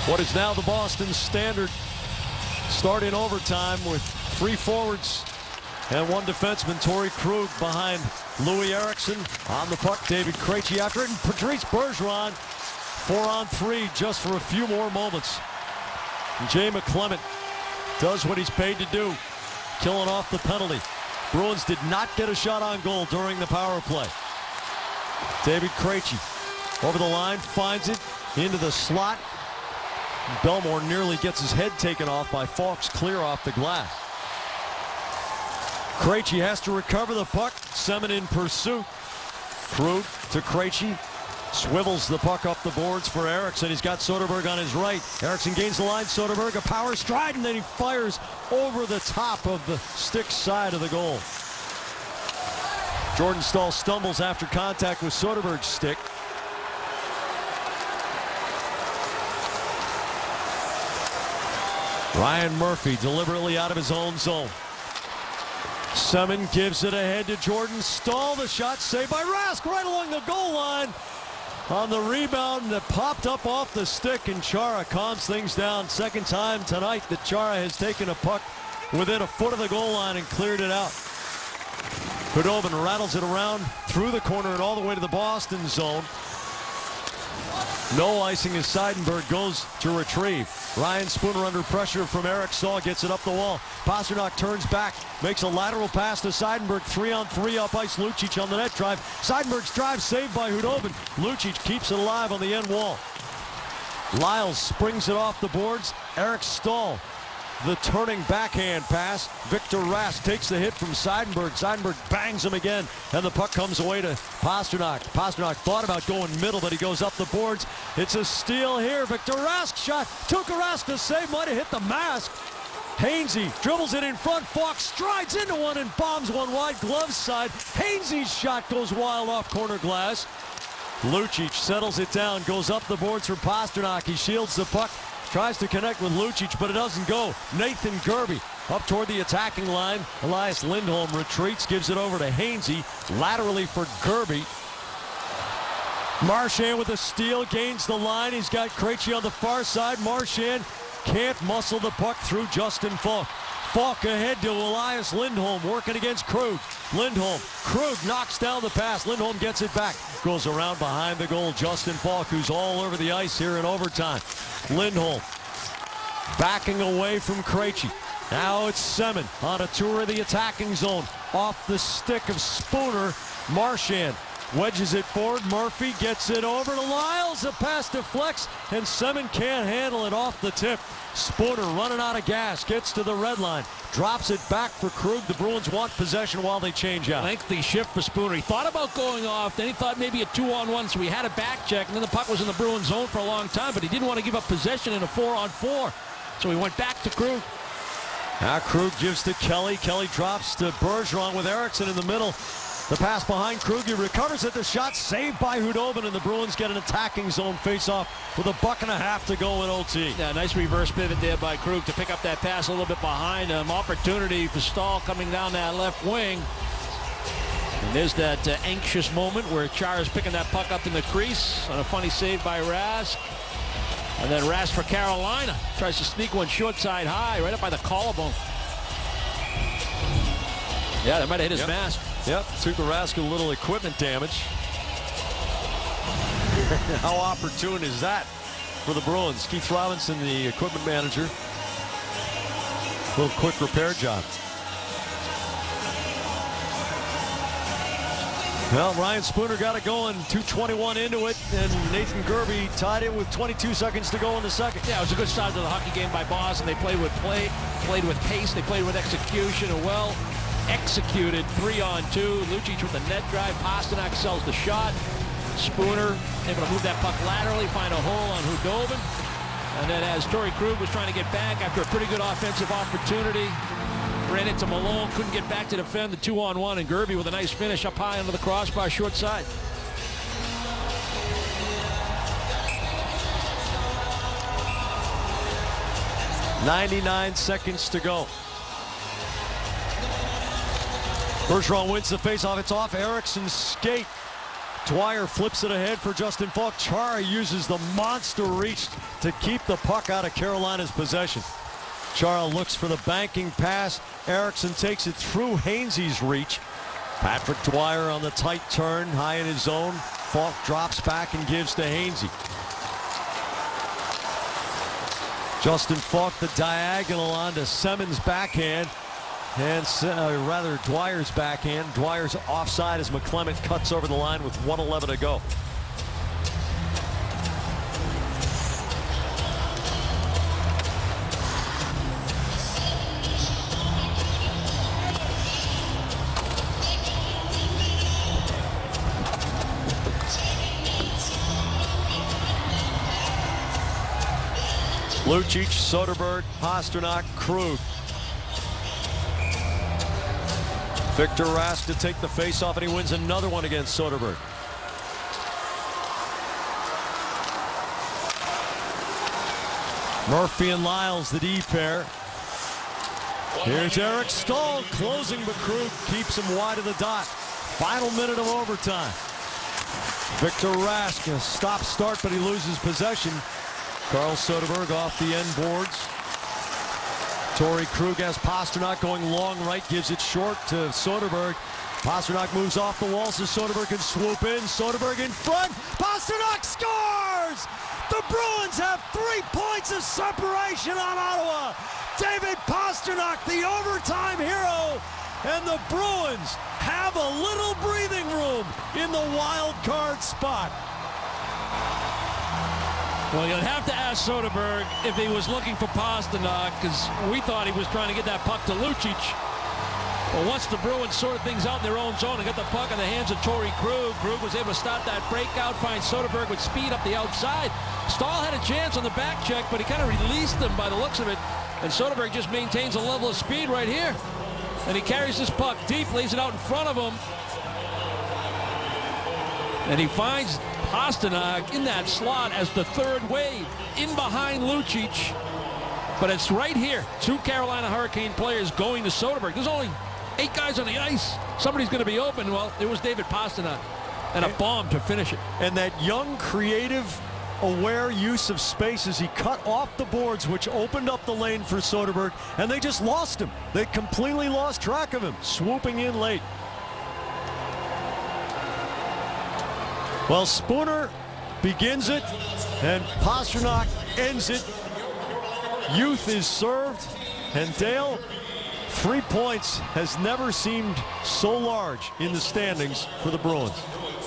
What is now the Boston Standard start in overtime with 3 forwards and 1 defenseman. Torrey Krug behind Louis Eriksson. On the puck, David Krejci after it, and Patrice Bergeron 4-on-3 just for a few more moments. And Jay McClement does what he's paid to do, killing off the penalty. Bruins did not get a shot on goal during the power play. David Krejci over the line, finds it into the slot. Belmore nearly gets his head taken off by Falks, clear off the glass. Krejci has to recover the puck. Semin in pursuit. Krug to Krejci. Swivels the puck up the boards for Eriksson. He's got Soderberg on his right. Eriksson gains the line. Soderberg a power stride, and then he fires over the top of the stick side of the goal. Jordan Staal stumbles after contact with Soderberg's stick. Ryan Murphy deliberately out of his own zone. Semin gives it ahead to Jordan Staal. The shot saved by Rask right along the goal line. On the rebound that popped up off the stick, and Chara calms things down. Second time tonight that Chara has taken a puck within a foot of the goal line and cleared it out. Khudobin rattles it around through the corner and all the way to the Boston zone. No icing as Seidenberg goes to retrieve. Ryan Spooner under pressure from Eric Staal gets it up the wall. Pasternak turns back, makes a lateral pass to Seidenberg. 3-on-3 up ice. Lucic on the net drive. Seidenberg's drive saved by Khudobin. Lucic keeps it alive on the end wall. Lyles springs it off the boards. Eric Staal, the turning backhand pass. Victor Rask takes the hit from Seidenberg. Seidenberg bangs him again, and the puck comes away to Pasternak. Pasternak thought about going middle, but he goes up the boards. It's a steal here. Victor Rask shot. Tuukka Rask to save, might have hit the mask. Hainsey dribbles it in front. Falk strides into one and bombs one wide glove side. Hainsey's shot goes wild off corner glass. Lucic settles it down, goes up the boards for Pasternak. He shields the puck. Tries to connect with Lucic, but it doesn't go. Nathan Gerbe up toward the attacking line. Elias Lindholm retreats, gives it over to Hainsey. Laterally for Gerbe. Marchand with a steal, gains the line. He's got Krejci on the far side. Marchand can't muscle the puck through Justin Falk. Falk ahead to Elias Lindholm, working against Krug. Lindholm, Krug knocks down the pass. Lindholm gets it back. Goes around behind the goal. Justin Falk, who's all over the ice here in overtime. Lindholm backing away from Krejci. Now it's Semin on a tour of the attacking zone. Off the stick of Spooner. Marchand wedges it forward. Murphy gets it over to Lyles. The pass deflects, and Semin can't handle it off the tip. Spooner running out of gas, gets to the red line, drops it back for Krug. The Bruins want possession while they change out. Lengthy shift for Spooner. He thought about going off, then he thought maybe a 2-on-1, so he had a back check, and then the puck was in the Bruins zone for a long time, but he didn't want to give up possession in a 4-on-4, so he went back to Krug. Now Krug gives to Kelly. Kelly drops to Bergeron with Eriksson in the middle. The pass behind Krug. He recovers it. The shot saved by Khudobin, and the Bruins get an attacking zone face-off with $1.50 to go in OT. Yeah, nice reverse pivot there by Krug to pick up that pass a little bit behind him. Opportunity for Staal coming down that left wing. And there's that anxious moment where Chara's picking that puck up in the crease on a funny save by Rask. And then Rask for Carolina. Tries to sneak one short side high, right up by the collarbone. Yeah, that might have hit his mask. Yep, Tuukka Rask a little equipment damage. How opportune is that for the Bruins? Keith Robinson, the equipment manager. Little quick repair job. Well, Ryan Spooner got it going, 2:21 into it, and Nathan Gerbe tied it with 22 seconds to go in the second. Yeah, it was a good start to the hockey game by Boston. They played with played with pace, they played with execution, a well-executed 3-on-2. Lucic with the net drive. Pasternak sells the shot. Spooner able to move that puck laterally, find a hole on Khudobin. And then as Torrey Krug was trying to get back after a pretty good offensive opportunity, ran into Malone, couldn't get back to defend the 2-on-1, and Gerbe with a nice finish up high under the crossbar, short side. .99 seconds to go. Bergeron wins the faceoff. It's off Eriksson's skate. Dwyer flips it ahead for Justin Falk. Chara uses the monster reach to keep the puck out of Carolina's possession. Chara looks for the banking pass. Erickson takes it through Hainsey's reach. Patrick Dwyer on the tight turn, high in his zone. Falk drops back and gives to Hainsey. Justin Falk the diagonal onto Simmons' backhand. And rather Dwyer's backhand. Dwyer's offside as McClement cuts over the line with 1:11 to go. Lucic, Soderberg, Pastrnak, Krug. Victor Rask to take the faceoff, and he wins another one against Soderberg. Murphy and Lyles, the D pair. Here's Eric Stahl closing, but Krug keeps him wide of the dot. Final minute of overtime. Victor Rask, a stop-start, but he loses possession. Carl Soderberg off the end boards. Torrey Krug has Pastrnak going long right, gives it short to Soderberg. Pastrnak moves off the wall so Soderberg can swoop in. Soderberg in front. Pastrnak scores! The Bruins have 3 points of separation on Ottawa. David Pastrnak, the overtime hero. And the Bruins have a little breathing room in the wild card spot. Well, you'd have to ask Soderberg if he was looking for Pastrnak, because we thought he was trying to get that puck to Lucic. But once the Bruins sorted things out in their own zone and got the puck in the hands of Torrey Krug, Krug was able to stop that breakout, find Soderberg with speed up the outside. Stahl had a chance on the back check, but he kind of released them by the looks of it. And Soderberg just maintains a level of speed right here. And he carries this puck deep, lays it out in front of him. And he finds Pastrnak in that slot as the third wave, in behind Lucic. But it's right here. 2 Carolina Hurricane players going to Soderberg. There's only 8 guys on the ice. Somebody's going to be open. Well, it was David Pastrnak. And a bomb to finish it. And that young, creative, aware use of space as he cut off the boards, which opened up the lane for Soderberg. And they just lost him. They completely lost track of him, swooping in late. Well, Spooner begins it, and Pastrnak ends it. Youth is served, and Dale, 3 points has never seemed so large in the standings for the Bruins.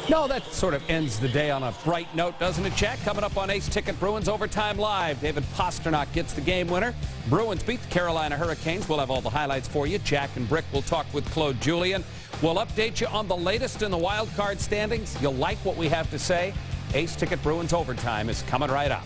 No, that sort of ends the day on a bright note, doesn't it, Jack? Coming up on Ace Ticket Bruins Overtime Live, David Pastrnak gets the game winner. Bruins beat the Carolina Hurricanes. We'll have all the highlights for you. Jack and Brick will talk with Claude Julien. We'll update you on the latest in the wild card standings. You'll like what we have to say. Ace Ticket Bruins Overtime is coming right up.